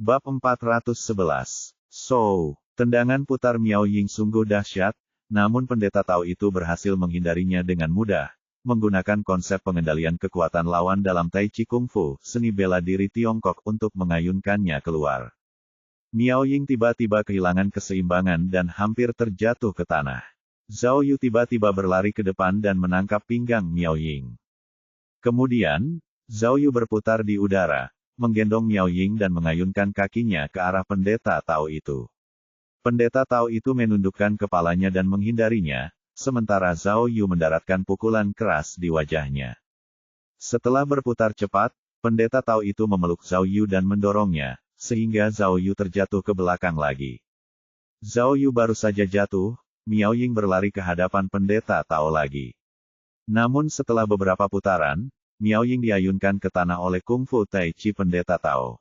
Bab 411. Tendangan putar Miao Ying sungguh dahsyat, namun pendeta Tao itu berhasil menghindarinya dengan mudah, menggunakan konsep pengendalian kekuatan lawan dalam Tai Chi Kung Fu, seni bela diri Tiongkok untuk mengayunkannya keluar. Miao Ying tiba-tiba kehilangan keseimbangan dan hampir terjatuh ke tanah. Zhao Yu tiba-tiba berlari ke depan dan menangkap pinggang Miao Ying. Kemudian, Zhao Yu berputar di udara, menggendong Miao Ying dan mengayunkan kakinya ke arah pendeta Tao itu. Pendeta Tao itu menundukkan kepalanya dan menghindarinya, sementara Zhao Yu mendaratkan pukulan keras di wajahnya. Setelah berputar cepat, pendeta Tao itu memeluk Zhao Yu dan mendorongnya, sehingga Zhao Yu terjatuh ke belakang lagi. Zhao Yu baru saja jatuh, Miao Ying berlari ke hadapan pendeta Tao lagi. Namun setelah beberapa putaran, Miao Ying diayunkan ke tanah oleh Kung Fu Tai Chi pendeta Tao.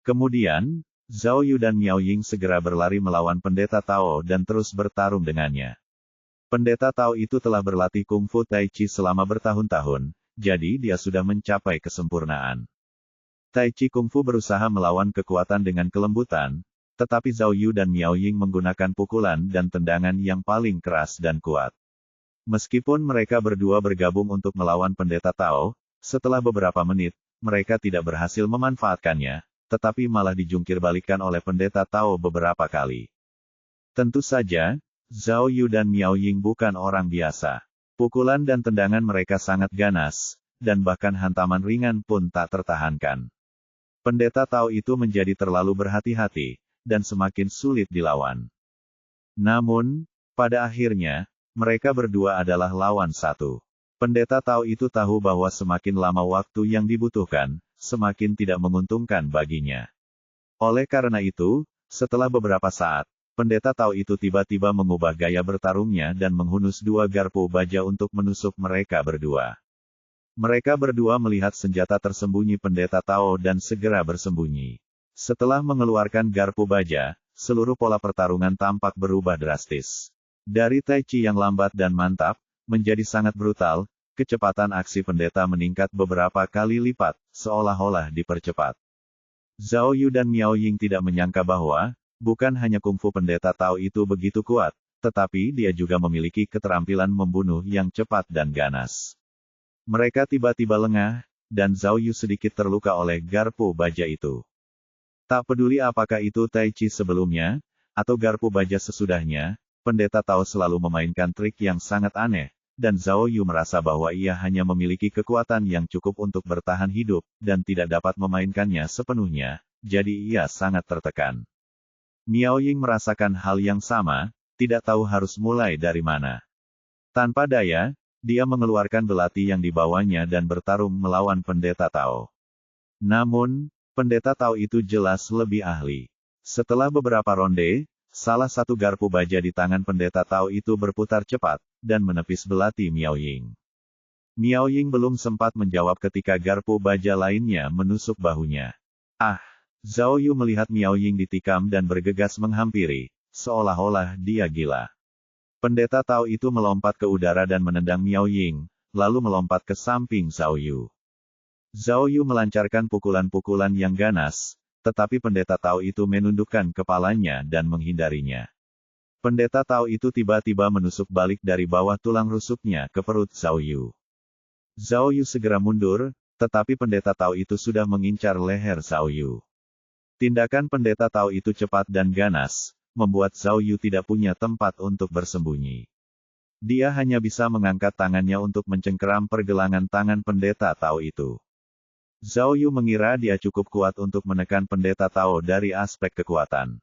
Kemudian, Zhao Yu dan Miao Ying segera berlari melawan pendeta Tao dan terus bertarung dengannya. Pendeta Tao itu telah berlatih Kung Fu Tai Chi selama bertahun-tahun, jadi dia sudah mencapai kesempurnaan. Tai Chi Kung Fu berusaha melawan kekuatan dengan kelembutan, tetapi Zhao Yu dan Miao Ying menggunakan pukulan dan tendangan yang paling keras dan kuat. Meskipun mereka berdua bergabung untuk melawan pendeta Tao, setelah beberapa menit, mereka tidak berhasil memanfaatkannya, tetapi malah dijungkir-balikan oleh pendeta Tao beberapa kali. Tentu saja, Zhao Yu dan Miao Ying bukan orang biasa. Pukulan dan tendangan mereka sangat ganas, dan bahkan hantaman ringan pun tak tertahankan. Pendeta Tao itu menjadi terlalu berhati-hati, dan semakin sulit dilawan. Namun, pada akhirnya, mereka berdua adalah lawan satu. Pendeta Tao itu tahu bahwa semakin lama waktu yang dibutuhkan, semakin tidak menguntungkan baginya. Oleh karena itu, setelah beberapa saat, pendeta Tao itu tiba-tiba mengubah gaya bertarungnya dan menghunus dua garpu baja untuk menusuk mereka berdua. Mereka berdua melihat senjata tersembunyi pendeta Tao dan segera bersembunyi. Setelah mengeluarkan garpu baja, seluruh pola pertarungan tampak berubah drastis. Dari Tai Chi yang lambat dan mantap, menjadi sangat brutal, kecepatan aksi pendeta meningkat beberapa kali lipat, seolah-olah dipercepat. Zhao Yu dan Miao Ying tidak menyangka bahwa, bukan hanya kungfu pendeta Tao itu begitu kuat, tetapi dia juga memiliki keterampilan membunuh yang cepat dan ganas. Mereka tiba-tiba lengah, dan Zhao Yu sedikit terluka oleh garpu baja itu. Tak peduli apakah itu Tai Chi sebelumnya, atau garpu baja sesudahnya, pendeta Tao selalu memainkan trik yang sangat aneh, dan Zhao Yu merasa bahwa ia hanya memiliki kekuatan yang cukup untuk bertahan hidup, dan tidak dapat memainkannya sepenuhnya, jadi ia sangat tertekan. Miao Ying merasakan hal yang sama, tidak tahu harus mulai dari mana. Tanpa daya, dia mengeluarkan belati yang dibawanya dan bertarung melawan pendeta Tao. Namun, pendeta Tao itu jelas lebih ahli. Setelah beberapa ronde, salah satu garpu baja di tangan pendeta Tao itu berputar cepat, dan menepis belati Miao Ying. Miao Ying belum sempat menjawab ketika garpu baja lainnya menusuk bahunya. Ah! Zhao Yu melihat Miao Ying ditikam dan bergegas menghampiri, seolah-olah dia gila. Pendeta Tao itu melompat ke udara dan menendang Miao Ying, lalu melompat ke samping Zhao Yu. Zhao Yu melancarkan pukulan-pukulan yang ganas, tetapi pendeta Tao itu menundukkan kepalanya dan menghindarinya. Pendeta Tao itu tiba-tiba menusuk balik dari bawah tulang rusuknya ke perut Zhao Yu. Zhao Yu segera mundur, tetapi pendeta Tao itu sudah mengincar leher Zhao Yu. Tindakan pendeta Tao itu cepat dan ganas, membuat Zhao Yu tidak punya tempat untuk bersembunyi. Dia hanya bisa mengangkat tangannya untuk mencengkeram pergelangan tangan pendeta Tao itu. Zhao Yu mengira dia cukup kuat untuk menekan pendeta Tao dari aspek kekuatan.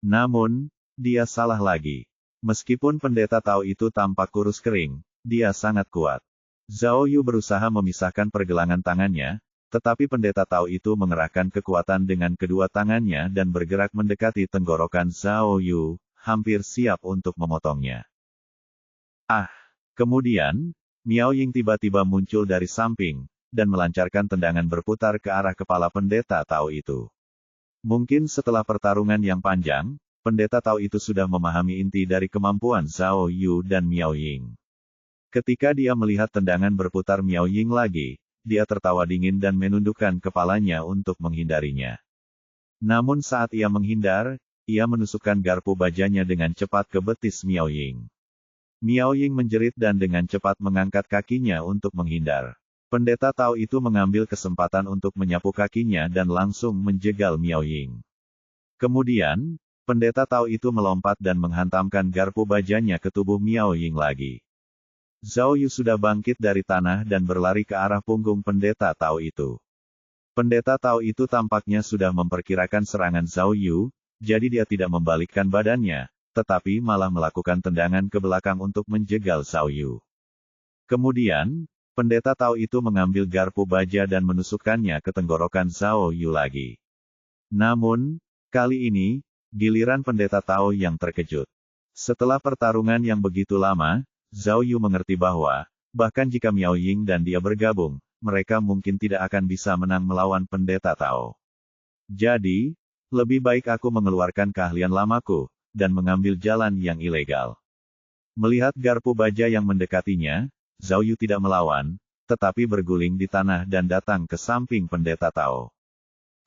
Namun, dia salah lagi. Meskipun pendeta Tao itu tampak kurus kering, dia sangat kuat. Zhao Yu berusaha memisahkan pergelangan tangannya, tetapi pendeta Tao itu mengerahkan kekuatan dengan kedua tangannya dan bergerak mendekati tenggorokan Zhao Yu, hampir siap untuk memotongnya. Ah! Kemudian, Miao Ying tiba-tiba muncul dari samping, dan melancarkan tendangan berputar ke arah kepala pendeta Tao itu. Mungkin setelah pertarungan yang panjang, pendeta Tao itu sudah memahami inti dari kemampuan Zhao Yu dan Miao Ying. Ketika dia melihat tendangan berputar Miao Ying lagi, dia tertawa dingin dan menundukkan kepalanya untuk menghindarinya. Namun saat ia menghindar, ia menusukkan garpu bajanya dengan cepat ke betis Miao Ying. Miao Ying menjerit dan dengan cepat mengangkat kakinya untuk menghindar. Pendeta Tao itu mengambil kesempatan untuk menyapu kakinya dan langsung menjegal Miao Ying. Kemudian, pendeta Tao itu melompat dan menghantamkan garpu bajanya ke tubuh Miao Ying lagi. Zhao Yu sudah bangkit dari tanah dan berlari ke arah punggung pendeta Tao itu. Pendeta Tao itu tampaknya sudah memperkirakan serangan Zhao Yu, jadi dia tidak membalikkan badannya, tetapi malah melakukan tendangan ke belakang untuk menjegal Zhao Yu. Kemudian, pendeta Tao itu mengambil garpu baja dan menusukkannya ke tenggorokan Zhao Yu lagi. Namun, kali ini, giliran pendeta Tao yang terkejut. Setelah pertarungan yang begitu lama, Zhao Yu mengerti bahwa, bahkan jika Miao Ying dan dia bergabung, mereka mungkin tidak akan bisa menang melawan pendeta Tao. Jadi, lebih baik aku mengeluarkan keahlian lamaku, dan mengambil jalan yang ilegal. Melihat garpu baja yang mendekatinya, Zhao Yu tidak melawan, tetapi berguling di tanah dan datang ke samping pendeta Tao.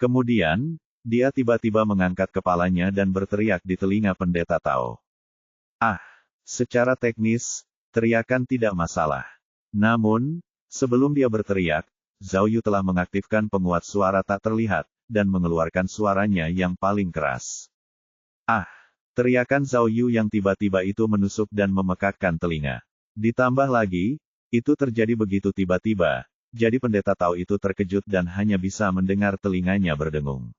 Kemudian, dia tiba-tiba mengangkat kepalanya dan berteriak di telinga pendeta Tao. Ah! Secara teknis, teriakan tidak masalah. Namun, sebelum dia berteriak, Zhao Yu telah mengaktifkan penguat suara tak terlihat, dan mengeluarkan suaranya yang paling keras. Ah! Teriakan Zhao Yu yang tiba-tiba itu menusuk dan memekakkan telinga. Ditambah lagi, itu terjadi begitu tiba-tiba, jadi pendeta Tao itu terkejut dan hanya bisa mendengar telinganya berdengung.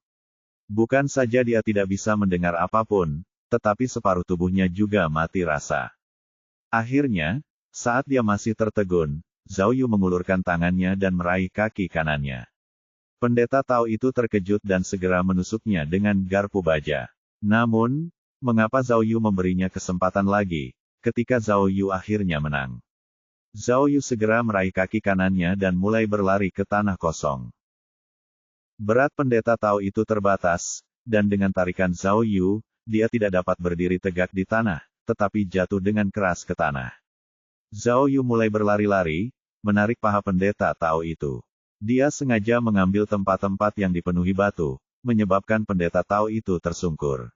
Bukan saja dia tidak bisa mendengar apapun, tetapi separuh tubuhnya juga mati rasa. Akhirnya, saat dia masih tertegun, Zhao Yu mengulurkan tangannya dan meraih kaki kanannya. Pendeta Tao itu terkejut dan segera menusuknya dengan garpu baja. Namun, mengapa Zhao Yu memberinya kesempatan lagi, ketika Zhao Yu akhirnya menang? Zhao Yu segera meraih kaki kanannya dan mulai berlari ke tanah kosong. Berat pendeta Tao itu terbatas, dan dengan tarikan Zhao Yu, dia tidak dapat berdiri tegak di tanah, tetapi jatuh dengan keras ke tanah. Zhao Yu mulai berlari-lari, menarik paha pendeta Tao itu. Dia sengaja mengambil tempat-tempat yang dipenuhi batu, menyebabkan pendeta Tao itu tersungkur.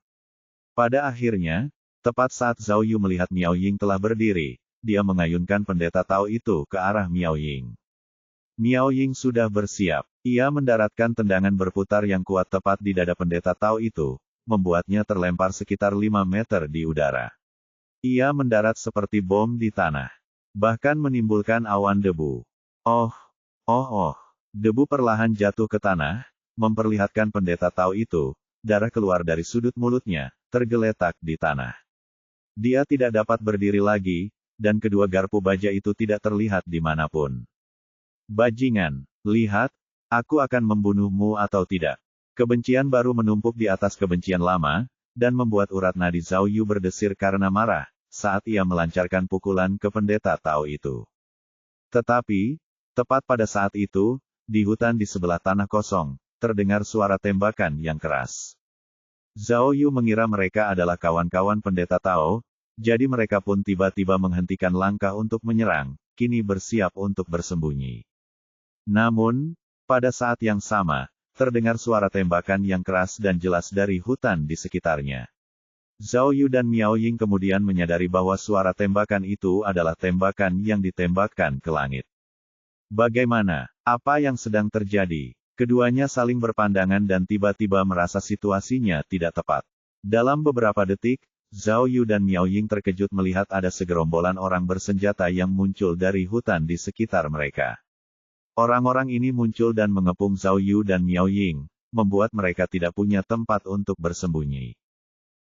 Pada akhirnya, tepat saat Zhao Yu melihat Miao Ying telah berdiri, dia mengayunkan pendeta Tao itu ke arah Miao Ying. Miao Ying sudah bersiap. Ia mendaratkan tendangan berputar yang kuat tepat di dada pendeta Tao itu, membuatnya terlempar sekitar 5 meter di udara. Ia mendarat seperti bom di tanah. Bahkan menimbulkan awan debu. Debu perlahan jatuh ke tanah, memperlihatkan pendeta Tao itu, darah keluar dari sudut mulutnya, tergeletak di tanah. Dia tidak dapat berdiri lagi, dan kedua garpu baja itu tidak terlihat dimanapun. Bajingan, lihat, aku akan membunuhmu atau tidak. Kebencian baru menumpuk di atas kebencian lama, dan membuat urat nadi Zhao Yu berdesir karena marah, saat ia melancarkan pukulan ke pendeta Tao itu. Tetapi, tepat pada saat itu, di hutan di sebelah tanah kosong, terdengar suara tembakan yang keras. Zhao Yu mengira mereka adalah kawan-kawan pendeta Tao, jadi mereka pun tiba-tiba menghentikan langkah untuk menyerang, kini bersiap untuk bersembunyi. Namun, pada saat yang sama, terdengar suara tembakan yang keras dan jelas dari hutan di sekitarnya. Zhao Yu dan Miao Ying kemudian menyadari bahwa suara tembakan itu adalah tembakan yang ditembakkan ke langit. Bagaimana? Apa yang sedang terjadi? Keduanya saling berpandangan dan tiba-tiba merasa situasinya tidak tepat. Dalam beberapa detik, Zhao Yu dan Miao Ying terkejut melihat ada segerombolan orang bersenjata yang muncul dari hutan di sekitar mereka. Orang-orang ini muncul dan mengepung Zhao Yu dan Miao Ying, membuat mereka tidak punya tempat untuk bersembunyi.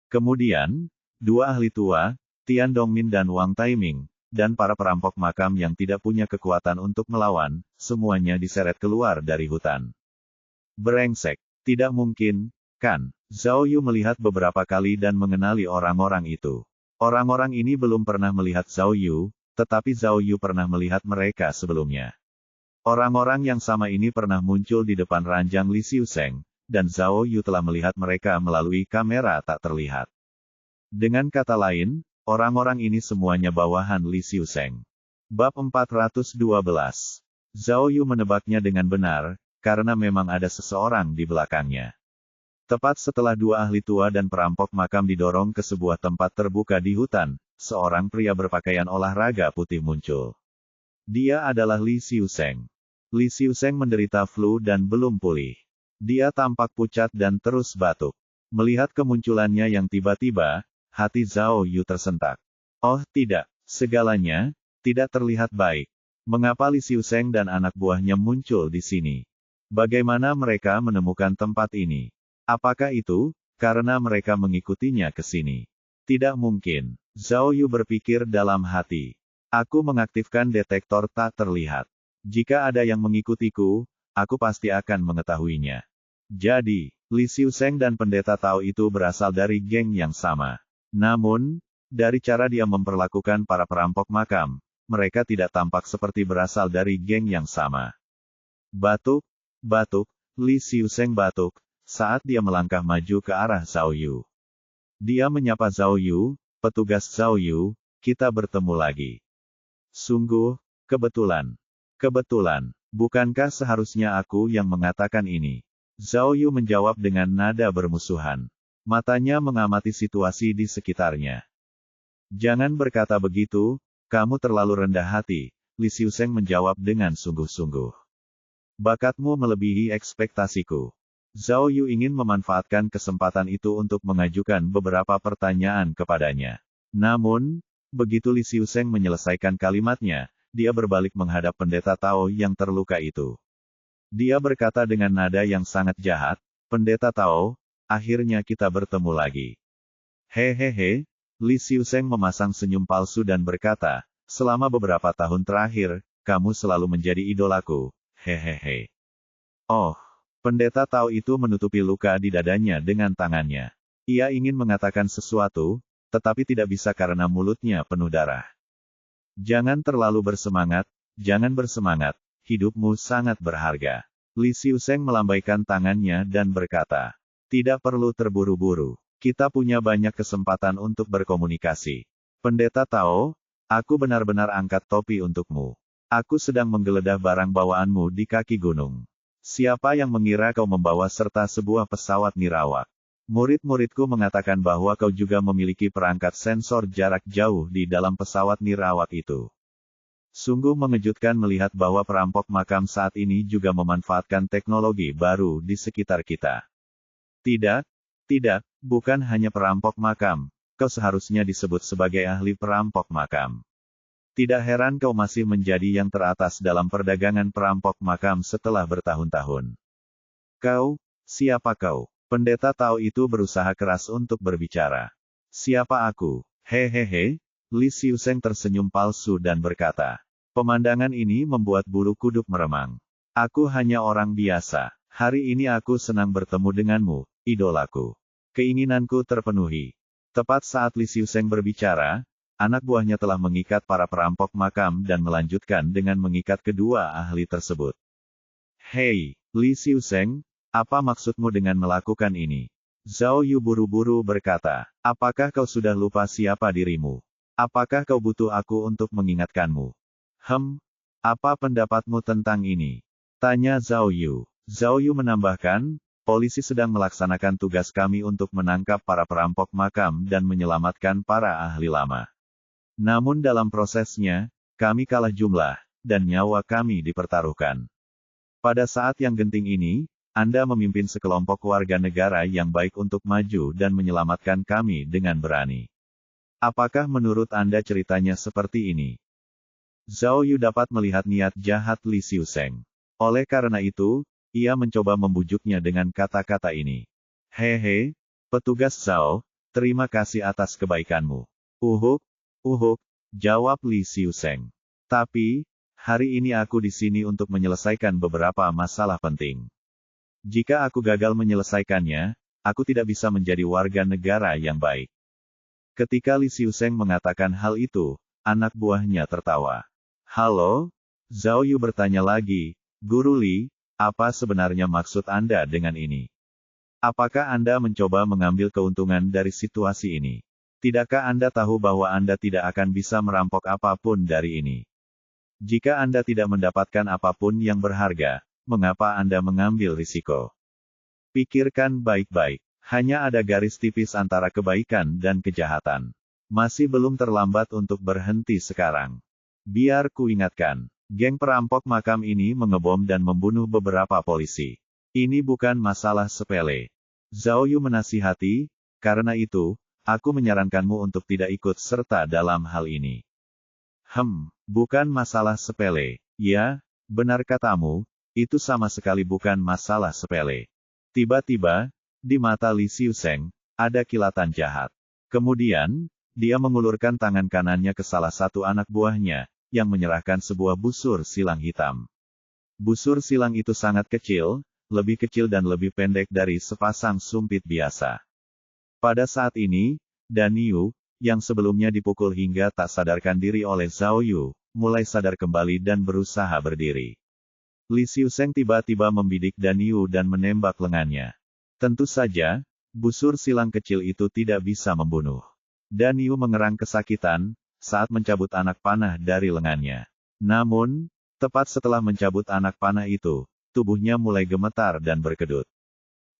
Kemudian, dua ahli tua, Tian Dongmin dan Wang Taiming, dan para perampok makam yang tidak punya kekuatan untuk melawan, semuanya diseret keluar dari hutan. Brengsek, tidak mungkin, kan? Zhao Yu melihat beberapa kali dan mengenali orang-orang itu. Orang-orang ini belum pernah melihat Zhao Yu, tetapi Zhao Yu pernah melihat mereka sebelumnya. Orang-orang yang sama ini pernah muncul di depan ranjang Li Xiusheng, dan Zhao Yu telah melihat mereka melalui kamera tak terlihat. Dengan kata lain, orang-orang ini semuanya bawahan Li Xiusheng. Bab 412. Zhao Yu menebaknya dengan benar, karena memang ada seseorang di belakangnya. Tepat setelah dua ahli tua dan perampok makam didorong ke sebuah tempat terbuka di hutan, seorang pria berpakaian olahraga putih muncul. Dia adalah Li Xiuseng. Li Xiuseng menderita flu dan belum pulih. Dia tampak pucat dan terus batuk. Melihat kemunculannya yang tiba-tiba, hati Zhao Yu tersentak. Oh tidak, segalanya tidak terlihat baik. Mengapa Li Xiuseng dan anak buahnya muncul di sini? Bagaimana mereka menemukan tempat ini? Apakah itu karena mereka mengikutinya ke sini? Tidak mungkin. Zhao Yu berpikir dalam hati. Aku mengaktifkan detektor tak terlihat. Jika ada yang mengikutiku, aku pasti akan mengetahuinya. Jadi, Li Xiuseng dan pendeta Tao itu berasal dari geng yang sama. Namun, dari cara dia memperlakukan para perampok makam, mereka tidak tampak seperti berasal dari geng yang sama. Batuk, batuk, Li Xiuseng batuk, saat dia melangkah maju ke arah Zhao Yu. Dia menyapa Zhao Yu, petugas Zhao Yu, kita bertemu lagi. Sungguh, kebetulan. Kebetulan, bukankah seharusnya aku yang mengatakan ini? Zhao Yu menjawab dengan nada bermusuhan. Matanya mengamati situasi di sekitarnya. Jangan berkata begitu, kamu terlalu rendah hati, Li Xiuseng menjawab dengan sungguh-sungguh. Bakatmu melebihi ekspektasiku. Zhao Yu ingin memanfaatkan kesempatan itu untuk mengajukan beberapa pertanyaan kepadanya. Namun, begitu Li Xiuseng menyelesaikan kalimatnya, dia berbalik menghadap pendeta Tao yang terluka itu. Dia berkata dengan nada yang sangat jahat, pendeta Tao, akhirnya kita bertemu lagi. Hehehe, Li Xiuseng memasang senyum palsu dan berkata, selama beberapa tahun terakhir, kamu selalu menjadi idolaku, hehehe. Oh. Pendeta Tao itu menutupi luka di dadanya dengan tangannya. Ia ingin mengatakan sesuatu, tetapi tidak bisa karena mulutnya penuh darah. Jangan terlalu bersemangat, jangan bersemangat, hidupmu sangat berharga. Li Xiuseng melambaikan tangannya dan berkata, tidak perlu terburu-buru. Kita punya banyak kesempatan untuk berkomunikasi. Pendeta Tao, aku benar-benar angkat topi untukmu. Aku sedang menggeledah barang bawaanmu di kaki gunung. Siapa yang mengira kau membawa serta sebuah pesawat nirawak? Murid-muridku mengatakan bahwa kau juga memiliki perangkat sensor jarak jauh di dalam pesawat nirawak itu. Sungguh mengejutkan melihat bahwa perampok makam saat ini juga memanfaatkan teknologi baru di sekitar kita. Tidak, bukan hanya perampok makam, kau seharusnya disebut sebagai ahli perampok makam. Tidak heran kau masih menjadi yang teratas dalam perdagangan perampok makam setelah bertahun-tahun. Kau, siapa kau? Pendeta Tao itu berusaha keras untuk berbicara. Siapa aku? Hehehe, Li Xiuseng tersenyum palsu dan berkata. Pemandangan ini membuat bulu kuduk meremang. Aku hanya orang biasa. Hari ini aku senang bertemu denganmu, idolaku. Keinginanku terpenuhi. Tepat saat Li Xiuseng berbicara, anak buahnya telah mengikat para perampok makam dan melanjutkan dengan mengikat kedua ahli tersebut. Hei, Li Xiuseng, apa maksudmu dengan melakukan ini? Zhao Yu buru-buru berkata, apakah kau sudah lupa siapa dirimu? Apakah kau butuh aku untuk mengingatkanmu? Apa pendapatmu tentang ini? Tanya Zhao Yu. Zhao Yu menambahkan, polisi sedang melaksanakan tugas kami untuk menangkap para perampok makam dan menyelamatkan para ahli lama. Namun dalam prosesnya, kami kalah jumlah, dan nyawa kami dipertaruhkan. Pada saat yang genting ini, Anda memimpin sekelompok warga negara yang baik untuk maju dan menyelamatkan kami dengan berani. Apakah menurut Anda ceritanya seperti ini? Zhao Yu dapat melihat niat jahat Li Xiuseng. Oleh karena itu, ia mencoba membujuknya dengan kata-kata ini. Hehe, petugas Zhao, terima kasih atas kebaikanmu. Uhuk, jawab Li Xiuseng. Tapi, hari ini aku di sini untuk menyelesaikan beberapa masalah penting. Jika aku gagal menyelesaikannya, aku tidak bisa menjadi warga negara yang baik. Ketika Li Xiuseng mengatakan hal itu, anak buahnya tertawa. Halo? Zhao Yu bertanya lagi, Guru Li, apa sebenarnya maksud Anda dengan ini? Apakah Anda mencoba mengambil keuntungan dari situasi ini? Tidakkah Anda tahu bahwa Anda tidak akan bisa merampok apapun dari ini? Jika Anda tidak mendapatkan apapun yang berharga, mengapa Anda mengambil risiko? Pikirkan baik-baik. Hanya ada garis tipis antara kebaikan dan kejahatan. Masih belum terlambat untuk berhenti sekarang. Biar ku ingatkan. Geng perampok makam ini mengebom dan membunuh beberapa polisi. Ini bukan masalah sepele. Zhao Yu menasihati, karena itu, aku menyarankanmu untuk tidak ikut serta dalam hal ini. Bukan masalah sepele. Ya, benar katamu, itu sama sekali bukan masalah sepele. Tiba-tiba, di mata Li Xiuseng, ada kilatan jahat. Kemudian, dia mengulurkan tangan kanannya ke salah satu anak buahnya, yang menyerahkan sebuah busur silang hitam. Busur silang itu sangat kecil, lebih kecil dan lebih pendek dari sepasang sumpit biasa. Pada saat ini, Dan Yu, yang sebelumnya dipukul hingga tak sadarkan diri oleh Zhao Yu, mulai sadar kembali dan berusaha berdiri. Li Xiuseng tiba-tiba membidik Dan Yu dan menembak lengannya. Tentu saja, busur silang kecil itu tidak bisa membunuh. Dan Yu mengerang kesakitan, saat mencabut anak panah dari lengannya. Namun, tepat setelah mencabut anak panah itu, tubuhnya mulai gemetar dan berkedut.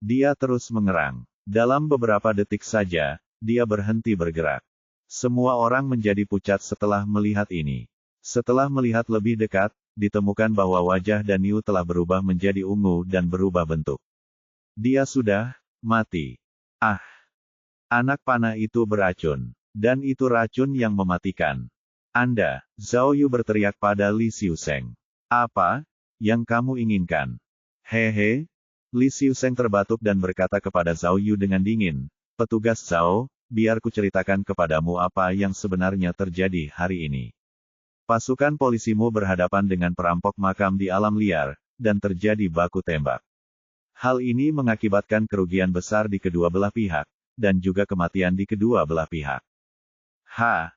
Dia terus mengerang. Dalam beberapa detik saja, dia berhenti bergerak. Semua orang menjadi pucat setelah melihat ini. Setelah melihat lebih dekat, ditemukan bahwa wajah Dan Yu telah berubah menjadi ungu dan berubah bentuk. Dia sudah mati. Anak panah itu beracun. Dan itu racun yang mematikan. Anda, Zhao Yu berteriak pada Li Xiuseng. Apa yang kamu inginkan? Hehe. Li Xiuseng terbatuk dan berkata kepada Zhao Yu dengan dingin, petugas Zhao, biar ku ceritakan kepadamu apa yang sebenarnya terjadi hari ini. Pasukan polisimu berhadapan dengan perampok makam di alam liar, dan terjadi baku tembak. Hal ini mengakibatkan kerugian besar di kedua belah pihak, dan juga kematian di kedua belah pihak.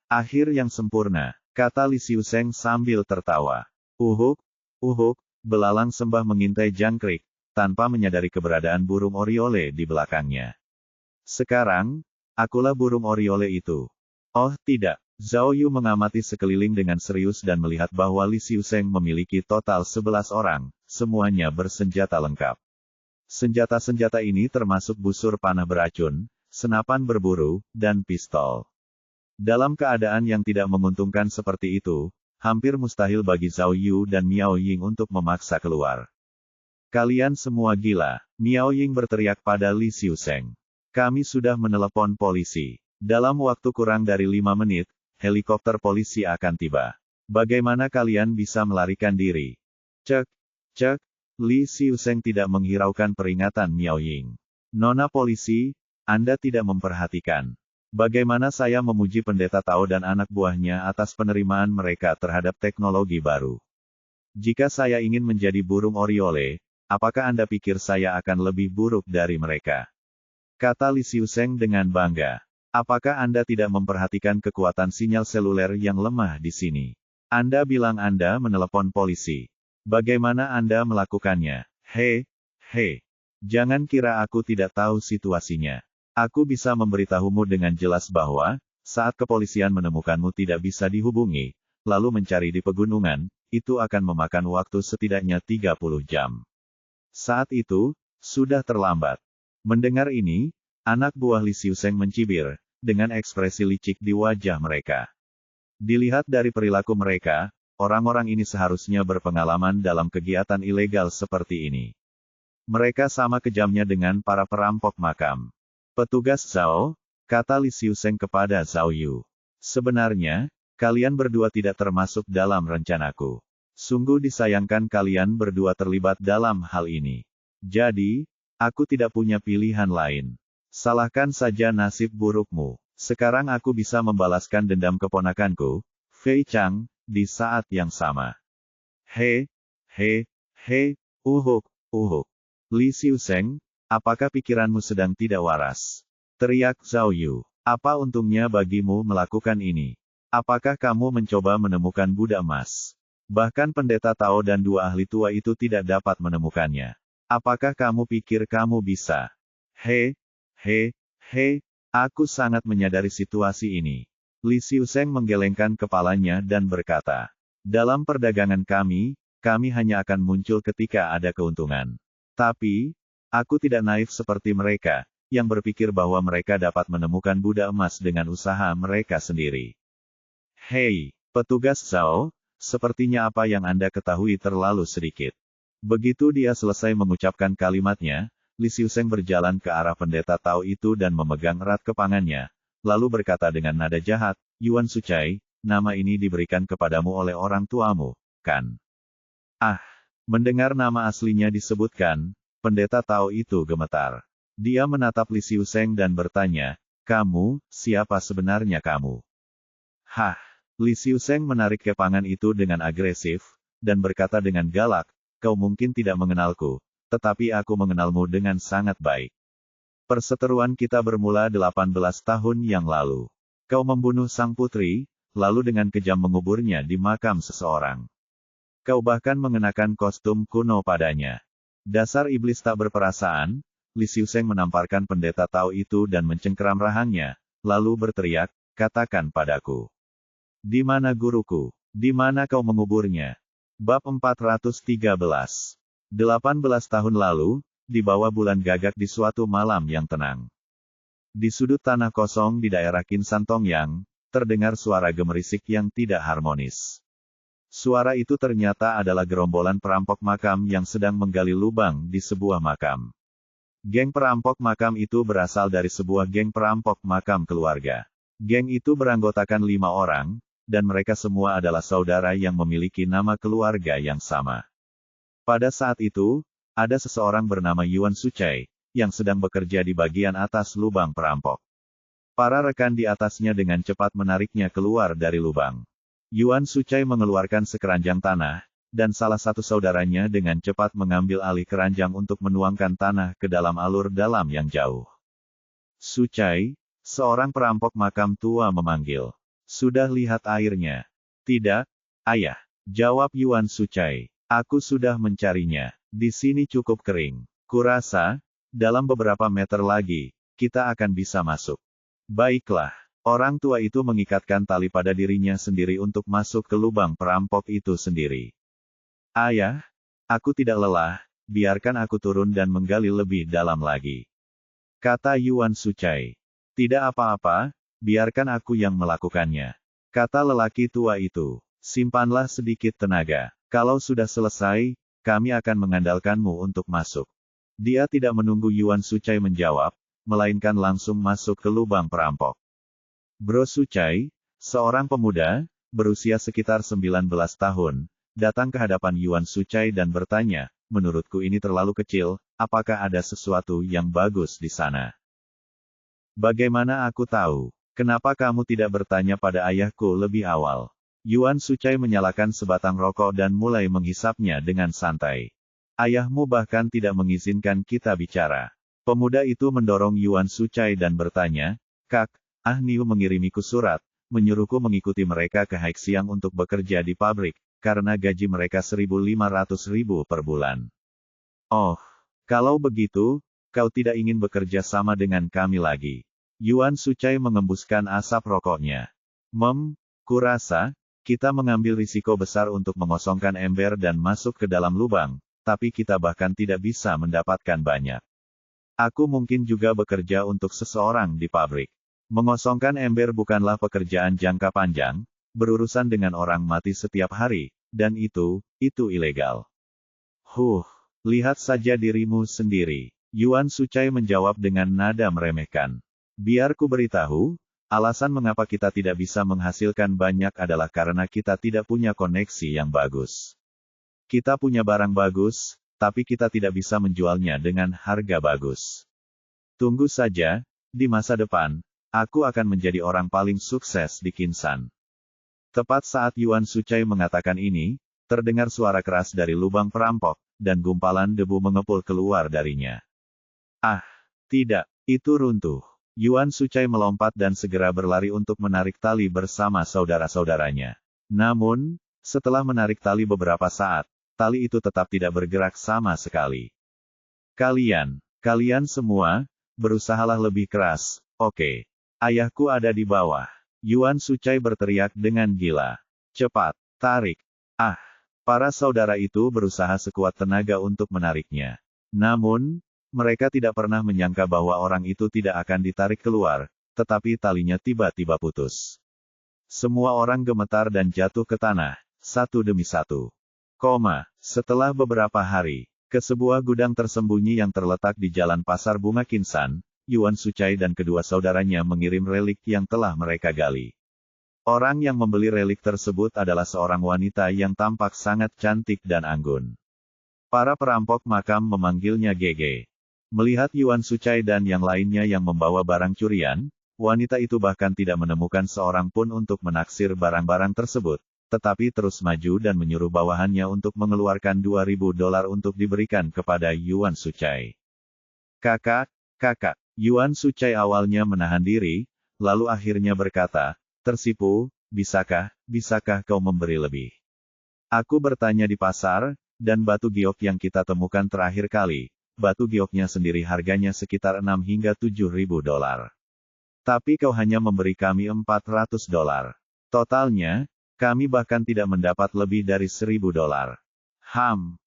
Akhir yang sempurna, kata Li Xiuseng sambil tertawa. Uhuk, belalang sembah mengintai jangkrik, tanpa menyadari keberadaan burung oriole di belakangnya. Sekarang, akulah burung oriole itu. Oh tidak. Zhao Yu mengamati sekeliling dengan serius dan melihat bahwa Li Xiuseng memiliki total 11 orang, semuanya bersenjata lengkap. Senjata-senjata ini termasuk busur panah beracun, senapan berburu, dan pistol. Dalam keadaan yang tidak menguntungkan seperti itu, hampir mustahil bagi Zhao Yu dan Miao Ying untuk memaksa keluar. Kalian semua gila, Miao Ying berteriak pada Li Xiuseng. Kami sudah menelepon polisi. Dalam waktu kurang dari 5 menit, helikopter polisi akan tiba. Bagaimana kalian bisa melarikan diri? Cek. Li Xiuseng tidak menghiraukan peringatan Miao Ying. Nona polisi, Anda tidak memperhatikan. Bagaimana saya memuji pendeta Tao dan anak buahnya atas penerimaan mereka terhadap teknologi baru. Jika saya ingin menjadi burung oriole, apakah Anda pikir saya akan lebih buruk dari mereka? Kata Li Xiuseng dengan bangga. Apakah Anda tidak memperhatikan kekuatan sinyal seluler yang lemah di sini? Anda bilang Anda menelepon polisi. Bagaimana Anda melakukannya? Hei, jangan kira aku tidak tahu situasinya. Aku bisa memberitahumu dengan jelas bahwa, saat kepolisian menemukanmu tidak bisa dihubungi, lalu mencari di pegunungan, itu akan memakan waktu setidaknya 30 jam. Saat itu, sudah terlambat. Mendengar ini, anak buah Li Xiuseng mencibir, dengan ekspresi licik di wajah mereka. Dilihat dari perilaku mereka, orang-orang ini seharusnya berpengalaman dalam kegiatan ilegal seperti ini. Mereka sama kejamnya dengan para perampok makam. Petugas Zhao, kata Li Xiuseng kepada Zhao Yu. Sebenarnya, kalian berdua tidak termasuk dalam rencanaku. Sungguh disayangkan kalian berdua terlibat dalam hal ini. Jadi, aku tidak punya pilihan lain. Salahkan saja nasib burukmu. Sekarang aku bisa membalaskan dendam keponakanku, Fei Chang, di saat yang sama. Uhuk. Li Xiuseng, apakah pikiranmu sedang tidak waras? Teriak Zhao Yu. Apa untungnya bagimu melakukan ini? Apakah kamu mencoba menemukan Buddha emas? Bahkan pendeta Tao dan 2 ahli tua itu tidak dapat menemukannya. Apakah kamu pikir kamu bisa? Aku sangat menyadari situasi ini. Li Xiuseng menggelengkan kepalanya dan berkata, dalam perdagangan kami hanya akan muncul ketika ada keuntungan. Tapi, Aku tidak naif seperti mereka, yang berpikir bahwa mereka dapat menemukan Buddha emas dengan usaha mereka sendiri. Hei, petugas Zhao, sepertinya apa yang Anda ketahui terlalu sedikit. Begitu dia selesai mengucapkan kalimatnya, Li Xiuseng berjalan ke arah pendeta Tao itu dan memegang erat kepangannya, lalu berkata dengan nada jahat, Yuan Sucai, nama ini diberikan kepadamu oleh orang tuamu, kan? Ah, mendengar nama aslinya disebutkan, pendeta Tao itu gemetar. Dia menatap Li Xiuseng dan bertanya, kamu, siapa sebenarnya kamu? Hah, Li Xiuseng menarik kepangan itu dengan agresif, dan berkata dengan galak, kau mungkin tidak mengenalku, tetapi aku mengenalmu dengan sangat baik. Perseteruan kita bermula 18 tahun yang lalu. Kau membunuh sang putri, lalu dengan kejam menguburnya di makam seseorang. Kau bahkan mengenakan kostum kuno padanya. Dasar iblis tak berperasaan, Li Xiuseng menamparkan pendeta Tao itu dan mencengkeram rahangnya, lalu berteriak, katakan padaku. Di mana guruku? Di mana kau menguburnya? Bab 413. 18 tahun lalu, di bawah bulan gagak di suatu malam yang tenang. Di sudut tanah kosong di daerah Kinsan Tongyang, terdengar suara gemerisik yang tidak harmonis. Suara itu ternyata adalah gerombolan perampok makam yang sedang menggali lubang di sebuah makam. Geng perampok makam itu berasal dari sebuah geng perampok makam keluarga. Geng itu beranggotakan 5 orang, dan mereka semua adalah saudara yang memiliki nama keluarga yang sama. Pada saat itu, ada seseorang bernama Yuan Sucai, yang sedang bekerja di bagian atas lubang perampok. Para rekan di atasnya dengan cepat menariknya keluar dari lubang. Yuan Sucai mengeluarkan sekeranjang tanah, dan salah satu saudaranya dengan cepat mengambil alih keranjang untuk menuangkan tanah ke dalam alur dalam yang jauh. Sucai, seorang perampok makam tua memanggil. Sudah lihat airnya? Tidak, ayah. Jawab Yuan Sucai. Aku sudah mencarinya. Di sini cukup kering. Kurasa, dalam beberapa meter lagi, kita akan bisa masuk. Baiklah. Orang tua itu mengikatkan tali pada dirinya sendiri untuk masuk ke lubang perampok itu sendiri. Ayah, aku tidak lelah, biarkan aku turun dan menggali lebih dalam lagi. Kata Yuan Sucai. Tidak apa-apa, biarkan aku yang melakukannya. Kata lelaki tua itu. Simpanlah sedikit tenaga. Kalau sudah selesai, kami akan mengandalkanmu untuk masuk. Dia tidak menunggu Yuan Sucai menjawab, melainkan langsung masuk ke lubang perampok. Bro Sucai, seorang pemuda, berusia sekitar 19 tahun, datang ke hadapan Yuan Sucai dan bertanya, menurutku ini terlalu kecil, apakah ada sesuatu yang bagus di sana? Bagaimana aku tahu? Kenapa kamu tidak bertanya pada ayahku lebih awal? Yuan Sucai menyalakan sebatang rokok dan mulai menghisapnya dengan santai. Ayahmu bahkan tidak mengizinkan kita bicara. Pemuda itu mendorong Yuan Sucai dan bertanya, Kak, Niu mengirimiku surat, menyuruhku mengikuti mereka ke Haixiang untuk bekerja di pabrik, karena gaji mereka 1.500.000 per bulan. Oh, kalau begitu, kau tidak ingin bekerja sama dengan kami lagi. Yuan Sucai mengembuskan asap rokoknya. Kurasa, kita mengambil risiko besar untuk mengosongkan ember dan masuk ke dalam lubang, tapi kita bahkan tidak bisa mendapatkan banyak. Aku mungkin juga bekerja untuk seseorang di pabrik. Mengosongkan ember bukanlah pekerjaan jangka panjang, berurusan dengan orang mati setiap hari, dan itu ilegal. Lihat saja dirimu sendiri. Yuan Sucai menjawab dengan nada meremehkan. Biar ku beritahu, alasan mengapa kita tidak bisa menghasilkan banyak adalah karena kita tidak punya koneksi yang bagus. Kita punya barang bagus, tapi kita tidak bisa menjualnya dengan harga bagus. Tunggu saja, di masa depan, aku akan menjadi orang paling sukses di Kinsan. Tepat saat Yuan Sucai mengatakan ini, terdengar suara keras dari lubang perampok, dan gumpalan debu mengepul keluar darinya. Tidak, itu runtuh. Yuan Sucai melompat dan segera berlari untuk menarik tali bersama saudara-saudaranya. Namun, setelah menarik tali beberapa saat, tali itu tetap tidak bergerak sama sekali. Kalian semua, berusahalah lebih keras, oke? Ayahku ada di bawah. Yuan Sucai berteriak dengan gila. Cepat, tarik. Para saudara itu berusaha sekuat tenaga untuk menariknya. Namun, Mereka tidak pernah menyangka bahwa orang itu tidak akan ditarik keluar, tetapi talinya tiba-tiba putus. Semua orang gemetar dan jatuh ke tanah, satu demi satu. Setelah beberapa hari, ke sebuah gudang tersembunyi yang terletak di Jalan Pasar Bunga Kinsan, Yuan Sucai dan kedua saudaranya mengirim relik yang telah mereka gali. Orang yang membeli relik tersebut adalah seorang wanita yang tampak sangat cantik dan anggun. Para perampok makam memanggilnya Gege. Melihat Yuan Sucai dan yang lainnya yang membawa barang curian, wanita itu bahkan tidak menemukan seorang pun untuk menaksir barang-barang tersebut, tetapi terus maju dan menyuruh bawahannya untuk mengeluarkan $2.000 untuk diberikan kepada Yuan Sucai. Kakak, Yuan Sucai awalnya menahan diri, lalu akhirnya berkata, tersipu, bisakah kau memberi lebih? Aku bertanya di pasar, dan batu giok yang kita temukan terakhir kali, batu gioknya sendiri harganya sekitar $6 hingga $7.000. Tapi kau hanya memberi kami $400. Totalnya, kami bahkan tidak mendapat lebih dari $1.000.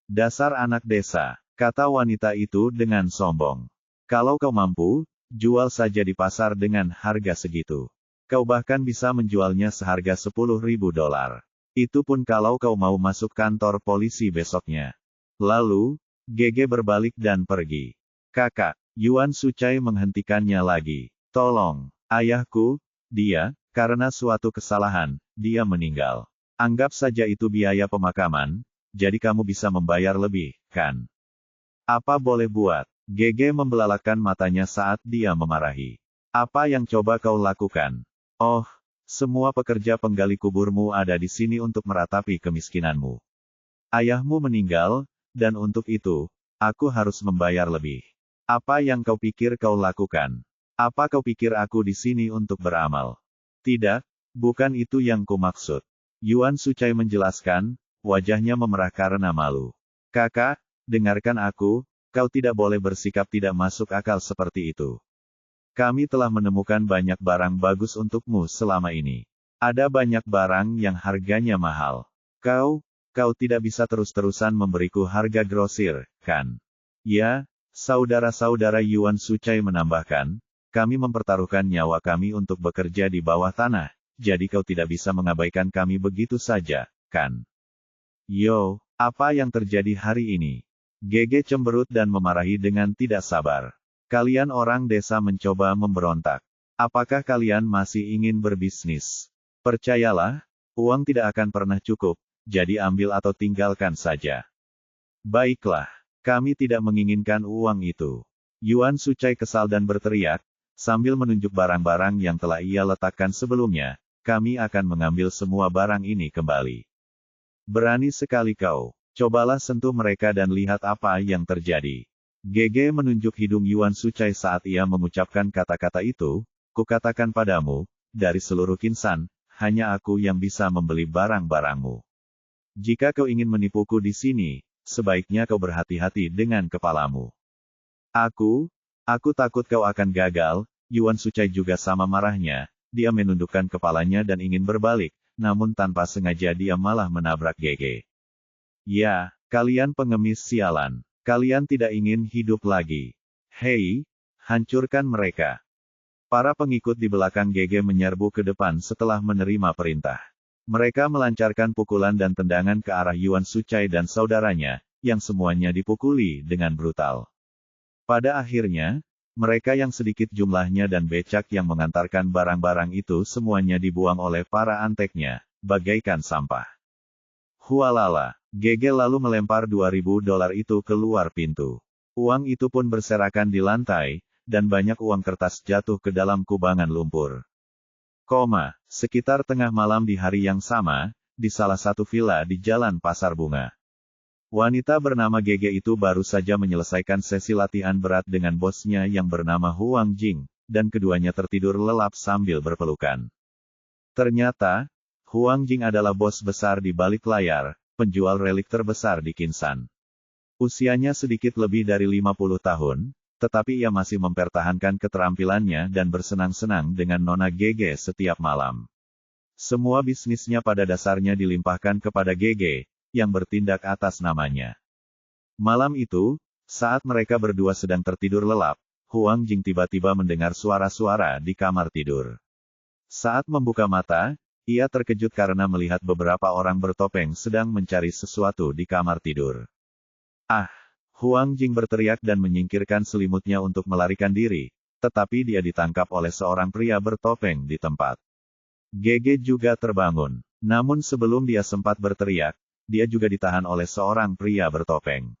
Dasar anak desa, kata wanita itu dengan sombong. Kalau kau mampu, jual saja di pasar dengan harga segitu. Kau bahkan bisa menjualnya seharga $10.000. Itu pun kalau kau mau masuk kantor polisi besoknya. Lalu, Gege berbalik dan pergi. Kakak, Yuan Sucai menghentikannya lagi. Tolong, ayahku, karena suatu kesalahan, dia meninggal. Anggap saja itu biaya pemakaman, jadi kamu bisa membayar lebih, kan? Apa boleh buat? Gege membelalakkan matanya saat dia memarahi. Apa yang coba kau lakukan? Oh, semua pekerja penggali kuburmu ada di sini untuk meratapi kemiskinanmu. Ayahmu meninggal, dan untuk itu, aku harus membayar lebih. Apa yang kau pikir kau lakukan? Apa kau pikir aku di sini untuk beramal? Tidak, bukan itu yang kumaksud. Yuan Sucai menjelaskan, wajahnya memerah karena malu. Kakak, dengarkan aku, kau tidak boleh bersikap tidak masuk akal seperti itu. Kami telah menemukan banyak barang bagus untukmu selama ini. Ada banyak barang yang harganya mahal. Kau tidak bisa terus-terusan memberiku harga grosir, kan? Ya, saudara-saudara Yuan Sucai menambahkan, kami mempertaruhkan nyawa kami untuk bekerja di bawah tanah, jadi kau tidak bisa mengabaikan kami begitu saja, kan? Yo, apa yang terjadi hari ini? Gege cemberut dan memarahi dengan tidak sabar. Kalian orang desa mencoba memberontak. Apakah kalian masih ingin berbisnis? Percayalah, uang tidak akan pernah cukup, jadi ambil atau tinggalkan saja. Baiklah, kami tidak menginginkan uang itu. Yuan Sucai kesal dan berteriak, sambil menunjuk barang-barang yang telah ia letakkan sebelumnya, kami akan mengambil semua barang ini kembali. Berani sekali kau, cobalah sentuh mereka dan lihat apa yang terjadi. Gege menunjuk hidung Yuan Sucai saat ia mengucapkan kata-kata itu, kukatakan padamu, dari seluruh Kinsan, hanya aku yang bisa membeli barang-barangmu. Jika kau ingin menipuku di sini, sebaiknya kau berhati-hati dengan kepalamu. Aku takut kau akan gagal. Yuan Sucai juga sama marahnya, dia menundukkan kepalanya dan ingin berbalik, namun tanpa sengaja dia malah menabrak Gege. Ya, kalian pengemis sialan. Kalian tidak ingin hidup lagi. Hei, hancurkan mereka. Para pengikut di belakang Gege menyerbu ke depan setelah menerima perintah. Mereka melancarkan pukulan dan tendangan ke arah Yuan Sucai dan saudaranya, yang semuanya dipukuli dengan brutal. Pada akhirnya, mereka yang sedikit jumlahnya dan becak yang mengantarkan barang-barang itu semuanya dibuang oleh para anteknya, bagaikan sampah. Hualala, Gege lalu melempar $2.000 itu keluar pintu. Uang itu pun berserakan di lantai, dan banyak uang kertas jatuh ke dalam kubangan lumpur. Sekitar tengah malam di hari yang sama, di salah satu villa di Jalan Pasar Bunga. Wanita bernama Gege itu baru saja menyelesaikan sesi latihan berat dengan bosnya yang bernama Huang Jing, dan keduanya tertidur lelap sambil berpelukan. Ternyata, Huang Jing adalah bos besar di balik layar, penjual relik terbesar di Kinsan. Usianya sedikit lebih dari 50 tahun, tetapi ia masih mempertahankan keterampilannya dan bersenang-senang dengan Nona Gege setiap malam. Semua bisnisnya pada dasarnya dilimpahkan kepada Gege, yang bertindak atas namanya. Malam itu, Saat mereka berdua sedang tertidur lelap, Huang Jing tiba-tiba mendengar suara-suara di kamar tidur. Saat membuka mata, ia terkejut karena melihat beberapa orang bertopeng sedang mencari sesuatu di kamar tidur. Ah! Huang Jing berteriak dan menyingkirkan selimutnya untuk melarikan diri, tetapi dia ditangkap oleh seorang pria bertopeng di tempat. Gege juga terbangun. Namun sebelum dia sempat berteriak, dia juga ditahan oleh seorang pria bertopeng.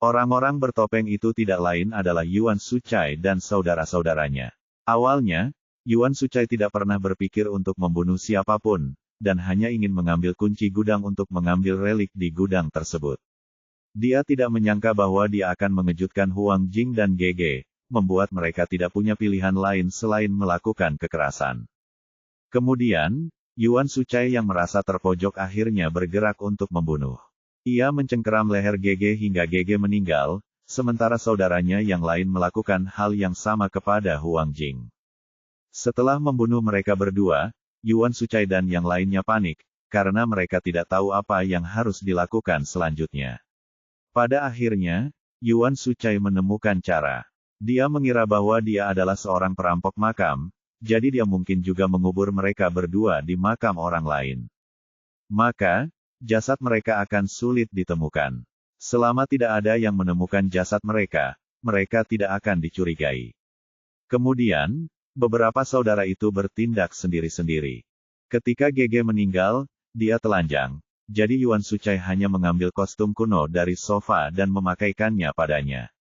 Orang-orang bertopeng itu tidak lain adalah Yuan Sucai dan saudara-saudaranya. Awalnya, Yuan Sucai tidak pernah berpikir untuk membunuh siapapun, dan hanya ingin mengambil kunci gudang untuk mengambil relik di gudang tersebut. Dia tidak menyangka bahwa dia akan mengejutkan Huang Jing dan Gege, membuat mereka tidak punya pilihan lain selain melakukan kekerasan. Kemudian, Yuan Sucai yang merasa terpojok akhirnya bergerak untuk membunuh. Ia mencengkeram leher Gege hingga Gege meninggal, sementara saudaranya yang lain melakukan hal yang sama kepada Huang Jing. Setelah membunuh mereka berdua, Yuan Sucai dan yang lainnya panik, karena mereka tidak tahu apa yang harus dilakukan selanjutnya. Pada akhirnya, Yuan Sucai menemukan cara. Dia mengira bahwa dia adalah seorang perampok makam, jadi dia mungkin juga mengubur mereka berdua di makam orang lain. Maka, jasad mereka akan sulit ditemukan. Selama tidak ada yang menemukan jasad mereka, mereka tidak akan dicurigai. Kemudian, beberapa saudara itu bertindak sendiri-sendiri. Ketika Gege meninggal, dia telanjang. Jadi Yuan Sucai hanya mengambil kostum kuno dari sofa dan memakaikannya padanya.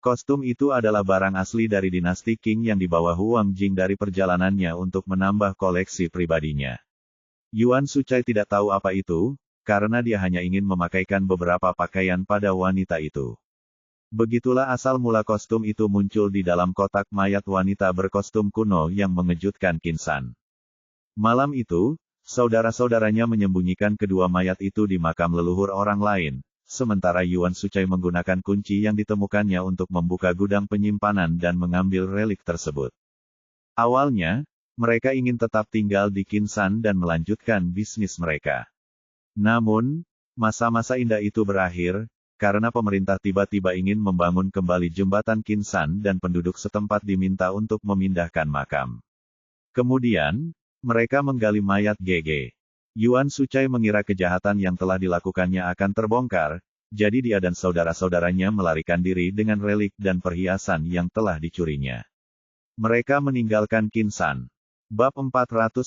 Kostum itu adalah barang asli dari dinasti Qing yang dibawa Huang Jing dari perjalanannya untuk menambah koleksi pribadinya. Yuan Sucai tidak tahu apa itu, karena dia hanya ingin memakaikan beberapa pakaian pada wanita itu. Begitulah asal mula kostum itu muncul di dalam kotak mayat wanita berkostum kuno yang mengejutkan Qin San. Malam itu, saudara-saudaranya menyembunyikan kedua mayat itu di makam leluhur orang lain, sementara Yuan Sucai menggunakan kunci yang ditemukannya untuk membuka gudang penyimpanan dan mengambil relik tersebut. Awalnya, mereka ingin tetap tinggal di Qin San dan melanjutkan bisnis mereka. Namun, masa-masa indah itu berakhir, karena pemerintah tiba-tiba ingin membangun kembali jembatan Qin San dan penduduk setempat diminta untuk memindahkan makam. Kemudian, mereka menggali mayat Gege. Yuan Sucai mengira kejahatan yang telah dilakukannya akan terbongkar, jadi dia dan saudara-saudaranya melarikan diri dengan relik dan perhiasan yang telah dicurinya. Mereka meninggalkan Qin San. Bab 414.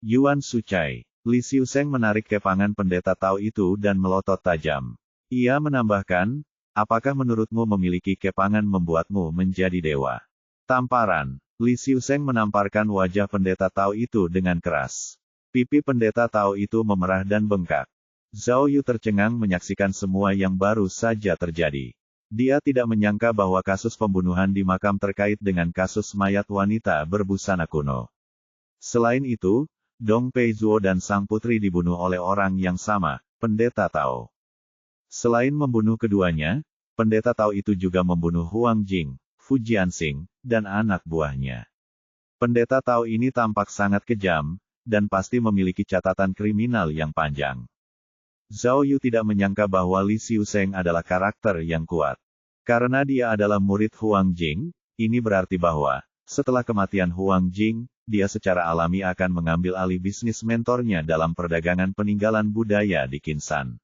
Yuan Sucai. Li Xiuseng menarik kepangan pendeta Tao itu dan melotot tajam. Ia menambahkan, apakah menurutmu memiliki kepangan membuatmu menjadi dewa? Tamparan. Li Xiuseng menamparkan wajah pendeta Tao itu dengan keras. Pipi pendeta Tao itu memerah dan bengkak. Zhao Yu tercengang menyaksikan semua yang baru saja terjadi. Dia tidak menyangka bahwa kasus pembunuhan di makam terkait dengan kasus mayat wanita berbusana kuno. Selain itu, Dong Pei Zuo dan sang putri dibunuh oleh orang yang sama, pendeta Tao. Selain membunuh keduanya, pendeta Tao itu juga membunuh Huang Jing, Fu Jianxing, dan anak buahnya. Pendeta Tao ini tampak sangat kejam, dan pasti memiliki catatan kriminal yang panjang. Zhao Yu tidak menyangka bahwa Li Xiuseng adalah karakter yang kuat. Karena dia adalah murid Huang Jing, ini berarti bahwa, setelah kematian Huang Jing, dia secara alami akan mengambil alih bisnis mentornya dalam perdagangan peninggalan budaya di Qin San.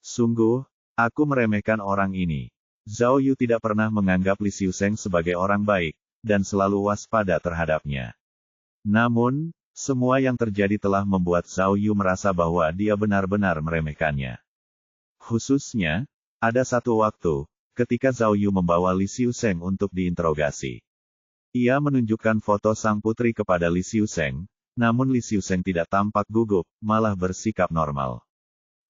Sungguh, aku meremehkan orang ini. Zhao Yu tidak pernah menganggap Li Xiuseng sebagai orang baik, dan selalu waspada terhadapnya. Namun, semua yang terjadi telah membuat Zhao Yu merasa bahwa dia benar-benar meremehkannya. Khususnya, ada satu waktu, ketika Zhao Yu membawa Li Xiuseng untuk diinterogasi. Ia menunjukkan foto sang putri kepada Li Xiuseng, namun Li Xiuseng tidak tampak gugup, malah bersikap normal.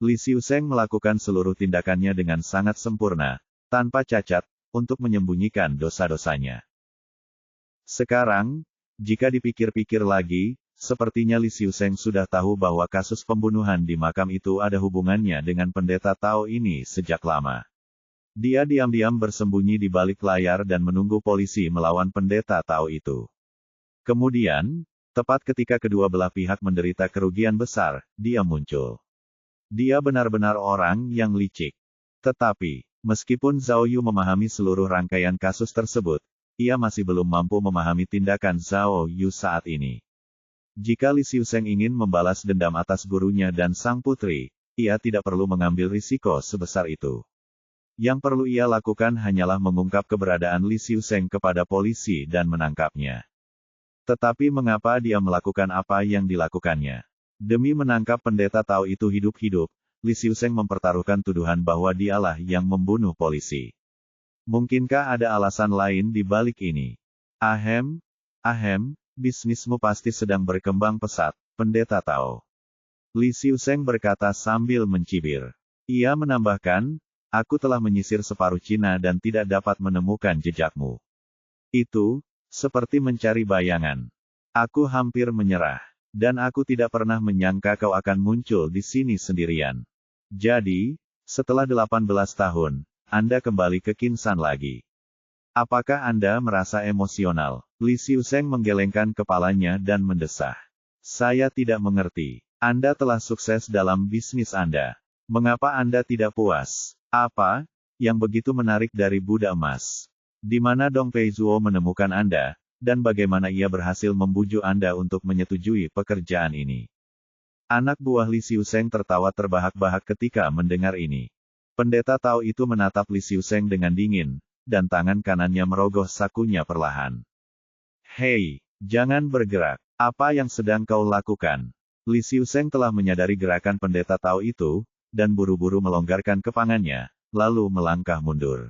Li Xiuseng melakukan seluruh tindakannya dengan sangat sempurna, tanpa cacat, untuk menyembunyikan dosa-dosanya. Sekarang, jika dipikir-pikir lagi, sepertinya Li Xiuseng sudah tahu bahwa kasus pembunuhan di makam itu ada hubungannya dengan pendeta Tao ini sejak lama. Dia diam-diam bersembunyi di balik layar dan menunggu polisi melawan pendeta Tao itu. Kemudian, tepat ketika kedua belah pihak menderita kerugian besar, dia muncul. Dia benar-benar orang yang licik. Tetapi, Meskipun Zhao Yu memahami seluruh rangkaian kasus tersebut, ia masih belum mampu memahami tindakan Zhao Yu saat ini. Jika Li Xiuzheng ingin membalas dendam atas gurunya dan sang putri, ia tidak perlu mengambil risiko sebesar itu. Yang perlu ia lakukan hanyalah mengungkap keberadaan Li Xiuzheng kepada polisi dan menangkapnya. Tetapi mengapa dia melakukan apa yang dilakukannya? Demi menangkap pendeta Tao itu hidup-hidup, Li Xiuzheng mempertaruhkan tuduhan bahwa dialah yang membunuh polisi. Mungkinkah ada alasan lain di balik ini? Ahem, bisnismu pasti sedang berkembang pesat, pendeta Tao. Li Xiuzheng berkata sambil mencibir. Ia menambahkan, aku telah menyisir separuh Cina dan tidak dapat menemukan jejakmu. Itu, seperti mencari bayangan. Aku hampir menyerah. Dan aku tidak pernah menyangka kau akan muncul di sini sendirian. Jadi, setelah 18 tahun, Anda kembali ke Qinsan lagi. Apakah Anda merasa emosional? Li Xiuzheng menggelengkan kepalanya dan mendesah. Saya tidak mengerti. Anda telah sukses dalam bisnis Anda. Mengapa Anda tidak puas? Apa yang begitu menarik dari Buddha emas? Di mana Dong Pei Zuo menemukan Anda, dan bagaimana ia berhasil membujuk Anda untuk menyetujui pekerjaan ini? Anak buah Li Xiuzheng tertawa terbahak-bahak ketika mendengar ini. Pendeta Tao itu menatap Li Xiuzheng dengan dingin, dan tangan kanannya merogoh sakunya perlahan. Hei, jangan bergerak. Apa yang sedang kau lakukan? Li Xiuzheng telah menyadari gerakan pendeta Tao itu, dan buru-buru melonggarkan kepangannya, lalu melangkah mundur.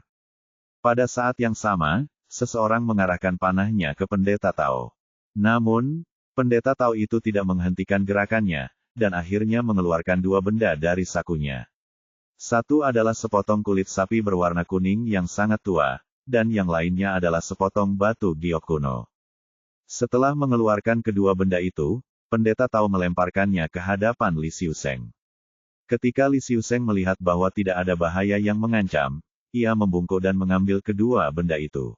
Pada saat yang sama, seseorang mengarahkan panahnya ke pendeta Tao. Namun, pendeta Tao itu tidak menghentikan gerakannya, dan akhirnya mengeluarkan dua benda dari sakunya. Satu adalah sepotong kulit sapi berwarna kuning yang sangat tua, dan yang lainnya adalah sepotong batu giok kuno. Setelah mengeluarkan kedua benda itu, pendeta Tao melemparkannya ke hadapan Li Xiuzheng. Ketika Li Xiuzheng melihat bahwa tidak ada bahaya yang mengancam, ia membungkuk dan mengambil kedua benda itu.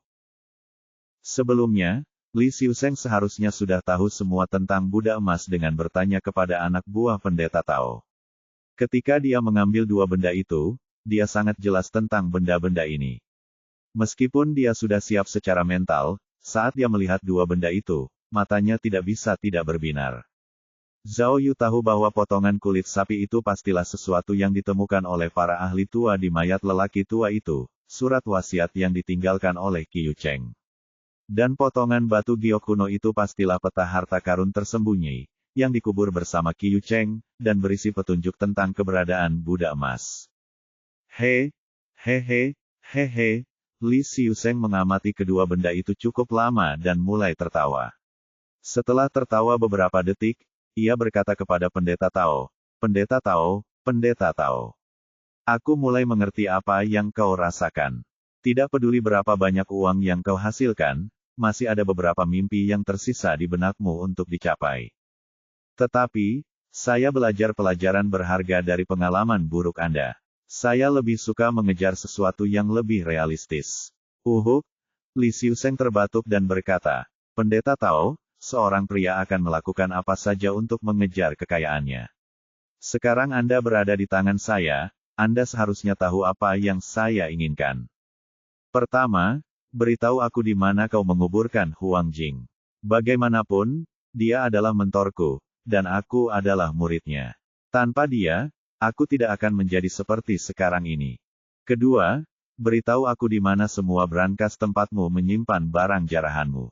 Sebelumnya, Li Xiuzheng seharusnya sudah tahu semua tentang Buddha emas dengan bertanya kepada anak buah pendeta Tao. Ketika dia mengambil dua benda itu, dia sangat jelas tentang benda-benda ini. Meskipun dia sudah siap secara mental, saat dia melihat dua benda itu, matanya tidak bisa tidak berbinar. Zhao Yu tahu bahwa potongan kulit sapi itu pastilah sesuatu yang ditemukan oleh para ahli tua di mayat lelaki tua itu, surat wasiat yang ditinggalkan oleh Qiu Cheng. Dan potongan batu giok kuno itu pastilah peta harta karun tersembunyi, yang dikubur bersama Qiu Cheng, dan berisi petunjuk tentang keberadaan Buddha emas. Hehe, Li Xiuzheng mengamati kedua benda itu cukup lama dan mulai tertawa. Setelah tertawa beberapa detik, ia berkata kepada pendeta Tao, Pendeta Tao. Aku mulai mengerti apa yang kau rasakan. Tidak peduli berapa banyak uang yang kau hasilkan, masih ada beberapa mimpi yang tersisa di benakmu untuk dicapai. Tetapi, saya belajar pelajaran berharga dari pengalaman buruk Anda. Saya lebih suka mengejar sesuatu yang lebih realistis. Li Xiuzheng terbatuk dan berkata, Pendeta Tao, seorang pria akan melakukan apa saja untuk mengejar kekayaannya. Sekarang Anda berada di tangan saya, Anda seharusnya tahu apa yang saya inginkan. Pertama, beritahu aku di mana kau menguburkan Huang Jing. Bagaimanapun, dia adalah mentorku, dan aku adalah muridnya. Tanpa dia, aku tidak akan menjadi seperti sekarang ini. Kedua, beritahu aku di mana semua brankas tempatmu menyimpan barang jarahanmu.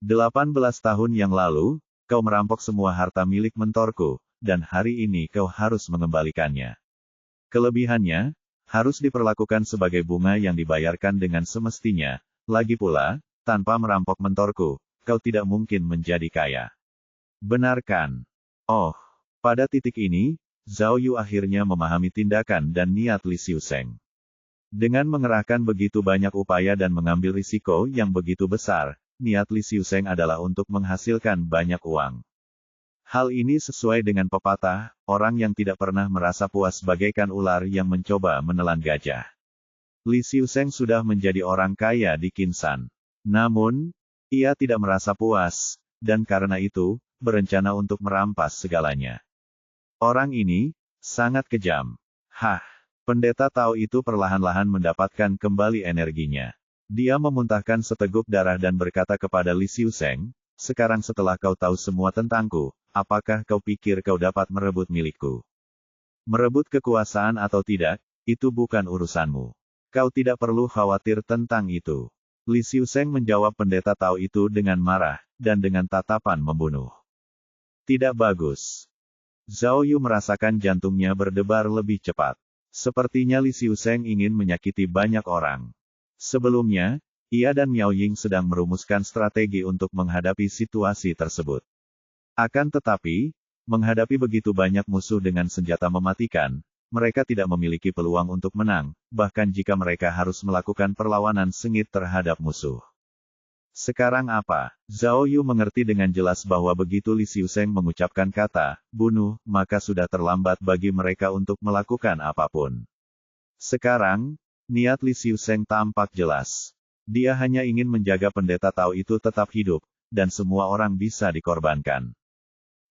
18 tahun yang lalu, kau merampok semua harta milik mentorku, dan hari ini kau harus mengembalikannya. Kelebihannya, harus diperlakukan sebagai bunga yang dibayarkan dengan semestinya. Lagi pula, tanpa merampok mentorku, kau tidak mungkin menjadi kaya. Benarkan? Oh, pada titik ini, Zhao Yu akhirnya memahami tindakan dan niat Li Xiuzheng. Dengan mengerahkan begitu banyak upaya dan mengambil risiko yang begitu besar, niat Li Xiuzheng adalah untuk menghasilkan banyak uang. Hal ini sesuai dengan pepatah, orang yang tidak pernah merasa puas bagaikan ular yang mencoba menelan gajah. Li Xiuzheng sudah menjadi orang kaya di Qinsan. Namun, ia tidak merasa puas, dan karena itu, berencana untuk merampas segalanya. Orang ini sangat kejam. Pendeta Tao itu perlahan-lahan mendapatkan kembali energinya. Dia memuntahkan seteguk darah dan berkata kepada Li Xiuzeng, sekarang setelah kau tahu semua tentangku, apakah kau pikir kau dapat merebut milikku? Merebut kekuasaan atau tidak, itu bukan urusanmu. Kau tidak perlu khawatir tentang itu. Li Xiuzeng menjawab pendeta Tao itu dengan marah, dan dengan tatapan membunuh. Tidak bagus. Zhao Yu merasakan jantungnya berdebar lebih cepat. Sepertinya Li Xiuzeng ingin menyakiti banyak orang. Sebelumnya, ia dan Miao Ying sedang merumuskan strategi untuk menghadapi situasi tersebut. Akan tetapi, menghadapi begitu banyak musuh dengan senjata mematikan, mereka tidak memiliki peluang untuk menang, bahkan jika mereka harus melakukan perlawanan sengit terhadap musuh. Sekarang apa? Zhao Yu mengerti dengan jelas bahwa begitu Li Xiuzeng mengucapkan kata, bunuh, maka sudah terlambat bagi mereka untuk melakukan apapun. Sekarang, niat Li Xiuzeng tampak jelas. Dia hanya ingin menjaga pendeta Tao itu tetap hidup, dan semua orang bisa dikorbankan.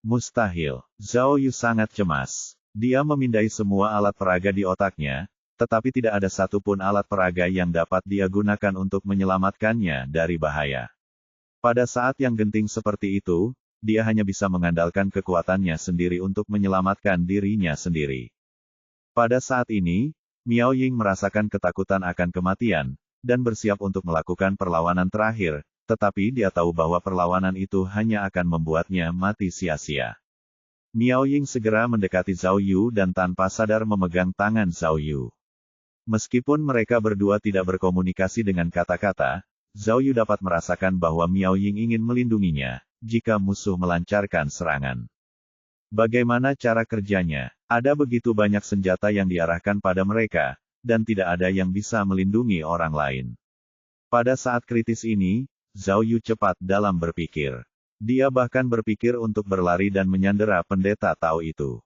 Mustahil. Zhao Yu sangat cemas. Dia memindai semua alat peraga di otaknya, tetapi tidak ada satupun alat peraga yang dapat dia gunakan untuk menyelamatkannya dari bahaya. Pada saat yang genting seperti itu, dia hanya bisa mengandalkan kekuatannya sendiri untuk menyelamatkan dirinya sendiri. Pada saat ini, Miao Ying merasakan ketakutan akan kematian, dan bersiap untuk melakukan perlawanan terakhir, tetapi dia tahu bahwa perlawanan itu hanya akan membuatnya mati sia-sia. Miao Ying segera mendekati Zhao Yu dan tanpa sadar memegang tangan Zhao Yu. Meskipun mereka berdua tidak berkomunikasi dengan kata-kata, Zhao Yu dapat merasakan bahwa Miao Ying ingin melindunginya, jika musuh melancarkan serangan. Bagaimana cara kerjanya? Ada begitu banyak senjata yang diarahkan pada mereka, dan tidak ada yang bisa melindungi orang lain. Pada saat kritis ini, Zhao Yu cepat dalam berpikir. Dia bahkan berpikir untuk berlari dan menyandera pendeta Tao itu.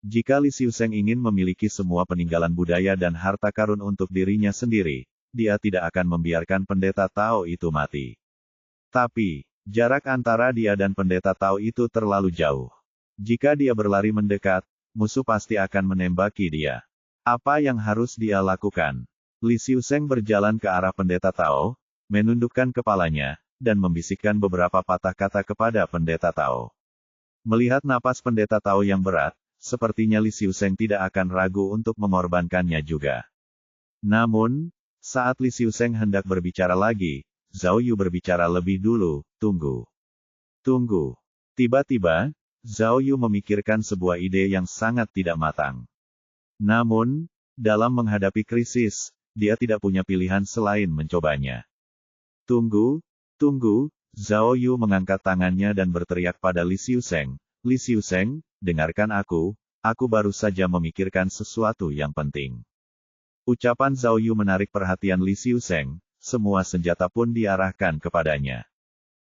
Jika Li Xiuzeng ingin memiliki semua peninggalan budaya dan harta karun untuk dirinya sendiri, dia tidak akan membiarkan pendeta Tao itu mati. Tapi, jarak antara dia dan pendeta Tao itu terlalu jauh. Jika dia berlari mendekat, musuh pasti akan menembaki dia. Apa yang harus dia lakukan? Li Xiuzeng berjalan ke arah pendeta Tao, menundukkan kepalanya, dan membisikkan beberapa patah kata kepada pendeta Tao. Melihat napas pendeta Tao yang berat, sepertinya Li Xiuzeng tidak akan ragu untuk mengorbankannya juga. Namun, saat Li Xiuzeng hendak berbicara lagi, Zhao Yu berbicara lebih dulu, tunggu. Tunggu. Tiba-tiba, Zhao Yu memikirkan sebuah ide yang sangat tidak matang. Namun, dalam menghadapi krisis, dia tidak punya pilihan selain mencobanya. Tunggu, tunggu, Zhao Yu mengangkat tangannya dan berteriak pada Li Xiuzeng, Li Xiuzeng, dengarkan aku baru saja memikirkan sesuatu yang penting. Ucapan Zhao Yu menarik perhatian Li Xiuzeng, semua senjata pun diarahkan kepadanya.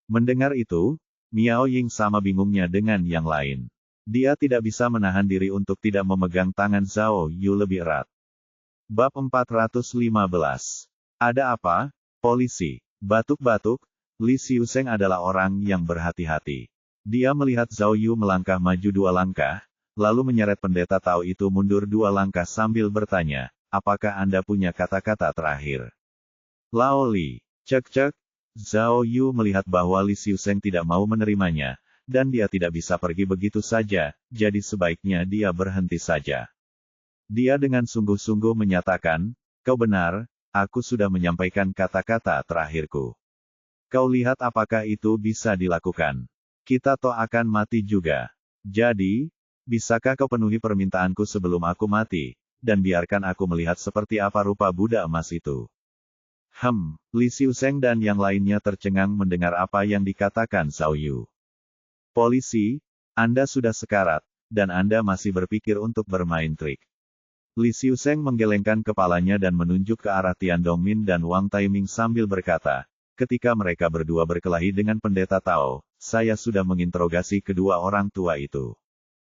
Mendengar itu, Miao Ying sama bingungnya dengan yang lain. Dia tidak bisa menahan diri untuk tidak memegang tangan Zhao Yu lebih erat. Bab 415. Ada apa? Polisi. Batuk-batuk, Li Xiuzeng adalah orang yang berhati-hati. Dia melihat Zhao Yu melangkah maju 2 langkah, lalu menyeret pendeta Tao itu mundur 2 langkah sambil bertanya, apakah Anda punya kata-kata terakhir? Lao Li, cek-cek. Zhao Yu melihat bahwa Li Xiuzeng tidak mau menerimanya, dan dia tidak bisa pergi begitu saja, jadi sebaiknya dia berhenti saja. Dia dengan sungguh-sungguh menyatakan, kau benar, aku sudah menyampaikan kata-kata terakhirku. Kau lihat apakah itu bisa dilakukan. Kita toh akan mati juga. Jadi, bisakah kau penuhi permintaanku sebelum aku mati, dan biarkan aku melihat seperti apa rupa Buddha emas itu. Li Xiuzeng dan yang lainnya tercengang mendengar apa yang dikatakan Zhao Yu. Polisi, Anda sudah sekarat, dan Anda masih berpikir untuk bermain trik. Li Xiuzeng menggelengkan kepalanya dan menunjuk ke arah Tian Dongmin dan Wang Taiming sambil berkata, ketika mereka berdua berkelahi dengan pendeta Tao, saya sudah menginterogasi kedua orang tua itu.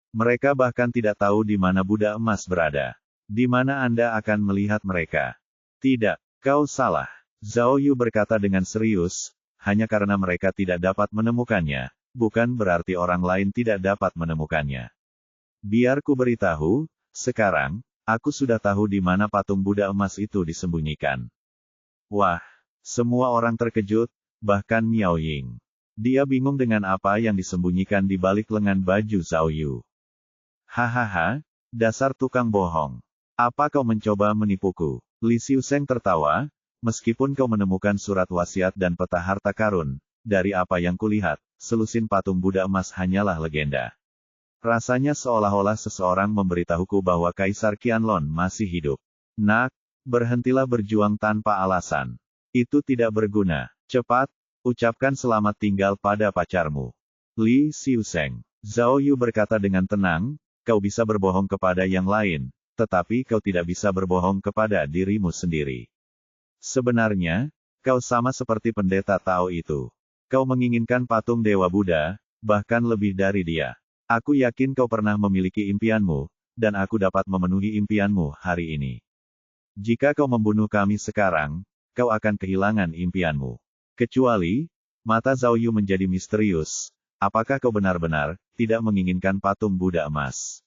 Mereka bahkan tidak tahu di mana Buddha emas berada. Di mana Anda akan melihat mereka? Tidak, kau salah. Zhao Yu berkata dengan serius, hanya karena mereka tidak dapat menemukannya, bukan berarti orang lain tidak dapat menemukannya. Biar ku beritahu, sekarang, Aku sudah tahu di mana patung Buddha emas itu disembunyikan. Wah, semua orang terkejut, bahkan Miao Ying. Dia bingung dengan apa yang disembunyikan di balik lengan baju Zhao Yu. Hahaha, dasar tukang bohong. Apa kau mencoba menipuku? Li Xiuseng tertawa, meskipun kau menemukan surat wasiat dan peta harta karun, dari apa yang kulihat, selusin patung Buddha emas hanyalah legenda. Rasanya seolah-olah seseorang memberitahuku bahwa Kaisar Qianlong masih hidup. Nak, berhentilah berjuang tanpa alasan. Itu tidak berguna. Cepat, ucapkan selamat tinggal pada pacarmu. Li Xiuseng. Zhao Yu berkata dengan tenang, kau bisa berbohong kepada yang lain, tetapi kau tidak bisa berbohong kepada dirimu sendiri. Sebenarnya, kau sama seperti pendeta Tao itu. Kau menginginkan patung Dewa Buddha, bahkan lebih dari dia. Aku yakin kau pernah memiliki impianmu, dan aku dapat memenuhi impianmu hari ini. Jika kau membunuh kami sekarang, kau akan kehilangan impianmu. Kecuali, mata Zhao Yu menjadi misterius. Apakah kau benar-benar tidak menginginkan patung Buddha emas?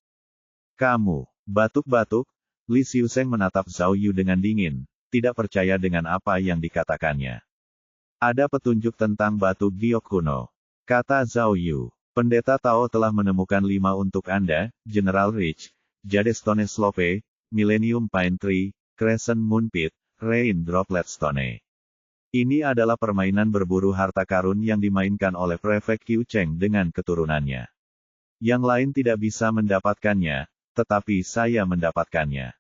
Kamu, batuk-batuk, Li Xiuseng menatap Zhao Yu dengan dingin, tidak percaya dengan apa yang dikatakannya. Ada petunjuk tentang batu giok kuno. Kata Zhao Yu. Pendeta Tao telah menemukan 5 untuk Anda, General Rich, Jadestone Slope, Millennium Pine Tree, Crescent Moon Pit, Rain Droplet Stone. Ini adalah permainan berburu harta karun yang dimainkan oleh Prefek Qiu Cheng dengan keturunannya. Yang lain tidak bisa mendapatkannya, tetapi saya mendapatkannya.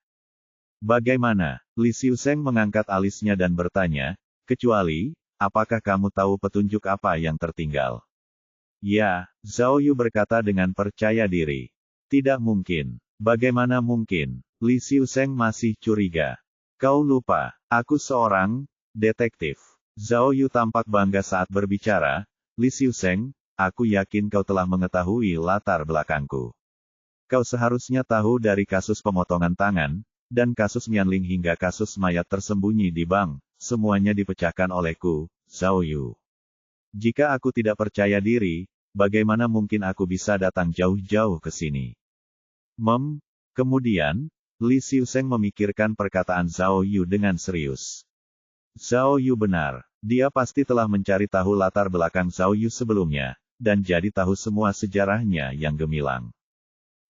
Bagaimana? Li Xiuseng mengangkat alisnya dan bertanya, kecuali, apakah kamu tahu petunjuk apa yang tertinggal? Ya, Zhao Yu berkata dengan percaya diri. Tidak mungkin. Bagaimana mungkin? Li Xiuseng masih curiga. Kau lupa, aku seorang detektif. Zhao Yu tampak bangga saat berbicara. Li Xiuseng, aku yakin kau telah mengetahui latar belakangku. Kau seharusnya tahu dari kasus pemotongan tangan, dan kasus Mianling hingga kasus mayat tersembunyi di bank, semuanya dipecahkan olehku, Zhao Yu. Jika aku tidak percaya diri, bagaimana mungkin aku bisa datang jauh-jauh ke sini? Kemudian, Li Xiuseng memikirkan perkataan Zhao Yu dengan serius. Zhao Yu benar. Dia pasti telah mencari tahu latar belakang Zhao Yu sebelumnya, dan jadi tahu semua sejarahnya yang gemilang.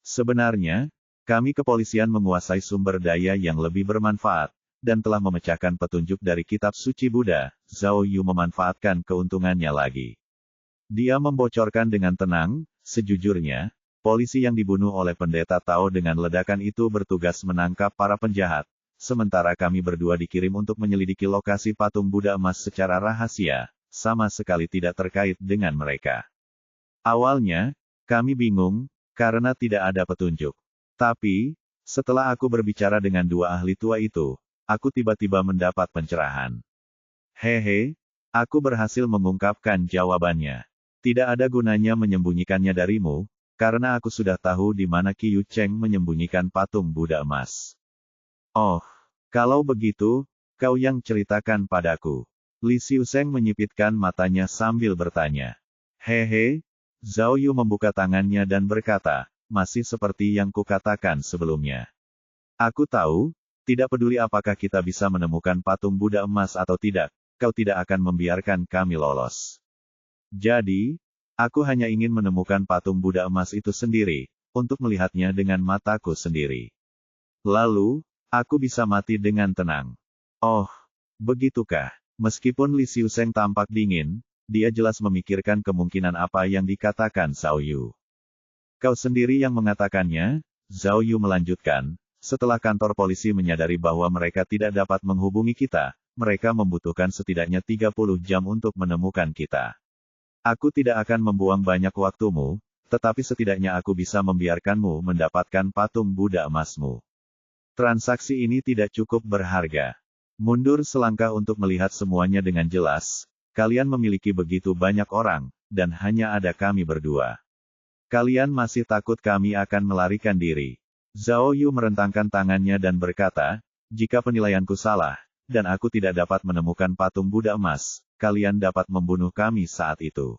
Sebenarnya, kami kepolisian menguasai sumber daya yang lebih bermanfaat, dan telah memecahkan petunjuk dari kitab suci Buddha. Zhao Yu memanfaatkan keuntungannya lagi. Dia membocorkan dengan tenang, sejujurnya, polisi yang dibunuh oleh pendeta Tao dengan ledakan itu bertugas menangkap para penjahat, sementara kami berdua dikirim untuk menyelidiki lokasi patung Buddha emas secara rahasia, sama sekali tidak terkait dengan mereka. Awalnya, kami bingung, karena tidak ada petunjuk. Tapi, setelah aku berbicara dengan 2 ahli tua itu, aku tiba-tiba mendapat pencerahan. Hehe, aku berhasil mengungkapkan jawabannya. Tidak ada gunanya menyembunyikannya darimu, karena aku sudah tahu di mana Qiu Cheng menyembunyikan patung Buddha emas. Oh, kalau begitu, kau yang ceritakan padaku. Li Xiuseng menyipitkan matanya sambil bertanya. Hehe, Zhao Yu membuka tangannya dan berkata, masih seperti yang kukatakan sebelumnya. Aku tahu, tidak peduli apakah kita bisa menemukan patung Buddha emas atau tidak, kau tidak akan membiarkan kami lolos. Jadi, aku hanya ingin menemukan patung Buddha emas itu sendiri, untuk melihatnya dengan mataku sendiri. Lalu, aku bisa mati dengan tenang. Oh, begitukah? Meskipun Li Xiuseng tampak dingin, dia jelas memikirkan kemungkinan apa yang dikatakan Zhao Yu. Kau sendiri yang mengatakannya, Zhao Yu melanjutkan, setelah kantor polisi menyadari bahwa mereka tidak dapat menghubungi kita, mereka membutuhkan setidaknya 30 jam untuk menemukan kita. Aku tidak akan membuang banyak waktumu, tetapi setidaknya aku bisa membiarkanmu mendapatkan patung Buddha emasmu. Transaksi ini tidak cukup berharga. Mundur selangkah untuk melihat semuanya dengan jelas. Kalian memiliki begitu banyak orang, dan hanya ada kami berdua. Kalian masih takut kami akan melarikan diri. Zhao Yu merentangkan tangannya dan berkata, jika penilaianku salah, dan aku tidak dapat menemukan patung Buddha emas, kalian dapat membunuh kami saat itu.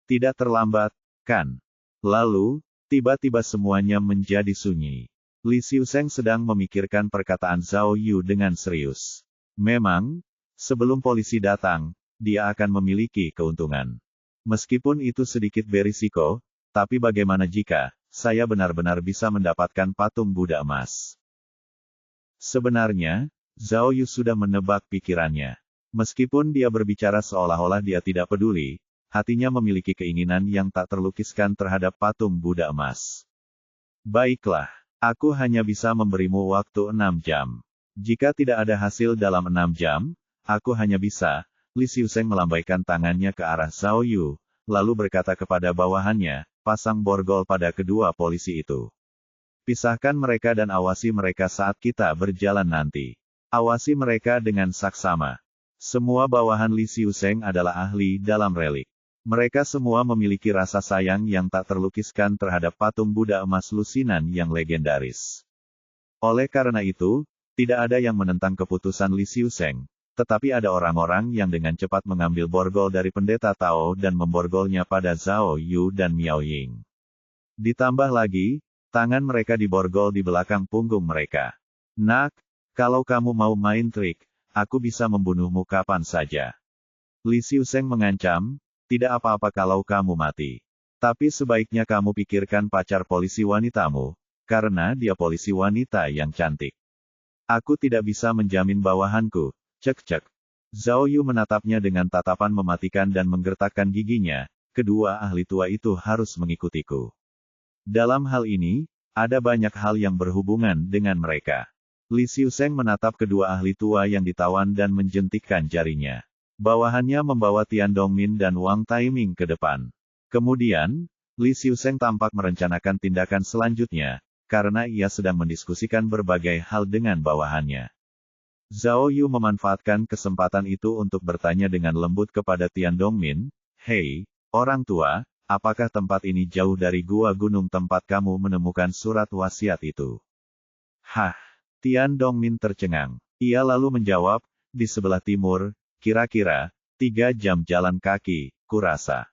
Tidak terlambat, kan? Lalu, tiba-tiba semuanya menjadi sunyi. Li Xiuzeng sedang memikirkan perkataan Zhao Yu dengan serius. Memang, sebelum polisi datang, dia akan memiliki keuntungan. Meskipun itu sedikit berisiko, tapi bagaimana jika saya benar-benar bisa mendapatkan patung Buddha emas? Sebenarnya, Zhao Yu sudah menebak pikirannya. Meskipun dia berbicara seolah-olah dia tidak peduli, hatinya memiliki keinginan yang tak terlukiskan terhadap patung Buddha emas. Baiklah, aku hanya bisa memberimu waktu 6 jam. Jika tidak ada hasil dalam 6 jam, aku hanya bisa. Li Xiuzeng melambaikan tangannya ke arah Zhao Yu, lalu berkata kepada bawahannya, pasang borgol pada kedua polisi itu. Pisahkan mereka dan awasi mereka saat kita berjalan nanti. Awasi mereka dengan saksama. Semua bawahan Li Xiuzeng adalah ahli dalam relik. Mereka semua memiliki rasa sayang yang tak terlukiskan terhadap patung Buddha emas lusinan yang legendaris. Oleh karena itu, tidak ada yang menentang keputusan Li Xiuzeng. Tetapi ada orang-orang yang dengan cepat mengambil borgol dari pendeta Tao dan memborgolnya pada Zhao Yu dan Miao Ying. Ditambah lagi, tangan mereka diborgol di belakang punggung mereka. Nak, kalau kamu mau main trik, aku bisa membunuhmu kapan saja. Li Xiuzeng mengancam, tidak apa-apa kalau kamu mati. Tapi sebaiknya kamu pikirkan pacar polisi wanitamu, karena dia polisi wanita yang cantik. Aku tidak bisa menjamin bawahanku. Cek-cek. Zhao Yu menatapnya dengan tatapan mematikan dan menggertakkan giginya, kedua ahli tua itu harus mengikutiku. Dalam hal ini, ada banyak hal yang berhubungan dengan mereka. Li Xiuzeng menatap kedua ahli tua yang ditawan dan menjentikkan jarinya. Bawahannya membawa Tian Dongmin dan Wang Taiming ke depan. Kemudian, Li Xiuzeng tampak merencanakan tindakan selanjutnya, karena ia sedang mendiskusikan berbagai hal dengan bawahannya. Zhao Yu memanfaatkan kesempatan itu untuk bertanya dengan lembut kepada Tian Dongmin, "Hei, orang tua, apakah tempat ini jauh dari gua gunung tempat kamu menemukan surat wasiat itu?" Hah, Tian Dongmin tercengang. Ia lalu menjawab, "Di sebelah timur, kira-kira 3 jam jalan kaki, kurasa."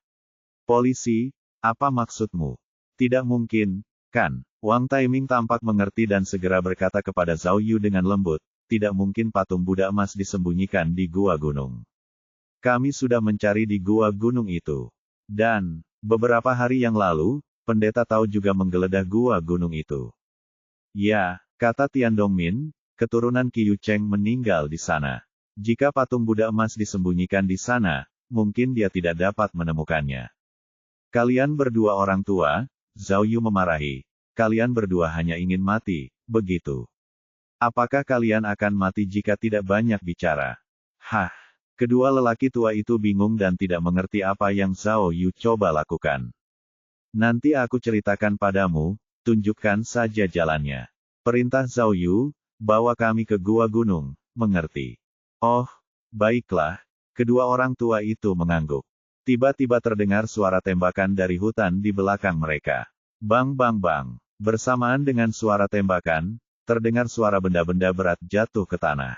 "Polisi, apa maksudmu?" "Tidak mungkin, kan?" Wang Taiming tampak mengerti dan segera berkata kepada Zhao Yu dengan lembut, "Tidak mungkin patung Buddha emas disembunyikan di gua gunung. Kami sudah mencari di gua gunung itu. Dan, beberapa hari yang lalu, pendeta Tao juga menggeledah gua gunung itu." "Ya," kata Tian Dongmin, "keturunan Qiu Cheng meninggal di sana. Jika patung Buddha emas disembunyikan di sana, mungkin dia tidak dapat menemukannya." "Kalian berdua orang tua," Zhao Yu memarahi. "Kalian berdua hanya ingin mati, begitu? Apakah kalian akan mati jika tidak banyak bicara?" Hah! Kedua lelaki tua itu bingung dan tidak mengerti apa yang Zhao Yu coba lakukan. "Nanti aku ceritakan padamu, tunjukkan saja jalannya," perintah Zhao Yu, "bawa kami ke gua gunung, mengerti?" "Oh, baiklah." Kedua orang tua itu mengangguk. Tiba-tiba terdengar suara tembakan dari hutan di belakang mereka. Bang bang bang. Bersamaan dengan suara tembakan, terdengar suara benda-benda berat jatuh ke tanah.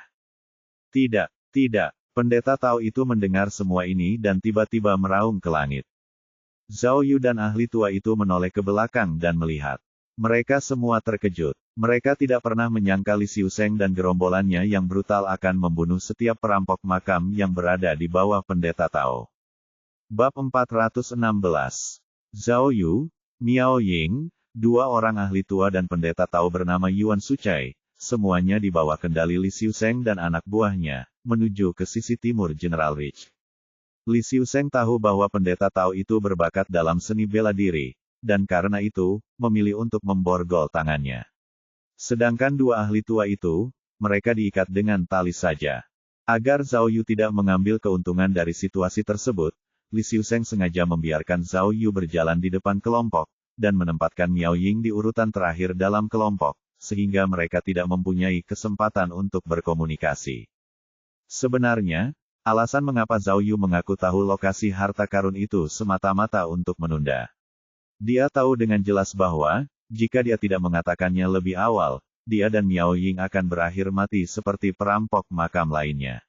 "Tidak, tidak." Pendeta Tao itu mendengar semua ini dan tiba-tiba meraung ke langit. Zhao Yu dan ahli tua itu menoleh ke belakang dan melihat. Mereka semua terkejut. Mereka tidak pernah menyangka Li Xiuzeng dan gerombolannya yang brutal akan membunuh setiap perampok makam yang berada di bawah pendeta Tao. Bab 416. Zhao Yu, Miao Ying, dua orang ahli tua dan pendeta Tao bernama Yuan Sucai, semuanya di bawah kendali Li Xiuzeng dan anak buahnya, menuju ke sisi timur General Rich. Li Xiuzeng tahu bahwa pendeta Tao itu berbakat dalam seni bela diri, dan karena itu, memilih untuk memborgol tangannya. Sedangkan dua ahli tua itu, mereka diikat dengan tali saja. Agar Zhao Yu tidak mengambil keuntungan dari situasi tersebut, Li Xiuzeng sengaja membiarkan Zhao Yu berjalan di depan kelompok, dan menempatkan Miao Ying di urutan terakhir dalam kelompok, sehingga mereka tidak mempunyai kesempatan untuk berkomunikasi. Sebenarnya, alasan mengapa Zhao Yu mengaku tahu lokasi harta karun itu semata-mata untuk menunda. Dia tahu dengan jelas bahwa, jika dia tidak mengatakannya lebih awal, dia dan Miao Ying akan berakhir mati seperti perampok makam lainnya.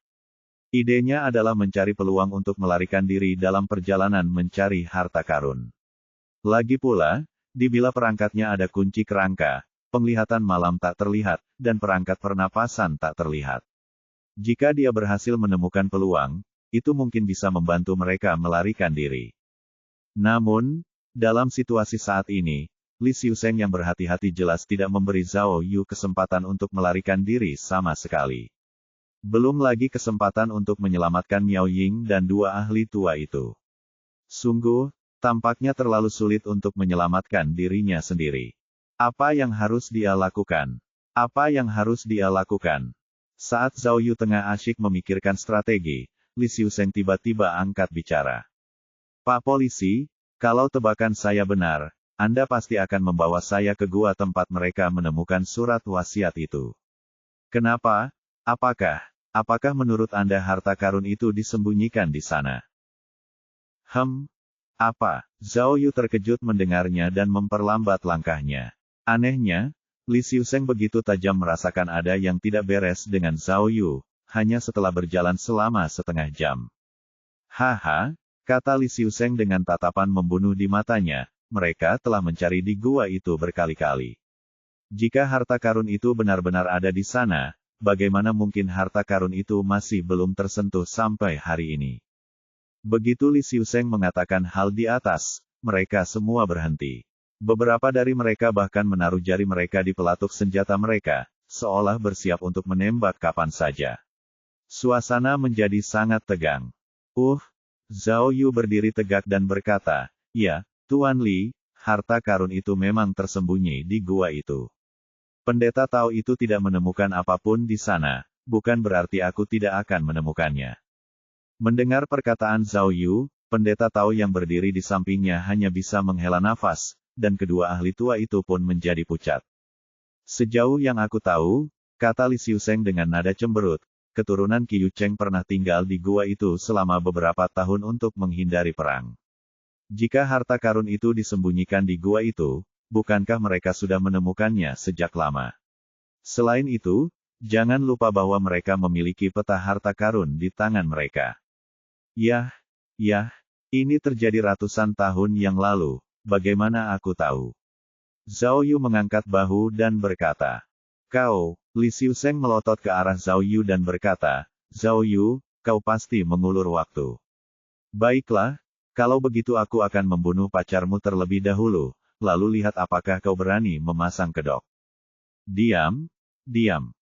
Idenya adalah mencari peluang untuk melarikan diri dalam perjalanan mencari harta karun. Lagi pula, di bila perangkatnya ada kunci kerangka, penglihatan malam tak terlihat, dan perangkat pernapasan tak terlihat. Jika dia berhasil menemukan peluang, itu mungkin bisa membantu mereka melarikan diri. Namun, dalam situasi saat ini, Li Xiuseng yang berhati-hati jelas tidak memberi Zhao Yu kesempatan untuk melarikan diri sama sekali. Belum lagi kesempatan untuk menyelamatkan Miao Ying dan dua ahli tua itu. Sungguh, tampaknya terlalu sulit untuk menyelamatkan dirinya sendiri. Apa yang harus dia lakukan? Apa yang harus dia lakukan? Saat Zhao Yu tengah asyik memikirkan strategi, Li Xiuseng tiba-tiba angkat bicara. Pak Polisi, kalau tebakan saya benar, Anda pasti akan membawa saya ke gua tempat mereka menemukan surat wasiat itu. Kenapa? Apakah menurut Anda harta karun itu disembunyikan di sana? Apa? Zhao Yu terkejut mendengarnya dan memperlambat langkahnya. Anehnya, Li Xiuseng begitu tajam merasakan ada yang tidak beres dengan Zhao Yu, hanya setelah berjalan selama setengah jam. Haha, kata Li Xiuseng dengan tatapan membunuh di matanya. Mereka telah mencari di gua itu berkali-kali. Jika harta karun itu benar-benar ada di sana, bagaimana mungkin harta karun itu masih belum tersentuh sampai hari ini? Begitu Li Xiuseng mengatakan hal di atas, mereka semua berhenti. Beberapa dari mereka bahkan menaruh jari mereka di pelatuk senjata mereka, seolah bersiap untuk menembak kapan saja. Suasana menjadi sangat tegang. Zhao Yu berdiri tegak dan berkata, "Ya, Tuan Li, harta karun itu memang tersembunyi di gua itu. Pendeta Tao itu tidak menemukan apapun di sana, bukan berarti aku tidak akan menemukannya." Mendengar perkataan Zhao Yu, pendeta Tao yang berdiri di sampingnya hanya bisa menghela nafas, dan kedua ahli tua itu pun menjadi pucat. Sejauh yang aku tahu, kata Li Xiuseng dengan nada cemberut, keturunan Qiu Cheng pernah tinggal di gua itu selama beberapa tahun untuk menghindari perang. Jika harta karun itu disembunyikan di gua itu, bukankah mereka sudah menemukannya sejak lama? Selain itu, jangan lupa bahwa mereka memiliki peta harta karun di tangan mereka. Yah, ini terjadi ratusan tahun yang lalu, bagaimana aku tahu? Zhao Yu mengangkat bahu dan berkata, Li Xiuseng melotot ke arah Zhao Yu dan berkata, Zhao Yu, kau pasti mengulur waktu. Baiklah, kalau begitu aku akan membunuh pacarmu terlebih dahulu, lalu lihat apakah kau berani memasang kedok. Diam.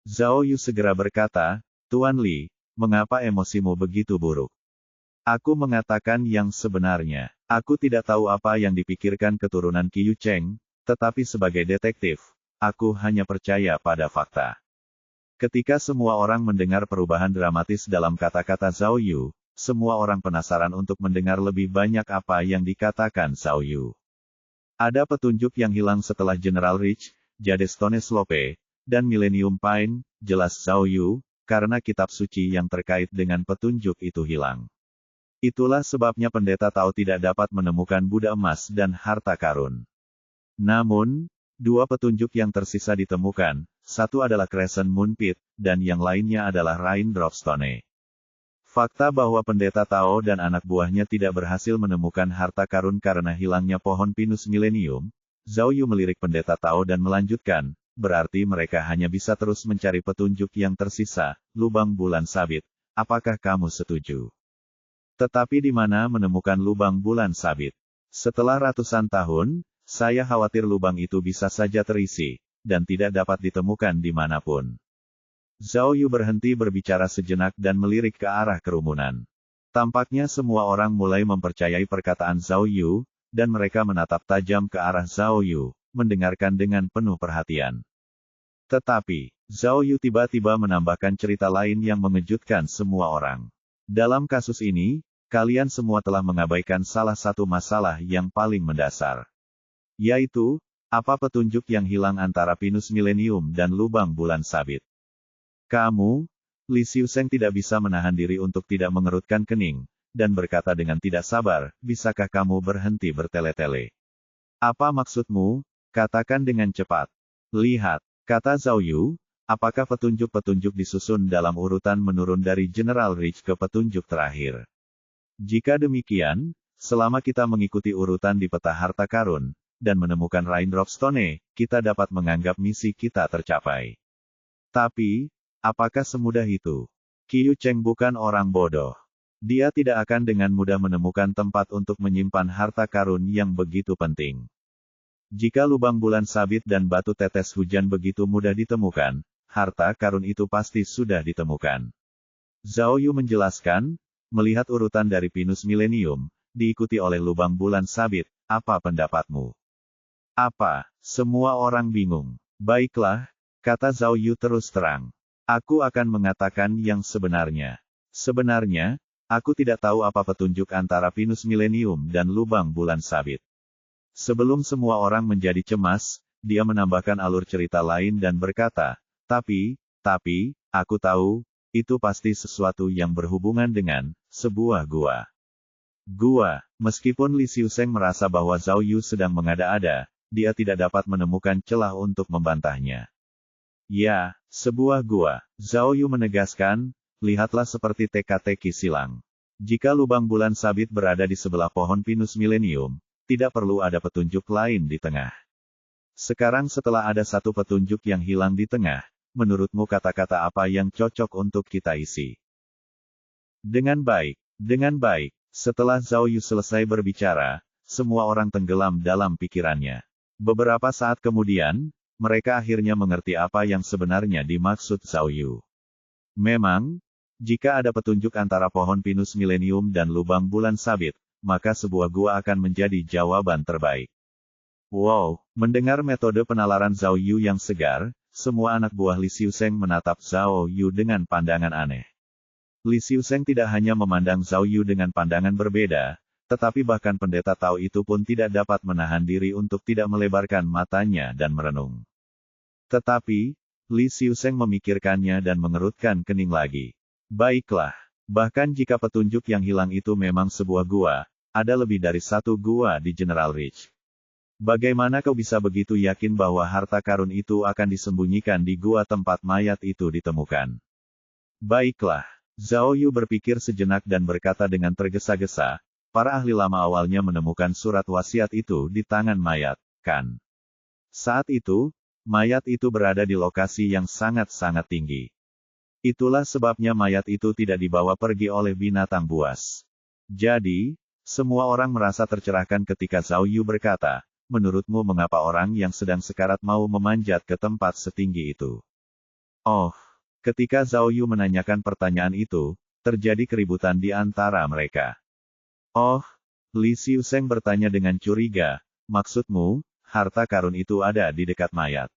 Zhao Yu segera berkata, Tuan Li, mengapa emosimu begitu buruk? Aku mengatakan yang sebenarnya. Aku tidak tahu apa yang dipikirkan keturunan Qiu Cheng, tetapi sebagai detektif, aku hanya percaya pada fakta. Ketika semua orang mendengar perubahan dramatis dalam kata-kata Zhao Yu, semua orang penasaran untuk mendengar lebih banyak apa yang dikatakan Zhao Yu. Ada petunjuk yang hilang setelah General Rich, Jadestone Slope, dan Millennium Pine, jelas Zhao Yu, karena kitab suci yang terkait dengan petunjuk itu hilang. Itulah sebabnya pendeta Tao tidak dapat menemukan Buddha emas dan harta karun. Namun, dua petunjuk yang tersisa ditemukan, satu adalah Crescent Moon Pit, dan yang lainnya adalah Raindrop Stone. Fakta bahwa pendeta Tao dan anak buahnya tidak berhasil menemukan harta karun karena hilangnya pohon pinus milenium, Zhao Yu melirik pendeta Tao dan melanjutkan, berarti mereka hanya bisa terus mencari petunjuk yang tersisa, lubang bulan sabit. Apakah kamu setuju? Tetapi di mana menemukan lubang bulan sabit? Setelah ratusan tahun, saya khawatir lubang itu bisa saja terisi, dan tidak dapat ditemukan dimanapun. Zhao Yu berhenti berbicara sejenak dan melirik ke arah kerumunan. Tampaknya semua orang mulai mempercayai perkataan Zhao Yu, dan mereka menatap tajam ke arah Zhao Yu, mendengarkan dengan penuh perhatian. Tetapi, Zhao Yu tiba-tiba menambahkan cerita lain yang mengejutkan semua orang. Dalam kasus ini, kalian semua telah mengabaikan salah satu masalah yang paling mendasar. Yaitu, apa petunjuk yang hilang antara pinus milenium dan lubang bulan sabit? Kamu, Li Xiuseng tidak bisa menahan diri untuk tidak mengerutkan kening, dan berkata dengan tidak sabar, bisakah kamu berhenti bertele-tele? Apa maksudmu? Katakan dengan cepat. Lihat, kata Zhao Yu, apakah petunjuk-petunjuk disusun dalam urutan menurun dari General Rich ke petunjuk terakhir? Jika demikian, selama kita mengikuti urutan di peta harta karun, dan menemukan Raindrop Stone, kita dapat menganggap misi kita tercapai. Tapi, apakah semudah itu? Qiu Cheng bukan orang bodoh. Dia tidak akan dengan mudah menemukan tempat untuk menyimpan harta karun yang begitu penting. Jika lubang bulan sabit dan batu tetes hujan begitu mudah ditemukan, harta karun itu pasti sudah ditemukan. Zhao Yu menjelaskan, melihat urutan dari Pinus Millennium, diikuti oleh lubang bulan sabit, apa pendapatmu? Apa? Semua orang bingung. Baiklah, kata Zhao Yu terus terang. Aku akan mengatakan yang sebenarnya. Sebenarnya, aku tidak tahu apa petunjuk antara Pinus Millennium dan lubang bulan sabit. Sebelum semua orang menjadi cemas, dia menambahkan alur cerita lain dan berkata, tapi, aku tahu, itu pasti sesuatu yang berhubungan dengan sebuah gua. Gua, meskipun Li Xiuseng merasa bahwa Zhao Yu sedang mengada-ada, dia tidak dapat menemukan celah untuk membantahnya. Ya, sebuah gua, Zhao Yu menegaskan, lihatlah seperti teka-teki silang. Jika lubang bulan sabit berada di sebelah pohon Pinus Millennium, tidak perlu ada petunjuk lain di tengah. Sekarang setelah ada satu petunjuk yang hilang di tengah, menurutmu kata-kata apa yang cocok untuk kita isi? Dengan baik. Setelah Zhao Yu selesai berbicara, semua orang tenggelam dalam pikirannya. Beberapa saat kemudian, mereka akhirnya mengerti apa yang sebenarnya dimaksud Zhao Yu. Memang, jika ada petunjuk antara pohon Pinus Millennium dan lubang bulan sabit, maka sebuah gua akan menjadi jawaban terbaik. Wow, mendengar metode penalaran Zhao Yu yang segar, semua anak buah Li Xiuseng menatap Zhao Yu dengan pandangan aneh. Li Xiuseng tidak hanya memandang Zhao Yu dengan pandangan berbeda, tetapi bahkan pendeta Tao itu pun tidak dapat menahan diri untuk tidak melebarkan matanya dan merenung. Tetapi, Li Xiuseng memikirkannya dan mengerutkan kening lagi. Baiklah, bahkan jika petunjuk yang hilang itu memang sebuah gua, ada lebih dari satu gua di General Ridge. Bagaimana kau bisa begitu yakin bahwa harta karun itu akan disembunyikan di gua tempat mayat itu ditemukan? Baiklah, Zhao Yu berpikir sejenak dan berkata dengan tergesa-gesa, para ahli lama awalnya menemukan surat wasiat itu di tangan mayat, kan? Saat itu, mayat itu berada di lokasi yang sangat-sangat tinggi. Itulah sebabnya mayat itu tidak dibawa pergi oleh binatang buas. Jadi, semua orang merasa tercerahkan ketika Zhao Yu berkata, menurutmu mengapa orang yang sedang sekarat mau memanjat ke tempat setinggi itu? Oh, ketika Zhao Yu menanyakan pertanyaan itu, terjadi keributan di antara mereka. Oh, Li Xiuseng bertanya dengan curiga, maksudmu, harta karun itu ada di dekat mayat?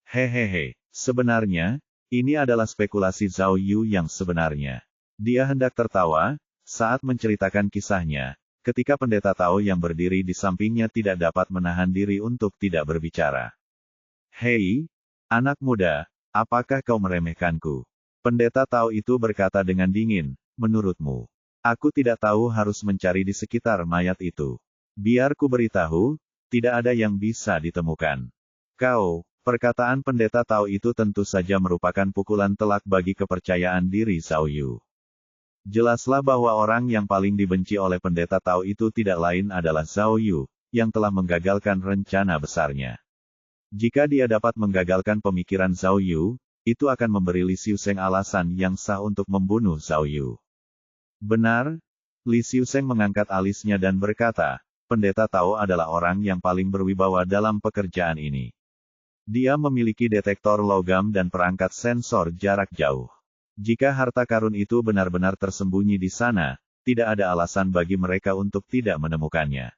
Hehehe, sebenarnya, ini adalah spekulasi Zhao Yu yang sebenarnya. Dia hendak tertawa, saat menceritakan kisahnya, ketika pendeta Tao yang berdiri di sampingnya tidak dapat menahan diri untuk tidak berbicara. Hei, anak muda, apakah kau meremehkanku? Pendeta Tao itu berkata dengan dingin, menurutmu, aku tidak tahu harus mencari di sekitar mayat itu. Biar ku beritahu, tidak ada yang bisa ditemukan. Kau, perkataan pendeta Tao itu tentu saja merupakan pukulan telak bagi kepercayaan diri Zhao Yu. Jelaslah bahwa orang yang paling dibenci oleh pendeta Tao itu tidak lain adalah Zhao Yu, yang telah menggagalkan rencana besarnya. Jika dia dapat menggagalkan pemikiran Zhao Yu, itu akan memberi Li Xiuseng alasan yang sah untuk membunuh Zhao Yu. Benar, Li Xiuseng mengangkat alisnya dan berkata, pendeta Tao adalah orang yang paling berwibawa dalam pekerjaan ini. Dia memiliki detektor logam dan perangkat sensor jarak jauh. Jika harta karun itu benar-benar tersembunyi di sana, tidak ada alasan bagi mereka untuk tidak menemukannya.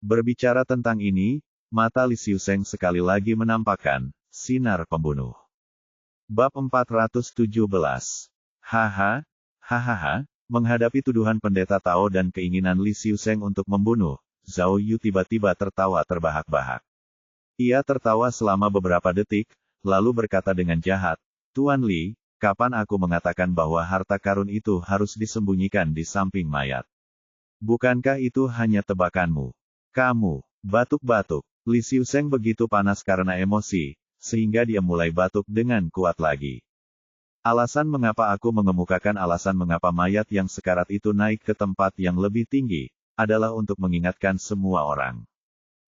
Berbicara tentang ini, mata Li Xiuseng sekali lagi menampakkan sinar pembunuh. Bab 417. Haha, menghadapi tuduhan pendeta Tao dan keinginan Li Xiuseng untuk membunuh, Zhao Yu tiba-tiba tertawa terbahak-bahak. Ia tertawa selama beberapa detik, lalu berkata dengan jahat, Tuan Li, kapan aku mengatakan bahwa harta karun itu harus disembunyikan di samping mayat? Bukankah itu hanya tebakanmu? Kamu, batuk-batuk. Li Xiuseng begitu panas karena emosi, sehingga dia mulai batuk dengan kuat lagi. Alasan mengapa aku mengemukakan alasan mengapa mayat yang sekarat itu naik ke tempat yang lebih tinggi, adalah untuk mengingatkan semua orang.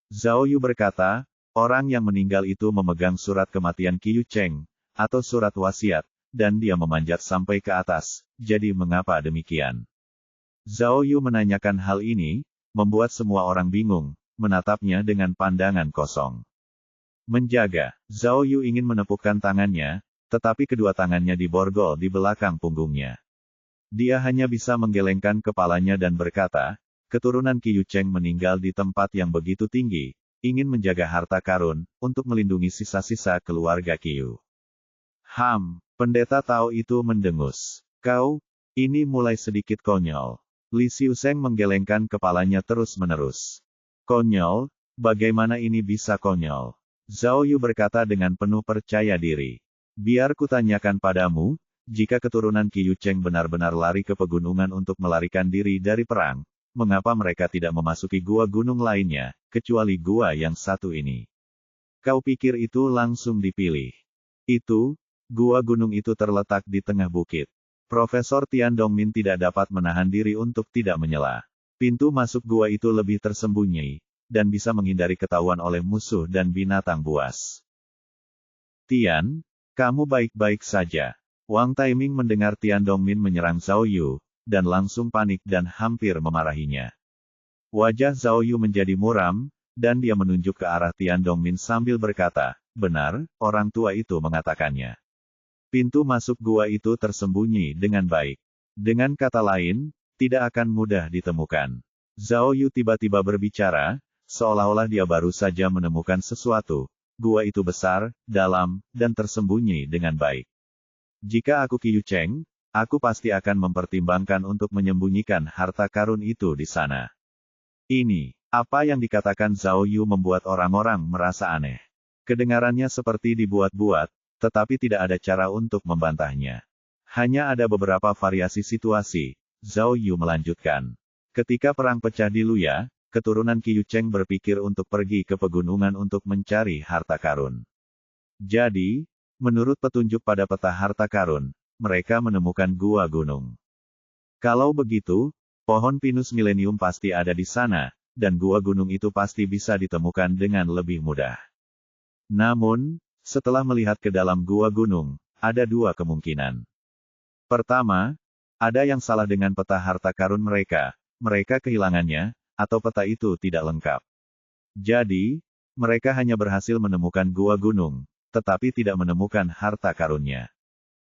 Zhao Yu berkata, orang yang meninggal itu memegang surat kematian Qiu Cheng, atau surat wasiat, dan dia memanjat sampai ke atas, jadi mengapa demikian? Zhao Yu menanyakan hal ini, membuat semua orang bingung, menatapnya dengan pandangan kosong. Menjaga, Zhao Yu ingin menepukkan tangannya, tetapi kedua tangannya diborgol di belakang punggungnya. Dia hanya bisa menggelengkan kepalanya dan berkata, keturunan Qiu Cheng meninggal di tempat yang begitu tinggi, ingin menjaga harta karun, untuk melindungi sisa-sisa keluarga Qiu. Pendeta Tao itu mendengus. Kau, ini mulai sedikit konyol. Li Xiuseng menggelengkan kepalanya terus-menerus. Konyol? Bagaimana ini bisa konyol? Zhao Yu berkata dengan penuh percaya diri. Biar kutanyakan padamu, jika keturunan Qiu Cheng benar-benar lari ke pegunungan untuk melarikan diri dari perang, mengapa mereka tidak memasuki gua gunung lainnya, kecuali gua yang satu ini? Kau pikir itu langsung dipilih? Gua gunung itu terletak di tengah bukit. Profesor Tian Dongmin tidak dapat menahan diri untuk tidak menyela. Pintu masuk gua itu lebih tersembunyi, dan bisa menghindari ketahuan oleh musuh dan binatang buas. Tian, kamu baik-baik saja. Wang Taiming mendengar Tian Dongmin menyerang Zhao Yu, dan langsung panik dan hampir memarahinya. Wajah Zhao Yu menjadi muram, dan dia menunjuk ke arah Tian Dongmin sambil berkata, benar, orang tua itu mengatakannya. Pintu masuk gua itu tersembunyi dengan baik. Dengan kata lain, tidak akan mudah ditemukan. Zhao Yu tiba-tiba berbicara, seolah-olah dia baru saja menemukan sesuatu. Gua itu besar, dalam, dan tersembunyi dengan baik. Jika aku Qiu Cheng, aku pasti akan mempertimbangkan untuk menyembunyikan harta karun itu di sana. Ini, apa yang dikatakan Zhao Yu membuat orang-orang merasa aneh. Kedengarannya seperti dibuat-buat, tetapi tidak ada cara untuk membantahnya. Hanya ada beberapa variasi situasi. Zhao Yu melanjutkan. Ketika perang pecah di Luya, keturunan Qiu Cheng berpikir untuk pergi ke pegunungan untuk mencari harta karun. Jadi, menurut petunjuk pada peta harta karun, mereka menemukan gua gunung. Kalau begitu, pohon pinus milenium pasti ada di sana, dan gua gunung itu pasti bisa ditemukan dengan lebih mudah. Namun, setelah melihat ke dalam gua gunung, ada dua kemungkinan. Pertama, ada yang salah dengan peta harta karun mereka kehilangannya, atau peta itu tidak lengkap. Jadi, mereka hanya berhasil menemukan gua gunung, tetapi tidak menemukan harta karunnya.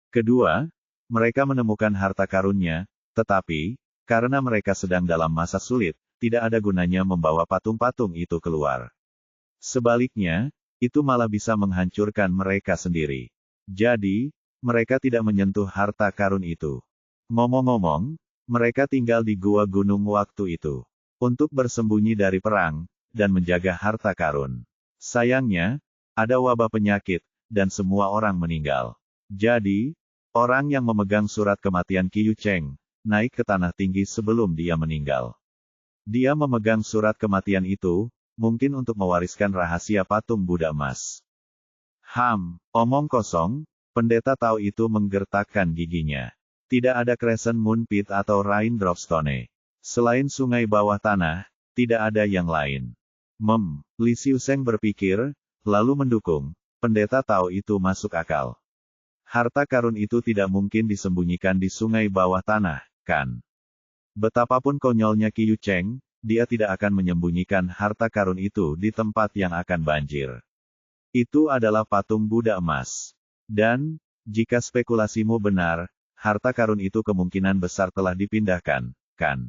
Kedua, mereka menemukan harta karunnya, tetapi, karena mereka sedang dalam masa sulit, tidak ada gunanya membawa patung-patung itu keluar. Sebaliknya, itu malah bisa menghancurkan mereka sendiri. Jadi, mereka tidak menyentuh harta karun itu. Ngomong-ngomong, mereka tinggal di gua gunung waktu itu. Untuk bersembunyi dari perang, dan menjaga harta karun. Sayangnya, ada wabah penyakit, dan semua orang meninggal. Jadi, orang yang memegang surat kematian Qiu Cheng, naik ke tanah tinggi sebelum dia meninggal. Dia memegang surat kematian itu, mungkin untuk mewariskan rahasia patung Buddha emas. Omong kosong, pendeta Tao itu menggertakkan giginya. Tidak ada Crescent Moon Pit atau Raindrop Stone. Selain sungai bawah tanah, tidak ada yang lain. Li Xiuseng berpikir, lalu mendukung, pendeta Tao itu masuk akal. Harta karun itu tidak mungkin disembunyikan di sungai bawah tanah, kan? Betapapun konyolnya Qiu Cheng, dia tidak akan menyembunyikan harta karun itu di tempat yang akan banjir. Itu adalah patung Buddha emas. Dan, jika spekulasimu benar, harta karun itu kemungkinan besar telah dipindahkan, kan?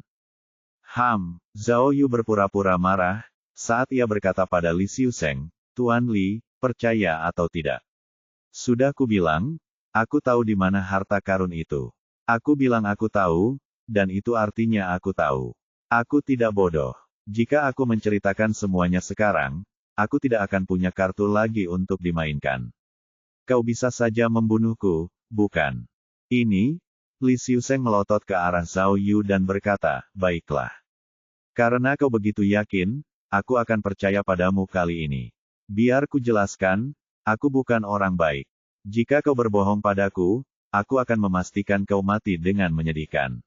Zhao Yu berpura-pura marah, saat ia berkata pada Li Xiuseng, Tuan Li, percaya atau tidak? Sudah kubilang, aku tahu di mana harta karun itu. Aku bilang aku tahu, dan itu artinya aku tahu. Aku tidak bodoh. Jika aku menceritakan semuanya sekarang, aku tidak akan punya kartu lagi untuk dimainkan. Kau bisa saja membunuhku, bukan? Ini, Li Xiuseng melotot ke arah Zhao Yu dan berkata, baiklah. Karena kau begitu yakin, aku akan percaya padamu kali ini. Biar ku jelaskan, aku bukan orang baik. Jika kau berbohong padaku, aku akan memastikan kau mati dengan menyedihkan.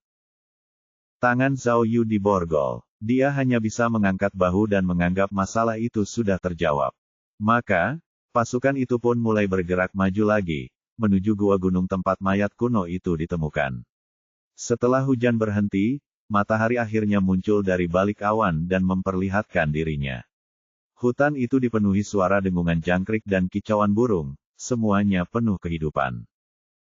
Tangan Zhao Yu diborgol. Dia hanya bisa mengangkat bahu dan menganggap masalah itu sudah terjawab. Maka, pasukan itu pun mulai bergerak maju lagi, menuju gua gunung tempat mayat kuno itu ditemukan. Setelah hujan berhenti, matahari akhirnya muncul dari balik awan dan memperlihatkan dirinya. Hutan itu dipenuhi suara dengungan jangkrik dan kicauan burung, semuanya penuh kehidupan.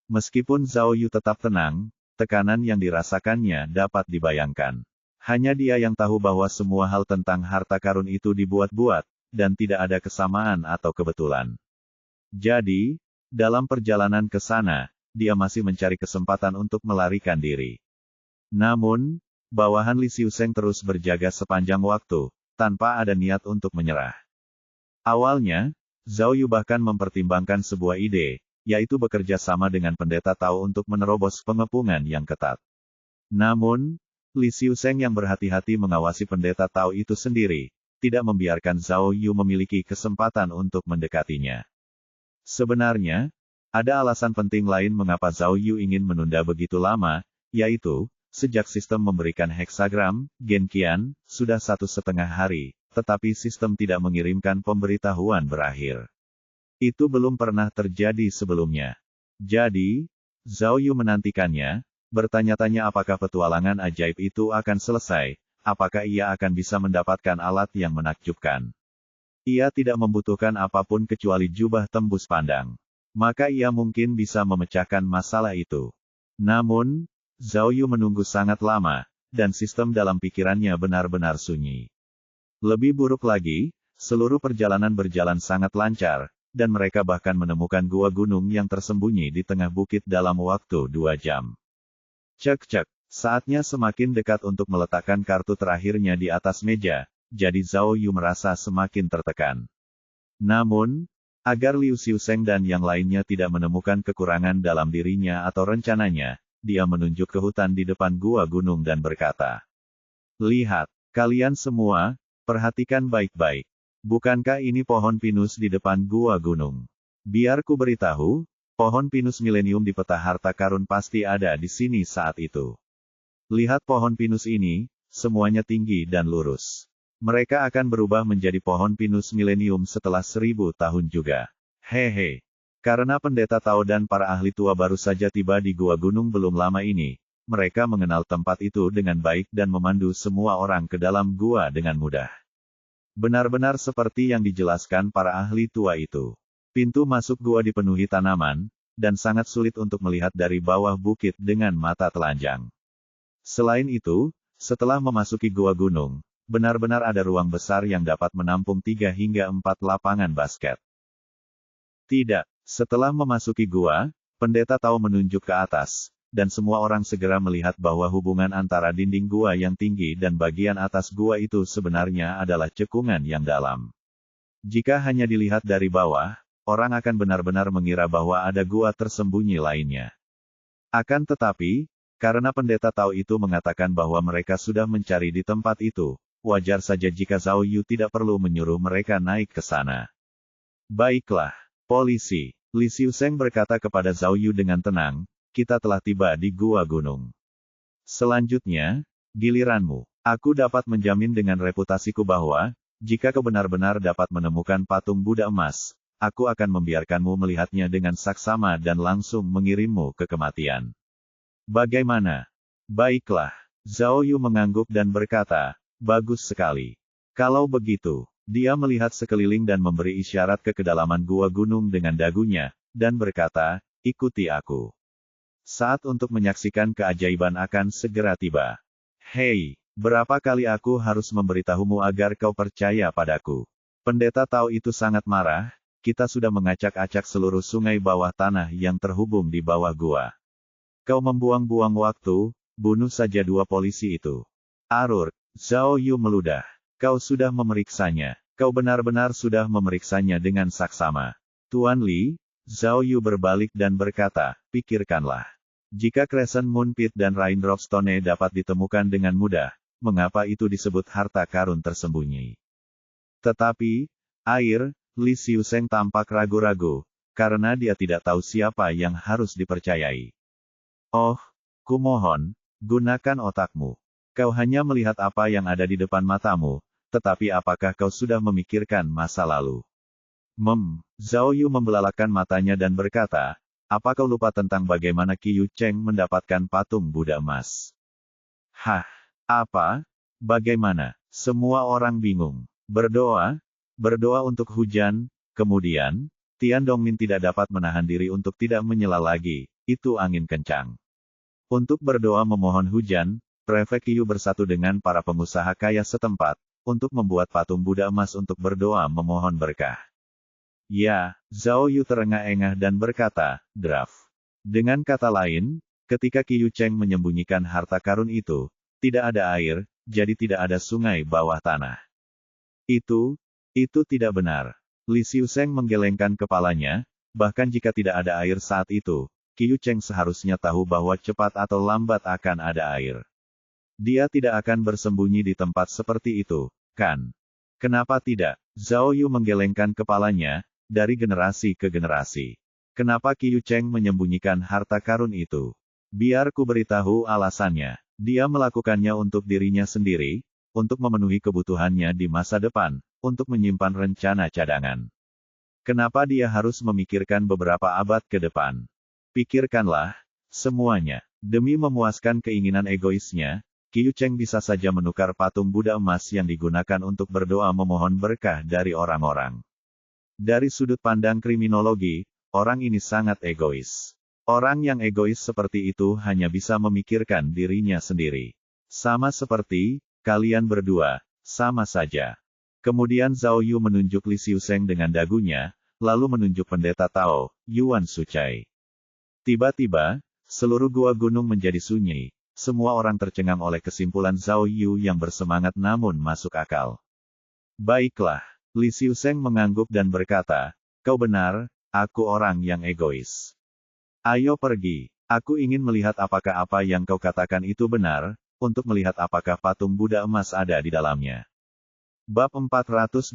Meskipun Zhao Yu tetap tenang, tekanan yang dirasakannya dapat dibayangkan. Hanya dia yang tahu bahwa semua hal tentang harta karun itu dibuat-buat, dan tidak ada kesamaan atau kebetulan. Jadi, dalam perjalanan ke sana, dia masih mencari kesempatan untuk melarikan diri. Namun, bawahan Li Xiuseng terus berjaga sepanjang waktu, tanpa ada niat untuk menyerah. Awalnya, Zhao Yu bahkan mempertimbangkan sebuah ide, yaitu bekerja sama dengan pendeta Tao untuk menerobos pengepungan yang ketat. Namun, Li Xiuseng yang berhati-hati mengawasi pendeta Tao itu sendiri, tidak membiarkan Zhao Yu memiliki kesempatan untuk mendekatinya. Sebenarnya, ada alasan penting lain mengapa Zhao Yu ingin menunda begitu lama, yaitu, sejak sistem memberikan heksagram, Genqian, sudah 1,5 hari, tetapi sistem tidak mengirimkan pemberitahuan berakhir. Itu belum pernah terjadi sebelumnya. Jadi, Zhao Yu menantikannya, bertanya-tanya apakah petualangan ajaib itu akan selesai, apakah ia akan bisa mendapatkan alat yang menakjubkan. Ia tidak membutuhkan apapun kecuali jubah tembus pandang. Maka ia mungkin bisa memecahkan masalah itu. Namun, Zhao Yu menunggu sangat lama, dan sistem dalam pikirannya benar-benar sunyi. Lebih buruk lagi, seluruh perjalanan berjalan sangat lancar, dan mereka bahkan menemukan gua gunung yang tersembunyi di tengah bukit dalam waktu 2 jam. Cek-cek, saatnya semakin dekat untuk meletakkan kartu terakhirnya di atas meja, jadi Zhao Yu merasa semakin tertekan. Namun, agar Liu Xiuseng dan yang lainnya tidak menemukan kekurangan dalam dirinya atau rencananya, dia menunjuk ke hutan di depan gua gunung dan berkata, "Lihat, kalian semua, perhatikan baik-baik. Bukankah ini pohon pinus di depan gua gunung? Biar ku beritahu, pohon pinus milenium di peta harta karun pasti ada di sini saat itu. Lihat pohon pinus ini, semuanya tinggi dan lurus. Mereka akan berubah menjadi pohon pinus milenium setelah 1000 tahun juga. Hehe. Karena pendeta Tao dan para ahli tua baru saja tiba di gua gunung belum lama ini, mereka mengenal tempat itu dengan baik dan memandu semua orang ke dalam gua dengan mudah. Benar-benar seperti yang dijelaskan para ahli tua itu. Pintu masuk gua dipenuhi tanaman, dan sangat sulit untuk melihat dari bawah bukit dengan mata telanjang. Selain itu, setelah memasuki gua gunung, benar-benar ada ruang besar yang dapat menampung 3 hingga 4 lapangan basket. Tidak, setelah memasuki gua, pendeta Tao menunjuk ke atas, dan semua orang segera melihat bahwa hubungan antara dinding gua yang tinggi dan bagian atas gua itu sebenarnya adalah cekungan yang dalam. Jika hanya dilihat dari bawah, orang akan benar-benar mengira bahwa ada gua tersembunyi lainnya. Akan tetapi, karena pendeta Tao itu mengatakan bahwa mereka sudah mencari di tempat itu, wajar saja jika Zhao Yu tidak perlu menyuruh mereka naik ke sana. Baiklah, polisi, Li Xiuseng berkata kepada Zhao Yu dengan tenang, kita telah tiba di gua gunung. Selanjutnya, giliranmu. Aku dapat menjamin dengan reputasiku bahwa, jika kau benar-benar dapat menemukan patung Buddha emas, aku akan membiarkanmu melihatnya dengan saksama dan langsung mengirimmu ke kematian. Bagaimana? Baiklah. Zhao Yu mengangguk dan berkata, bagus sekali. Kalau begitu, dia melihat sekeliling dan memberi isyarat ke kedalaman gua gunung dengan dagunya, dan berkata, ikuti aku. Saat untuk menyaksikan keajaiban akan segera tiba. Hei, berapa kali aku harus memberitahumu agar kau percaya padaku? Pendeta Tao itu sangat marah, kita sudah mengacak-acak seluruh sungai bawah tanah yang terhubung di bawah gua. Kau membuang-buang waktu, bunuh saja 2 polisi itu. Arur, Zhao Yu meludah. Kau sudah memeriksanya. Kau benar-benar sudah memeriksanya dengan saksama. Tuan Li, Zhao Yu berbalik dan berkata, pikirkanlah. Jika Crescent Moon Pit dan Raindrop Stone dapat ditemukan dengan mudah, mengapa itu disebut harta karun tersembunyi? Tetapi, air, Li Xiuseng tampak ragu-ragu, karena dia tidak tahu siapa yang harus dipercayai. Oh, kumohon, gunakan otakmu. Kau hanya melihat apa yang ada di depan matamu, tetapi apakah kau sudah memikirkan masa lalu? Zhao Yu membelalakan matanya dan berkata, apa kau lupa tentang bagaimana Qiu Cheng mendapatkan patung Buddha emas? Hah? Apa? Bagaimana? Semua orang bingung. Berdoa? Berdoa untuk hujan, kemudian, Tian Dongmin tidak dapat menahan diri untuk tidak menyela lagi, itu angin kencang. Untuk berdoa memohon hujan, Prefek Qiu bersatu dengan para pengusaha kaya setempat, untuk membuat patung Buddha emas untuk berdoa memohon berkah. Ya, Zhao Yu terengah-engah dan berkata, draft. Dengan kata lain, ketika Qiu Cheng menyembunyikan harta karun itu, tidak ada air, jadi tidak ada sungai bawah tanah. Itu tidak benar. Li Xiuseng menggelengkan kepalanya, bahkan jika tidak ada air saat itu, Qiu Cheng seharusnya tahu bahwa cepat atau lambat akan ada air. Dia tidak akan bersembunyi di tempat seperti itu, kan? Kenapa tidak? Zhao Yu menggelengkan kepalanya, dari generasi ke generasi. Kenapa Qiu Cheng menyembunyikan harta karun itu? Biar ku beritahu alasannya. Dia melakukannya untuk dirinya sendiri, untuk memenuhi kebutuhannya di masa depan, untuk menyimpan rencana cadangan. Kenapa dia harus memikirkan beberapa abad ke depan? Pikirkanlah, semuanya. Demi memuaskan keinginan egoisnya, Qiu Cheng bisa saja menukar patung Buddha emas yang digunakan untuk berdoa memohon berkah dari orang-orang. Dari sudut pandang kriminologi, orang ini sangat egois. Orang yang egois seperti itu hanya bisa memikirkan dirinya sendiri. Sama seperti, kalian berdua, sama saja. Kemudian Zhao Yu menunjuk Li Xiuseng dengan dagunya, lalu menunjuk pendeta Tao, Yuan Sucai. Tiba-tiba, seluruh gua gunung menjadi sunyi. Semua orang tercengang oleh kesimpulan Zhao Yu yang bersemangat namun masuk akal. Baiklah, Li Xiuseng mengangguk dan berkata, kau benar, aku orang yang egois. Ayo pergi, aku ingin melihat apakah apa yang kau katakan itu benar, untuk melihat apakah patung Buddha emas ada di dalamnya. Bab 418.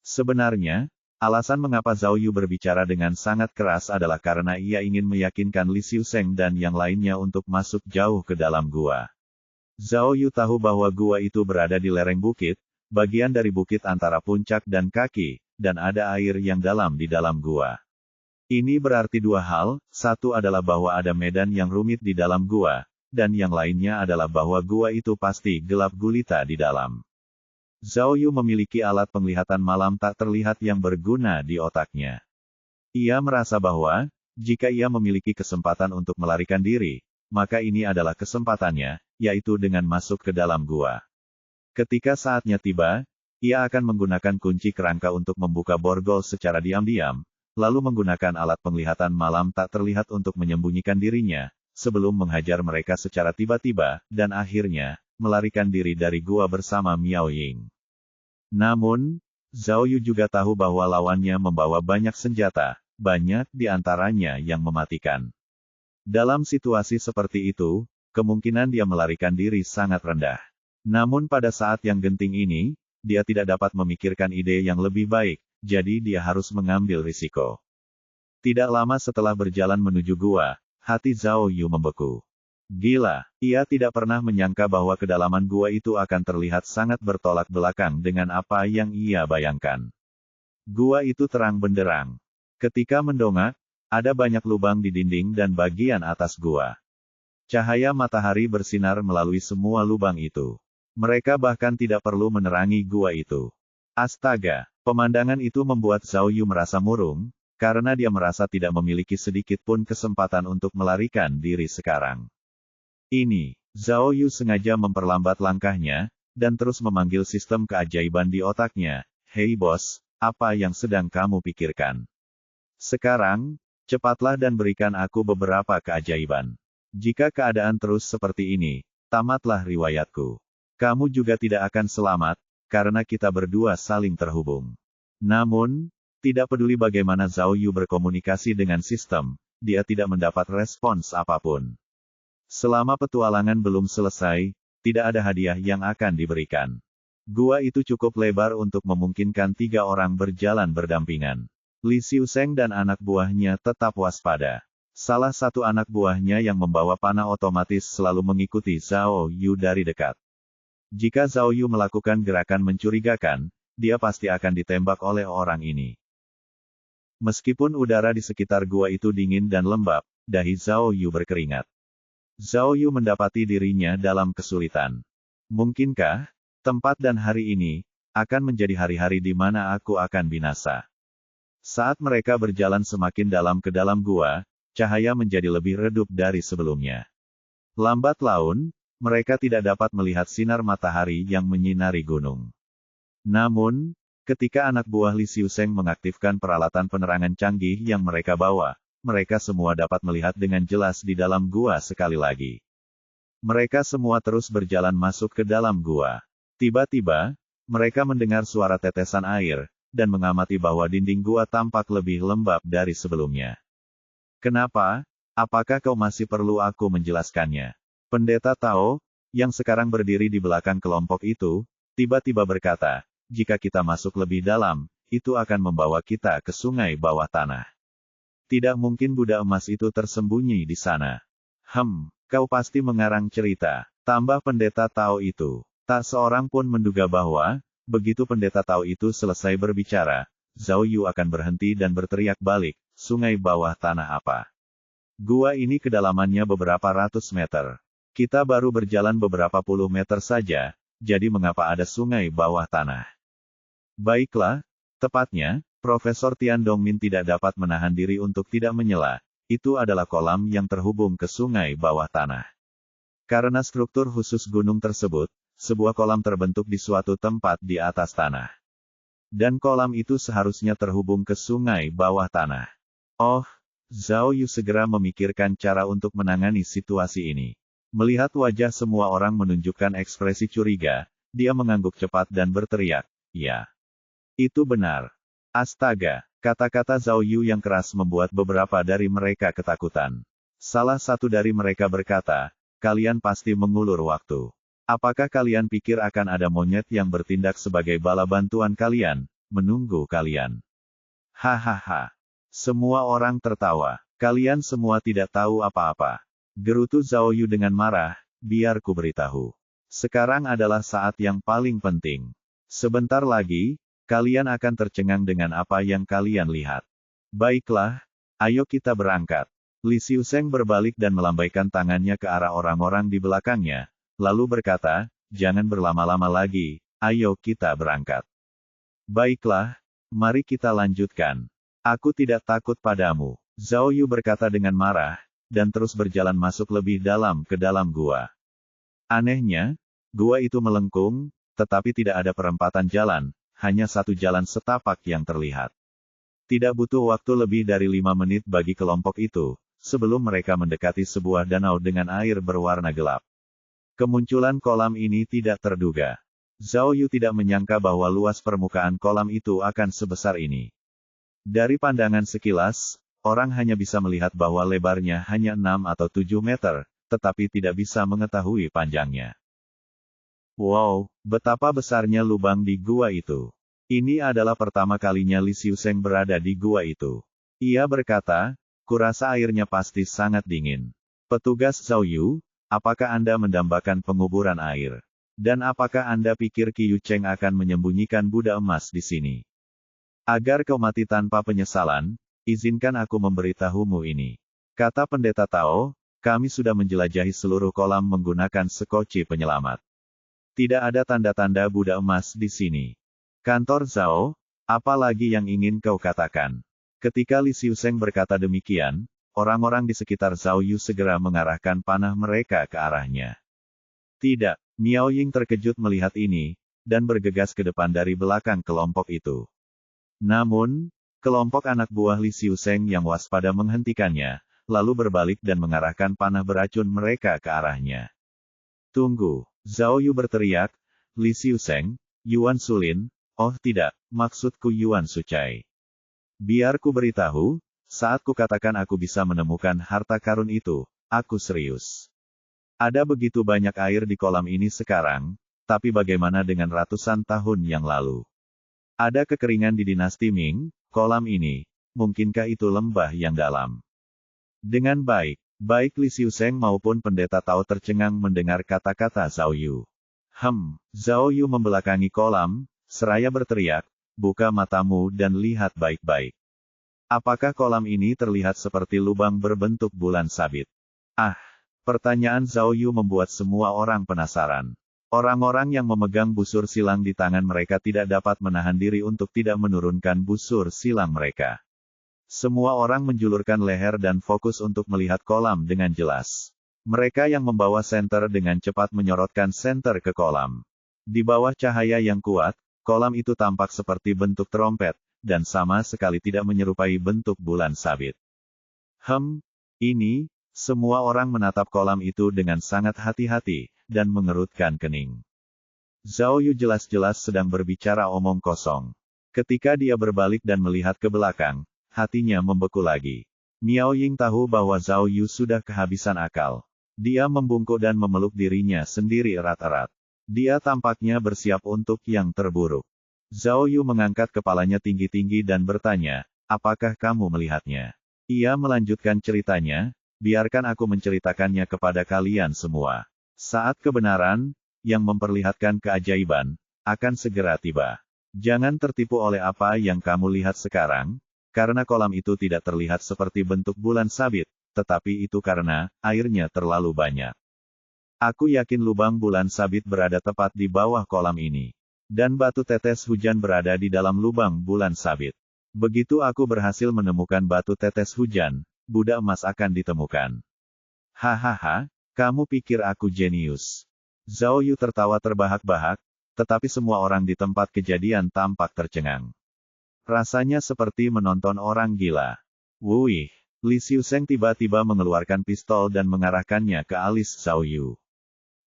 Sebenarnya, alasan mengapa Zhao Yu berbicara dengan sangat keras adalah karena ia ingin meyakinkan Li Xiuseng dan yang lainnya untuk masuk jauh ke dalam gua. Zhao Yu tahu bahwa gua itu berada di lereng bukit, bagian dari bukit antara puncak dan kaki, dan ada air yang dalam di dalam gua. Ini berarti dua hal, satu adalah bahwa ada medan yang rumit di dalam gua, dan yang lainnya adalah bahwa gua itu pasti gelap gulita di dalam. Zhao Yu memiliki alat penglihatan malam tak terlihat yang berguna di otaknya. Ia merasa bahwa, jika ia memiliki kesempatan untuk melarikan diri, maka ini adalah kesempatannya, yaitu dengan masuk ke dalam gua. Ketika saatnya tiba, ia akan menggunakan kunci kerangka untuk membuka borgol secara diam-diam, lalu menggunakan alat penglihatan malam tak terlihat untuk menyembunyikan dirinya, sebelum menghajar mereka secara tiba-tiba, dan akhirnya, melarikan diri dari gua bersama Miao Ying. Namun, Zhao Yu juga tahu bahwa lawannya membawa banyak senjata, banyak di antaranya yang mematikan. Dalam situasi seperti itu, kemungkinan dia melarikan diri sangat rendah. Namun pada saat yang genting ini, dia tidak dapat memikirkan ide yang lebih baik, jadi dia harus mengambil risiko. Tidak lama setelah berjalan menuju gua, hati Zhao Yu membeku. Gila, ia tidak pernah menyangka bahwa kedalaman gua itu akan terlihat sangat bertolak belakang dengan apa yang ia bayangkan. Gua itu terang benderang. Ketika mendongak, ada banyak lubang di dinding dan bagian atas gua. Cahaya matahari bersinar melalui semua lubang itu. Mereka bahkan tidak perlu menerangi gua itu. Astaga, pemandangan itu membuat Zhao Yu merasa murung, karena dia merasa tidak memiliki sedikit pun kesempatan untuk melarikan diri sekarang. Zhao Yu sengaja memperlambat langkahnya, dan terus memanggil sistem keajaiban di otaknya. Hei bos, apa yang sedang kamu pikirkan? Sekarang, cepatlah dan berikan aku beberapa keajaiban. Jika keadaan terus seperti ini, tamatlah riwayatku. Kamu juga tidak akan selamat, karena kita berdua saling terhubung. Namun, tidak peduli bagaimana Zhao Yu berkomunikasi dengan sistem, dia tidak mendapat respons apapun. Selama petualangan belum selesai, tidak ada hadiah yang akan diberikan. Gua itu cukup lebar untuk memungkinkan 3 orang berjalan berdampingan. Li Xiuseng dan anak buahnya tetap waspada. Salah satu anak buahnya yang membawa panah otomatis selalu mengikuti Zhao Yu dari dekat. Jika Zhao Yu melakukan gerakan mencurigakan, dia pasti akan ditembak oleh orang ini. Meskipun udara di sekitar gua itu dingin dan lembab, dahi Zhao Yu berkeringat. Zhao Yu mendapati dirinya dalam kesulitan. Mungkinkah tempat dan hari ini akan menjadi hari-hari di mana aku akan binasa? Saat mereka berjalan semakin dalam ke dalam gua, cahaya menjadi lebih redup dari sebelumnya. Lambat laun, mereka tidak dapat melihat sinar matahari yang menyinari gunung. Namun, ketika anak buah Li Xiuseng mengaktifkan peralatan penerangan canggih yang mereka bawa, mereka semua dapat melihat dengan jelas di dalam gua sekali lagi. Mereka semua terus berjalan masuk ke dalam gua. Tiba-tiba, mereka mendengar suara tetesan air, dan mengamati bahwa dinding gua tampak lebih lembab dari sebelumnya. Kenapa? Apakah kau masih perlu aku menjelaskannya? Pendeta Tao, yang sekarang berdiri di belakang kelompok itu, tiba-tiba berkata, jika kita masuk lebih dalam, itu akan membawa kita ke sungai bawah tanah. Tidak mungkin Buddha emas itu tersembunyi di sana. Kau pasti mengarang cerita, tambah pendeta Tao itu. Tak seorang pun menduga bahwa, begitu pendeta Tao itu selesai berbicara, Zhao Yu akan berhenti dan berteriak balik, sungai bawah tanah apa? Gua ini kedalamannya beberapa ratus meter. Kita baru berjalan beberapa puluh meter saja, jadi mengapa ada sungai bawah tanah? Baiklah, tepatnya, Profesor Tian Dongmin tidak dapat menahan diri untuk tidak menyela. Itu adalah kolam yang terhubung ke sungai bawah tanah. Karena struktur khusus gunung tersebut, sebuah kolam terbentuk di suatu tempat di atas tanah. Dan kolam itu seharusnya terhubung ke sungai bawah tanah. Oh, Zhao Yu segera memikirkan cara untuk menangani situasi ini. Melihat wajah semua orang menunjukkan ekspresi curiga, dia mengangguk cepat dan berteriak, "Ya, itu benar." Astaga, kata-kata Zhao Yu yang keras membuat beberapa dari mereka ketakutan. Salah satu dari mereka berkata, kalian pasti mengulur waktu. Apakah kalian pikir akan ada monyet yang bertindak sebagai bala bantuan kalian, menunggu kalian? Hahaha. Semua orang tertawa. Kalian semua tidak tahu apa-apa. Gerutu Zhao Yu dengan marah, biar ku beritahu. Sekarang adalah saat yang paling penting. Sebentar lagi, kalian akan tercengang dengan apa yang kalian lihat. Baiklah, ayo kita berangkat. Li Xiuseng berbalik dan melambaikan tangannya ke arah orang-orang di belakangnya, lalu berkata, jangan berlama-lama lagi, ayo kita berangkat. Baiklah, mari kita lanjutkan. Aku tidak takut padamu. Zhao Yu berkata dengan marah, dan terus berjalan masuk lebih dalam ke dalam gua. Anehnya, gua itu melengkung, tetapi tidak ada perempatan jalan, hanya satu jalan setapak yang terlihat. Tidak butuh waktu lebih dari 5 menit bagi kelompok itu, sebelum mereka mendekati sebuah danau dengan air berwarna gelap. Kemunculan kolam ini tidak terduga. Zhao Yu tidak menyangka bahwa luas permukaan kolam itu akan sebesar ini. Dari pandangan sekilas, orang hanya bisa melihat bahwa lebarnya hanya 6 atau 7 meter, tetapi tidak bisa mengetahui panjangnya. Wow, betapa besarnya lubang di gua itu. Ini adalah pertama kalinya Li Xiuseng berada di gua itu. Ia berkata, kurasa airnya pasti sangat dingin. Petugas Zhao Yu, apakah Anda mendambakan penguburan air? Dan apakah Anda pikir Qi Yu Cheng akan menyembunyikan Buddha emas di sini? Agar kau mati tanpa penyesalan, izinkan aku memberitahumu ini. Kata pendeta Tao, kami sudah menjelajahi seluruh kolam menggunakan sekoci penyelamat. Tidak ada tanda-tanda Buddha emas di sini. Kantor Zhao, apa lagi yang ingin kau katakan? Ketika Li Xiuseng berkata demikian, orang-orang di sekitar Zhao Yu segera mengarahkan panah mereka ke arahnya. Tidak, Miao Ying terkejut melihat ini, dan bergegas ke depan dari belakang kelompok itu. Namun, kelompok anak buah Li Xiuseng yang waspada menghentikannya, lalu berbalik dan mengarahkan panah beracun mereka ke arahnya. Tunggu, Zhao Yu berteriak, Li Xiuseng, Yuan Sulin, oh tidak, maksudku Yuan Sucai. Biar ku beritahu, saat ku katakan aku bisa menemukan harta karun itu, aku serius. Ada begitu banyak air di kolam ini sekarang, tapi bagaimana dengan ratusan tahun yang lalu? Ada kekeringan di dinasti Ming, kolam ini, mungkinkah itu lembah yang dalam? Dengan baik. Baik Li Xiuseng maupun pendeta Tao tercengang mendengar kata-kata Zhao Yu. Zhao Yu membelakangi kolam, seraya berteriak, buka matamu dan lihat baik-baik. Apakah kolam ini terlihat seperti lubang berbentuk bulan sabit? Pertanyaan Zhao Yu membuat semua orang penasaran. Orang-orang yang memegang busur silang di tangan mereka tidak dapat menahan diri untuk tidak menurunkan busur silang mereka. Semua orang menjulurkan leher dan fokus untuk melihat kolam dengan jelas. Mereka yang membawa senter dengan cepat menyorotkan senter ke kolam. Di bawah cahaya yang kuat, kolam itu tampak seperti bentuk trompet, dan sama sekali tidak menyerupai bentuk bulan sabit. Ini, semua orang menatap kolam itu dengan sangat hati-hati, dan mengerutkan kening. Zhao Yu jelas-jelas sedang berbicara omong kosong. Ketika dia berbalik dan melihat ke belakang, hatinya membeku lagi. Miao Ying tahu bahwa Zhao Yu sudah kehabisan akal. Dia membungkuk dan memeluk dirinya sendiri erat-erat. Dia tampaknya bersiap untuk yang terburuk. Zhao Yu mengangkat kepalanya tinggi-tinggi dan bertanya, apakah kamu melihatnya? Ia melanjutkan ceritanya, biarkan aku menceritakannya kepada kalian semua. Saat kebenaran, yang memperlihatkan keajaiban, akan segera tiba. Jangan tertipu oleh apa yang kamu lihat sekarang, karena kolam itu tidak terlihat seperti bentuk bulan sabit, tetapi itu karena airnya terlalu banyak. Aku yakin lubang bulan sabit berada tepat di bawah kolam ini. Dan batu tetes hujan berada di dalam lubang bulan sabit. Begitu aku berhasil menemukan batu tetes hujan, Buddha emas akan ditemukan. Hahaha, kamu pikir aku jenius? Zhao Yu tertawa terbahak-bahak, tetapi semua orang di tempat kejadian tampak tercengang. Rasanya seperti menonton orang gila. Wuih, Li Xiuseng tiba-tiba mengeluarkan pistol dan mengarahkannya ke alis Zhao Yu.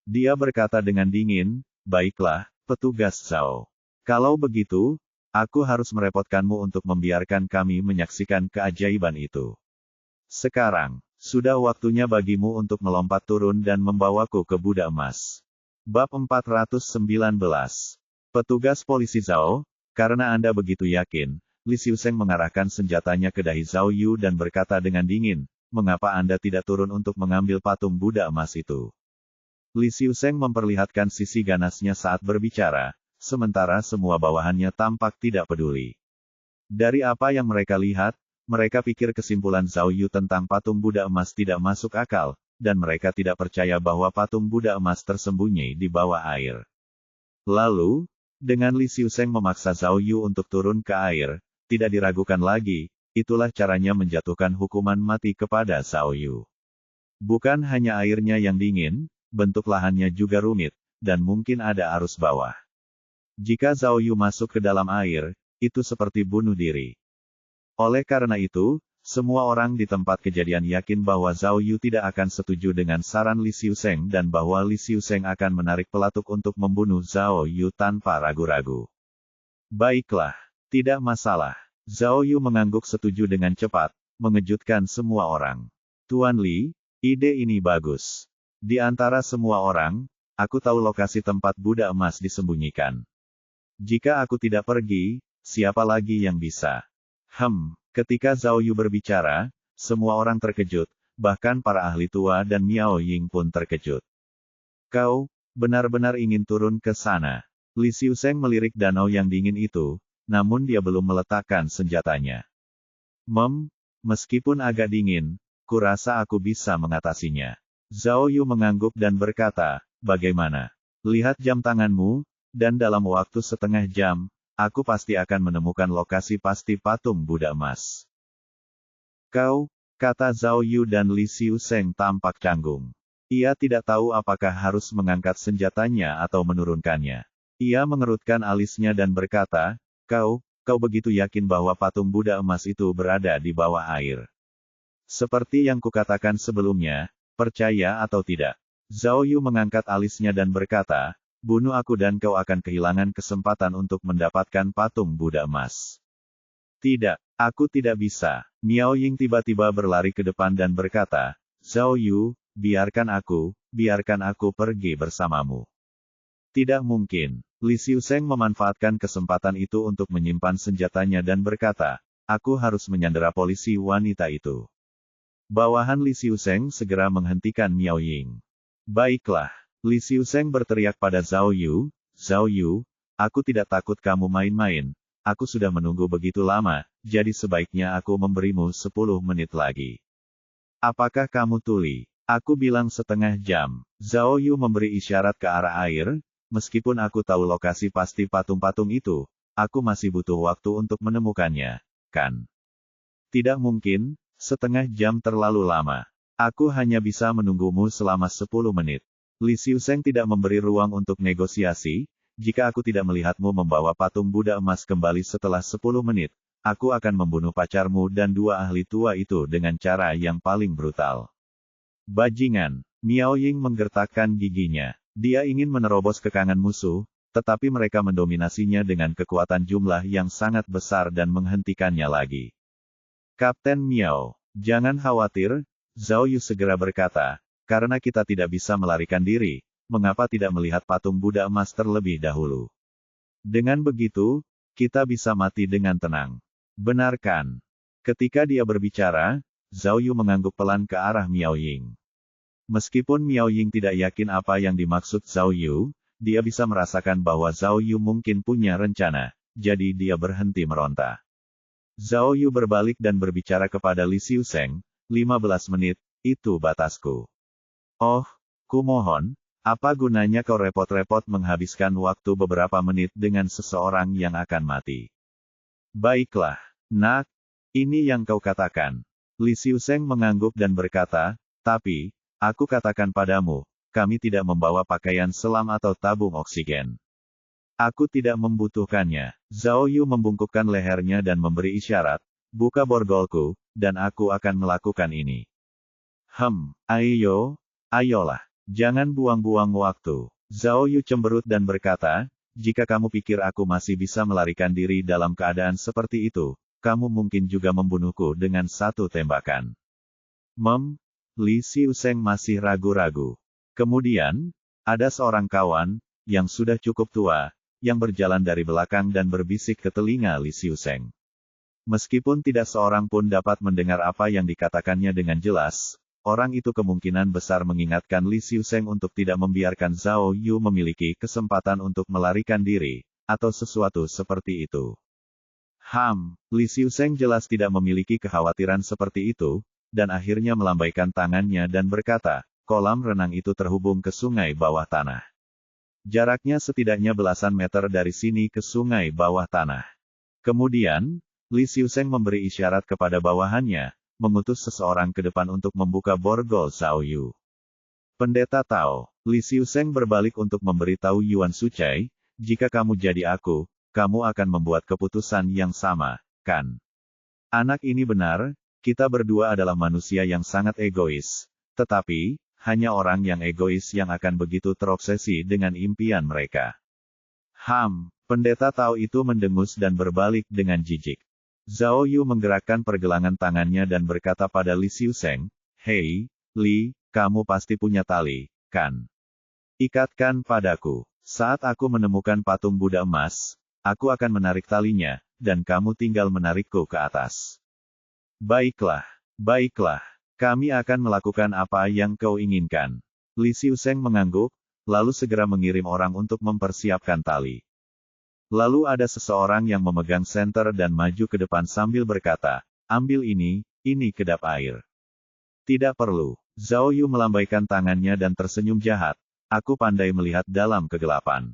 Dia berkata dengan dingin, baiklah, petugas Zhao. Kalau begitu, aku harus merepotkanmu untuk membiarkan kami menyaksikan keajaiban itu. Sekarang, sudah waktunya bagimu untuk melompat turun dan membawaku ke Buddha emas. Bab 419. Petugas polisi Zhao, karena Anda begitu yakin, Li Xiuseng mengarahkan senjatanya ke dahi Zhao Yu dan berkata dengan dingin, mengapa Anda tidak turun untuk mengambil patung Buddha emas itu? Li Xiuseng memperlihatkan sisi ganasnya saat berbicara, sementara semua bawahannya tampak tidak peduli. Dari apa yang mereka lihat, mereka pikir kesimpulan Zhao Yu tentang patung Buddha emas tidak masuk akal, dan mereka tidak percaya bahwa patung Buddha emas tersembunyi di bawah air. Lalu, dengan Li Xiuseng memaksa Zhao Yu untuk turun ke air, tidak diragukan lagi, itulah caranya menjatuhkan hukuman mati kepada Zhao Yu. Bukan hanya airnya yang dingin, bentuk lahannya juga rumit, dan mungkin ada arus bawah. Jika Zhao Yu masuk ke dalam air, itu seperti bunuh diri. Oleh karena itu, semua orang di tempat kejadian yakin bahwa Zhao Yu tidak akan setuju dengan saran Li Xiuseng dan bahwa Li Xiuseng akan menarik pelatuk untuk membunuh Zhao Yu tanpa ragu-ragu. Baiklah, tidak masalah. Zhao Yu mengangguk setuju dengan cepat, mengejutkan semua orang. Tuan Li, ide ini bagus. Di antara semua orang, aku tahu lokasi tempat Buddha emas disembunyikan. Jika aku tidak pergi, siapa lagi yang bisa? Ketika Zhao Yu berbicara, semua orang terkejut, bahkan para ahli tua dan Miao Ying pun terkejut. Kau, benar-benar ingin turun ke sana. Li Xiuseng melirik danau yang dingin itu, namun dia belum meletakkan senjatanya. Meskipun agak dingin, kurasa aku bisa mengatasinya. Zhao Yu mengangguk dan berkata, bagaimana? Lihat jam tanganmu, dan dalam waktu setengah jam, aku pasti akan menemukan lokasi pasti patung Buddha emas. Kau, kata Zhao Yu dan Li Xiuseng tampak canggung. Ia tidak tahu apakah harus mengangkat senjatanya atau menurunkannya. Ia mengerutkan alisnya dan berkata, kau begitu yakin bahwa patung Buddha emas itu berada di bawah air. Seperti yang kukatakan sebelumnya, percaya atau tidak. Zhao Yu mengangkat alisnya dan berkata, bunuh aku dan kau akan kehilangan kesempatan untuk mendapatkan patung Buddha emas. Tidak, aku tidak bisa. Miao Ying tiba-tiba berlari ke depan dan berkata, Zhao Yu, biarkan aku pergi bersamamu. Tidak mungkin. Li Xiuseng memanfaatkan kesempatan itu untuk menyimpan senjatanya dan berkata, aku harus menyandera polisi wanita itu. Bawahan Li Xiuzeng segera menghentikan Miao Ying. Baiklah. Li Xiuzeng berteriak pada Zhao Yu, Zhao Yu, aku tidak takut kamu main-main, aku sudah menunggu begitu lama, jadi sebaiknya aku memberimu 10 menit lagi. Apakah kamu tuli? Aku bilang setengah jam. Zhao Yu memberi isyarat ke arah air, meskipun aku tahu lokasi pasti patung-patung itu, aku masih butuh waktu untuk menemukannya, kan? Tidak mungkin, setengah jam terlalu lama. Aku hanya bisa menunggumu selama 10 menit. Li Xiuzeng tidak memberi ruang untuk negosiasi, jika aku tidak melihatmu membawa patung Buddha emas kembali setelah 10 menit, aku akan membunuh pacarmu dan 2 ahli tua itu dengan cara yang paling brutal. Bajingan, Miao Ying menggertakkan giginya. Dia ingin menerobos kekangan musuh, tetapi mereka mendominasinya dengan kekuatan jumlah yang sangat besar dan menghentikannya lagi. Kapten Miao, jangan khawatir, Zhao Yu segera berkata, karena kita tidak bisa melarikan diri, mengapa tidak melihat patung Buddha emas terlebih dahulu? Dengan begitu, kita bisa mati dengan tenang. Benarkan? Ketika dia berbicara, Zhao Yu mengangguk pelan ke arah Miao Ying. Meskipun Miao Ying tidak yakin apa yang dimaksud Zhao Yu, dia bisa merasakan bahwa Zhao Yu mungkin punya rencana, jadi dia berhenti meronta. Zhao Yu berbalik dan berbicara kepada Li Xiuzeng, 15 menit, itu batasku. Oh, kumohon, apa gunanya kau repot-repot menghabiskan waktu beberapa menit dengan seseorang yang akan mati? Baiklah, nak, ini yang kau katakan. Li Xiuzeng mengangguk dan berkata, tapi, aku katakan padamu, kami tidak membawa pakaian selam atau tabung oksigen. Aku tidak membutuhkannya. Zhao Yu membungkukkan lehernya dan memberi isyarat, buka borgolku, dan aku akan melakukan ini. Ayolah, jangan buang-buang waktu. Zhao Yu cemberut dan berkata, jika kamu pikir aku masih bisa melarikan diri dalam keadaan seperti itu, kamu mungkin juga membunuhku dengan 1 tembakan. Li Xiuzeng masih ragu-ragu. Kemudian, ada seorang kawan, yang sudah cukup tua, yang berjalan dari belakang dan berbisik ke telinga Li Xiuzeng. Meskipun tidak seorang pun dapat mendengar apa yang dikatakannya dengan jelas, orang itu kemungkinan besar mengingatkan Li Xiuzeng untuk tidak membiarkan Zhao Yu memiliki kesempatan untuk melarikan diri, atau sesuatu seperti itu. Li Xiuzeng jelas tidak memiliki kekhawatiran seperti itu, dan akhirnya melambaikan tangannya dan berkata, kolam renang itu terhubung ke sungai bawah tanah. Jaraknya setidaknya belasan meter dari sini ke sungai bawah tanah. Kemudian, Li Xiuzeng memberi isyarat kepada bawahannya, mengutus seseorang ke depan untuk membuka borgol Zhao Yu. Pendeta Tao, Li Xiuzeng berbalik untuk memberitahu Yuan Sucai, jika kamu jadi aku, kamu akan membuat keputusan yang sama, kan? Anak ini benar, kita berdua adalah manusia yang sangat egois, tetapi, hanya orang yang egois yang akan begitu terobsesi dengan impian mereka. Pendeta Tao itu mendengus dan berbalik dengan jijik. Zhao Yu menggerakkan pergelangan tangannya dan berkata pada Li Xiuzeng, hei, Li, kamu pasti punya tali, kan? Ikatkan padaku. Saat aku menemukan patung Buddha emas, aku akan menarik talinya, dan kamu tinggal menarikku ke atas. Baiklah, kami akan melakukan apa yang kau inginkan. Li Xiuzeng mengangguk, lalu segera mengirim orang untuk mempersiapkan tali. Lalu ada seseorang yang memegang senter dan maju ke depan sambil berkata, ambil ini kedap air. Tidak perlu. Zhao Yu melambaikan tangannya dan tersenyum jahat, aku pandai melihat dalam kegelapan.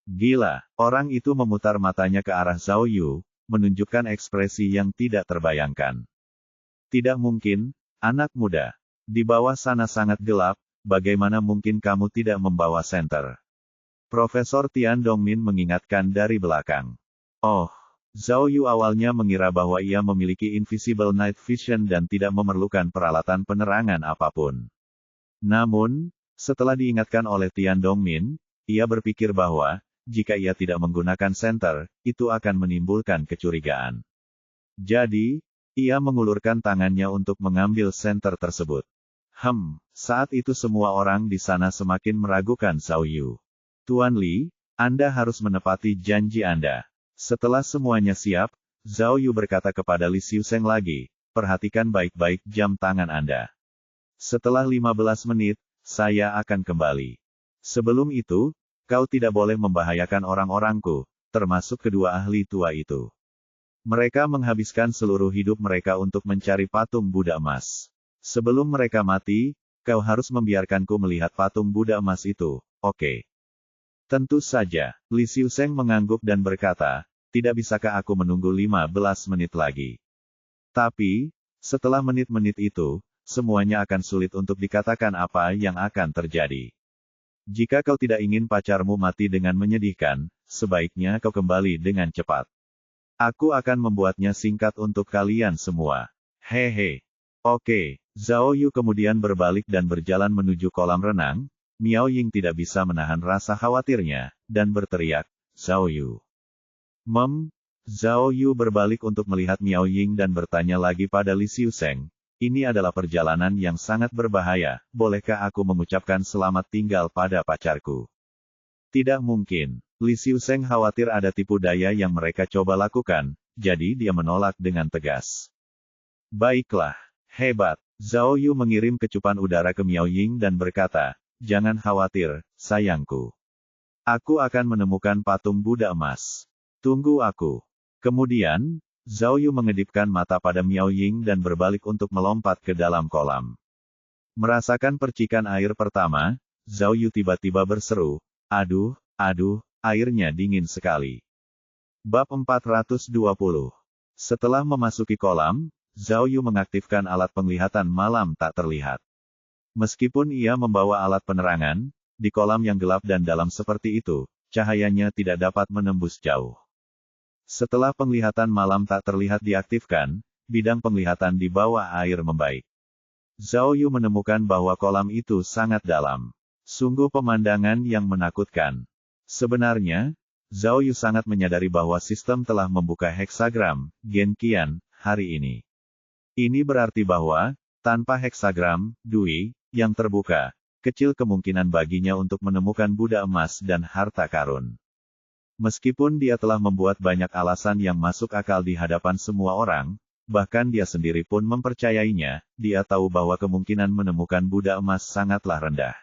Gila, orang itu memutar matanya ke arah Zhao Yu, menunjukkan ekspresi yang tidak terbayangkan. Tidak mungkin, anak muda. Di bawah sana sangat gelap, bagaimana mungkin kamu tidak membawa senter? Profesor Tian Dongmin mengingatkan dari belakang. Oh, Zhao Yu awalnya mengira bahwa ia memiliki invisible night vision dan tidak memerlukan peralatan penerangan apapun. Namun, setelah diingatkan oleh Tian Dongmin, ia berpikir bahwa, jika ia tidak menggunakan senter, itu akan menimbulkan kecurigaan. Jadi, ia mengulurkan tangannya untuk mengambil senter tersebut. Saat itu semua orang di sana semakin meragukan Zhao Yu. Tuan Li, Anda harus menepati janji Anda. Setelah semuanya siap, Zhao Yu berkata kepada Li Xiuzeng lagi, perhatikan baik-baik jam tangan Anda. Setelah 15 menit, saya akan kembali. Sebelum itu, kau tidak boleh membahayakan orang-orangku, termasuk kedua ahli tua itu. Mereka menghabiskan seluruh hidup mereka untuk mencari patung Buddha emas. Sebelum mereka mati, kau harus membiarkanku melihat patung Buddha emas itu, oke? Tentu saja, Li Xiuseng mengangguk dan berkata, tidak bisakah aku menunggu 15 menit lagi? Tapi, setelah menit-menit itu, semuanya akan sulit untuk dikatakan apa yang akan terjadi. Jika kau tidak ingin pacarmu mati dengan menyedihkan, sebaiknya kau kembali dengan cepat. Aku akan membuatnya singkat untuk kalian semua. Hehe. Oke, Zhao Yu kemudian berbalik dan berjalan menuju kolam renang. Miao Ying tidak bisa menahan rasa khawatirnya, dan berteriak, Zhao Yu. Zhao Yu berbalik untuk melihat Miao Ying dan bertanya lagi pada Li Xiuseng, ini adalah perjalanan yang sangat berbahaya, bolehkah aku mengucapkan selamat tinggal pada pacarku? Tidak mungkin. Li Xiuseng khawatir ada tipu daya yang mereka coba lakukan, jadi dia menolak dengan tegas. Baiklah, hebat. Zhao Yu mengirim kecupan udara ke Miao Ying dan berkata, jangan khawatir, sayangku. Aku akan menemukan patung Buddha emas. Tunggu aku. Kemudian, Zhao Yu mengedipkan mata pada Miao Ying dan berbalik untuk melompat ke dalam kolam. Merasakan percikan air pertama, Zhao Yu tiba-tiba berseru, aduh, airnya dingin sekali. Bab 420. Setelah memasuki kolam, Zhao Yu mengaktifkan alat penglihatan malam tak terlihat. Meskipun ia membawa alat penerangan, di kolam yang gelap dan dalam seperti itu, cahayanya tidak dapat menembus jauh. Setelah penglihatan malam tak terlihat diaktifkan, bidang penglihatan di bawah air membaik. Zhao Yu menemukan bahwa kolam itu sangat dalam. Sungguh pemandangan yang menakutkan. Sebenarnya, Zhao Yu sangat menyadari bahwa sistem telah membuka heksagram, Genqian, hari ini. Ini berarti bahwa, tanpa heksagram, Dui, yang terbuka, kecil kemungkinan baginya untuk menemukan Buddha emas dan harta karun. Meskipun dia telah membuat banyak alasan yang masuk akal di hadapan semua orang, bahkan dia sendiri pun mempercayainya, dia tahu bahwa kemungkinan menemukan Buddha emas sangatlah rendah.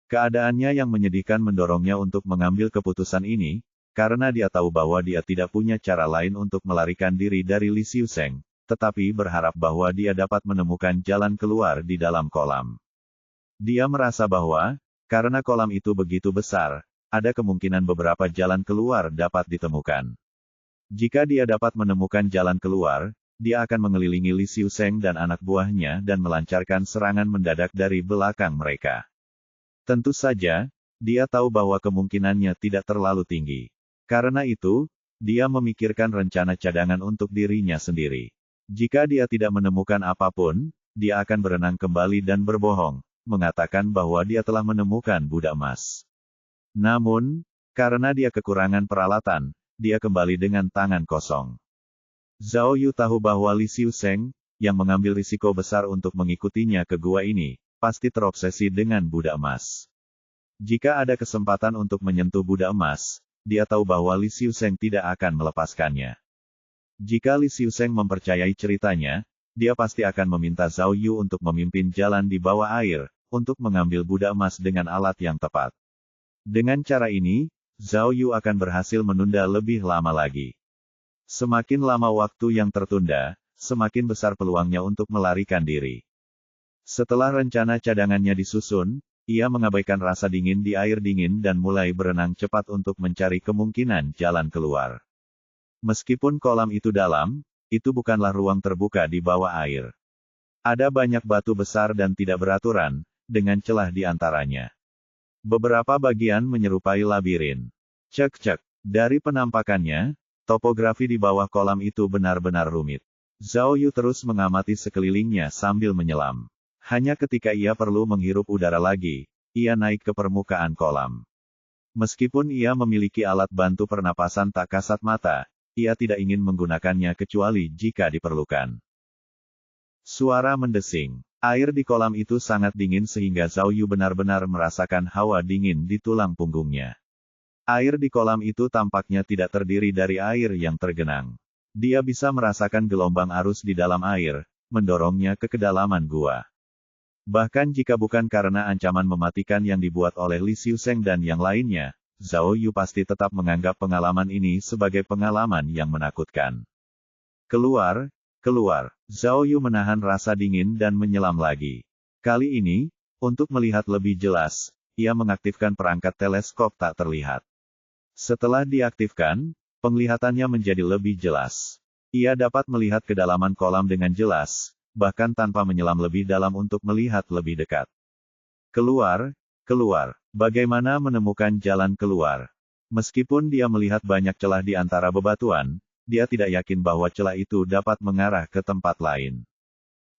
Keadaannya yang menyedihkan mendorongnya untuk mengambil keputusan ini, karena dia tahu bahwa dia tidak punya cara lain untuk melarikan diri dari Li Xiuseng, tetapi berharap bahwa dia dapat menemukan jalan keluar di dalam kolam. Dia merasa bahwa, karena kolam itu begitu besar, ada kemungkinan beberapa jalan keluar dapat ditemukan. Jika dia dapat menemukan jalan keluar, dia akan mengelilingi Li Xiuseng dan anak buahnya dan melancarkan serangan mendadak dari belakang mereka. Tentu saja, dia tahu bahwa kemungkinannya tidak terlalu tinggi. Karena itu, dia memikirkan rencana cadangan untuk dirinya sendiri. Jika dia tidak menemukan apapun, dia akan berenang kembali dan berbohong, mengatakan bahwa dia telah menemukan Buddha emas. Namun, karena dia kekurangan peralatan, dia kembali dengan tangan kosong. Zhao Yu tahu bahwa Li Xiuseng, yang mengambil risiko besar untuk mengikutinya ke gua ini, pasti terobsesi dengan Buddha emas. Jika ada kesempatan untuk menyentuh Buddha emas, dia tahu bahwa Li Xiuseng tidak akan melepaskannya. Jika Li Xiuseng mempercayai ceritanya, dia pasti akan meminta Zhao Yu untuk memimpin jalan di bawah air, untuk mengambil Buddha emas dengan alat yang tepat. Dengan cara ini, Zhao Yu akan berhasil menunda lebih lama lagi. Semakin lama waktu yang tertunda, semakin besar peluangnya untuk melarikan diri. Setelah rencana cadangannya disusun, ia mengabaikan rasa dingin di air dingin dan mulai berenang cepat untuk mencari kemungkinan jalan keluar. Meskipun kolam itu dalam, itu bukanlah ruang terbuka di bawah air. Ada banyak batu besar dan tidak beraturan, dengan celah di antaranya. Beberapa bagian menyerupai labirin. Cek-cek. Dari penampakannya, topografi di bawah kolam itu benar-benar rumit. Zhao Yu terus mengamati sekelilingnya sambil menyelam. Hanya ketika ia perlu menghirup udara lagi, ia naik ke permukaan kolam. Meskipun ia memiliki alat bantu pernapasan tak kasat mata, ia tidak ingin menggunakannya kecuali jika diperlukan. Suara mendesing. Air di kolam itu sangat dingin sehingga Zhao Yu benar-benar merasakan hawa dingin di tulang punggungnya. Air di kolam itu tampaknya tidak terdiri dari air yang tergenang. Dia bisa merasakan gelombang arus di dalam air, mendorongnya ke kedalaman gua. Bahkan jika bukan karena ancaman mematikan yang dibuat oleh Li Xiuseng dan yang lainnya, Zhao Yu pasti tetap menganggap pengalaman ini sebagai pengalaman yang menakutkan. Keluar, keluar. Zhao Yu menahan rasa dingin dan menyelam lagi. Kali ini, untuk melihat lebih jelas, ia mengaktifkan perangkat teleskop tak terlihat. Setelah diaktifkan, penglihatannya menjadi lebih jelas. Ia dapat melihat kedalaman kolam dengan jelas, bahkan tanpa menyelam lebih dalam untuk melihat lebih dekat. Keluar, keluar. Bagaimana menemukan jalan keluar? Meskipun dia melihat banyak celah di antara bebatuan, dia tidak yakin bahwa celah itu dapat mengarah ke tempat lain.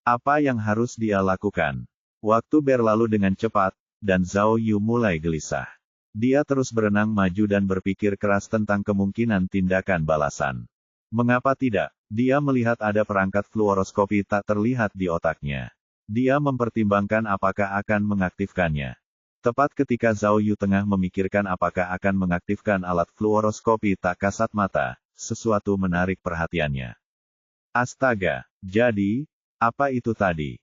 Apa yang harus dia lakukan? Waktu berlalu dengan cepat, dan Zhao Yu mulai gelisah. Dia terus berenang maju dan berpikir keras tentang kemungkinan tindakan balasan. Mengapa tidak? Dia melihat ada perangkat fluoroskopi tak terlihat di otaknya. Dia mempertimbangkan apakah akan mengaktifkannya. Tepat ketika Zhao Yu tengah memikirkan apakah akan mengaktifkan alat fluoroskopi tak kasat mata, sesuatu menarik perhatiannya. Astaga, jadi, apa itu tadi?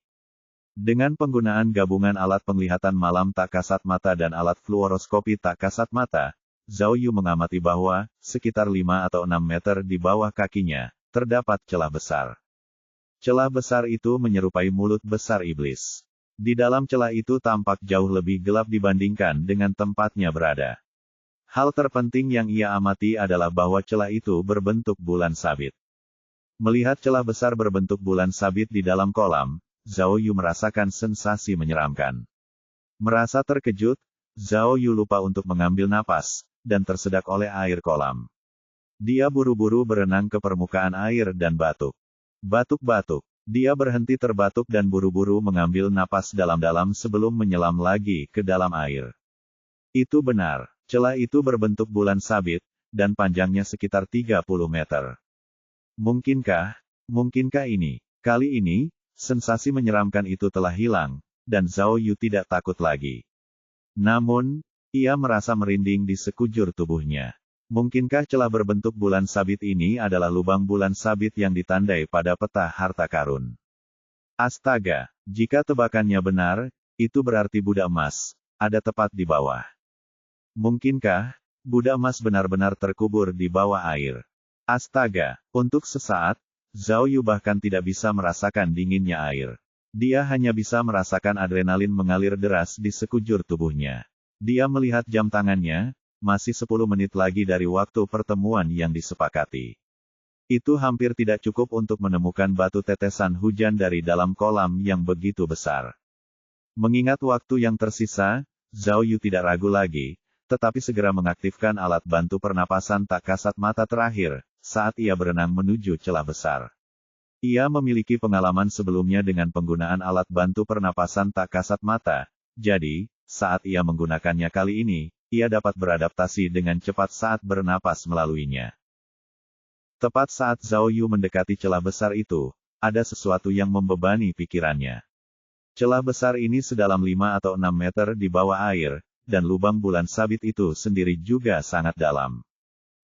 Dengan penggunaan gabungan alat penglihatan malam tak kasat mata dan alat fluoroskopi tak kasat mata, Zhao Yu mengamati bahwa, sekitar 5 atau 6 meter di bawah kakinya, terdapat celah besar. Celah besar itu menyerupai mulut besar iblis. Di dalam celah itu tampak jauh lebih gelap dibandingkan dengan tempatnya berada. Hal terpenting yang ia amati adalah bahwa celah itu berbentuk bulan sabit. Melihat celah besar berbentuk bulan sabit di dalam kolam, Zhao Yu merasakan sensasi menyeramkan. Merasa terkejut, Zhao Yu lupa untuk mengambil napas, dan tersedak oleh air kolam. Dia buru-buru berenang ke permukaan air dan batuk. Batuk-batuk. Dia berhenti terbatuk dan buru-buru mengambil napas dalam-dalam sebelum menyelam lagi ke dalam air. Itu benar. Celah itu berbentuk bulan sabit, dan panjangnya sekitar 30 meter. Mungkinkah ini? Kali ini, sensasi menyeramkan itu telah hilang, dan Zhao Yu tidak takut lagi. Namun, ia merasa merinding di sekujur tubuhnya. Mungkinkah celah berbentuk bulan sabit ini adalah lubang bulan sabit yang ditandai pada peta harta karun? Astaga, jika tebakannya benar, itu berarti Buddha emas ada tepat di bawah. Mungkinkah Buddha emas benar-benar terkubur di bawah air? Astaga, untuk sesaat, Zhao Yu bahkan tidak bisa merasakan dinginnya air. Dia hanya bisa merasakan adrenalin mengalir deras di sekujur tubuhnya. Dia melihat jam tangannya, masih 10 menit lagi dari waktu pertemuan yang disepakati. Itu hampir tidak cukup untuk menemukan batu tetesan hujan dari dalam kolam yang begitu besar. Mengingat waktu yang tersisa, Zhao Yu tidak ragu lagi, tetapi segera mengaktifkan alat bantu pernapasan tak kasat mata terakhir, saat ia berenang menuju celah besar. Ia memiliki pengalaman sebelumnya dengan penggunaan alat bantu pernapasan tak kasat mata, jadi, saat ia menggunakannya kali ini, ia dapat beradaptasi dengan cepat saat bernapas melaluinya. Tepat saat Zhao Yu mendekati celah besar itu, ada sesuatu yang membebani pikirannya. Celah besar ini sedalam 5 atau 6 meter di bawah air, dan lubang bulan sabit itu sendiri juga sangat dalam.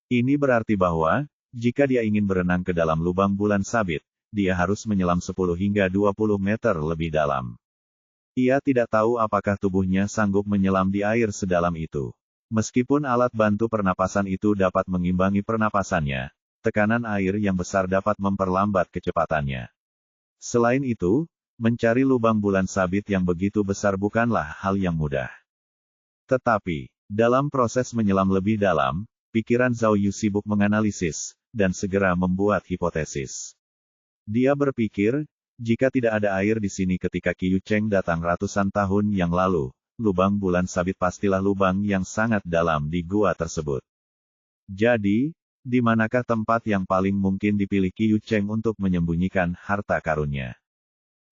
Ini berarti bahwa, jika dia ingin berenang ke dalam lubang bulan sabit, dia harus menyelam 10 hingga 20 meter lebih dalam. Ia tidak tahu apakah tubuhnya sanggup menyelam di air sedalam itu. Meskipun alat bantu pernapasan itu dapat mengimbangi pernapasannya, tekanan air yang besar dapat memperlambat kecepatannya. Selain itu, mencari lubang bulan sabit yang begitu besar bukanlah hal yang mudah. Tetapi, dalam proses menyelam lebih dalam, pikiran Zhao Yu sibuk menganalisis, dan segera membuat hipotesis. Dia berpikir, jika tidak ada air di sini ketika Qiu Cheng datang ratusan tahun yang lalu, lubang bulan sabit pastilah lubang yang sangat dalam di gua tersebut. Jadi, di manakah tempat yang paling mungkin dipilih Qiu Cheng untuk menyembunyikan harta karunnya?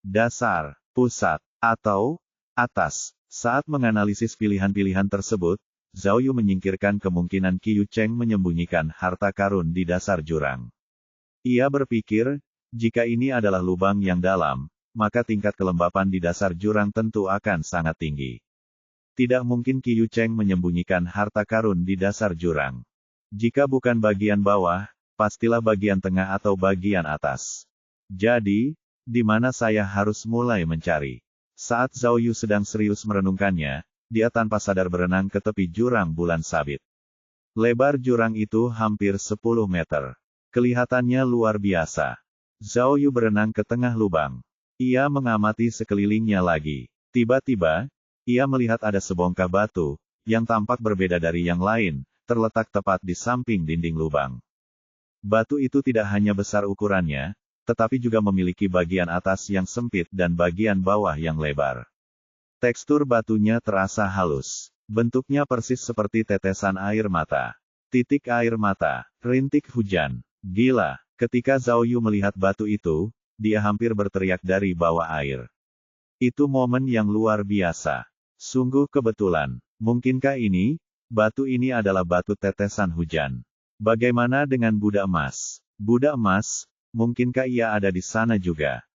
Dasar, pusat, atau atas? Saat menganalisis pilihan-pilihan tersebut, Zhao Yu menyingkirkan kemungkinan Qiu Cheng menyembunyikan harta karun di dasar jurang. Ia berpikir, jika ini adalah lubang yang dalam, maka tingkat kelembapan di dasar jurang tentu akan sangat tinggi. Tidak mungkin Qiu Cheng menyembunyikan harta karun di dasar jurang. Jika bukan bagian bawah, pastilah bagian tengah atau bagian atas. Jadi, di mana saya harus mulai mencari? Saat Zhao Yu sedang serius merenungkannya, dia tanpa sadar berenang ke tepi jurang bulan sabit. Lebar jurang itu hampir 10 meter. Kelihatannya luar biasa. Zhao Yu berenang ke tengah lubang. Ia mengamati sekelilingnya lagi. Tiba-tiba, ia melihat ada sebongkah batu, yang tampak berbeda dari yang lain, terletak tepat di samping dinding lubang. Batu itu tidak hanya besar ukurannya, tetapi juga memiliki bagian atas yang sempit dan bagian bawah yang lebar. Tekstur batunya terasa halus. Bentuknya persis seperti tetesan air mata. Titik air mata, rintik hujan. Gila, ketika Zhao Yu melihat batu itu, dia hampir berteriak dari bawah air. Itu momen yang luar biasa. Sungguh kebetulan. Mungkinkah batu ini adalah batu tetesan hujan? Bagaimana dengan Buddha emas? Buddha emas, mungkinkah ia ada di sana juga?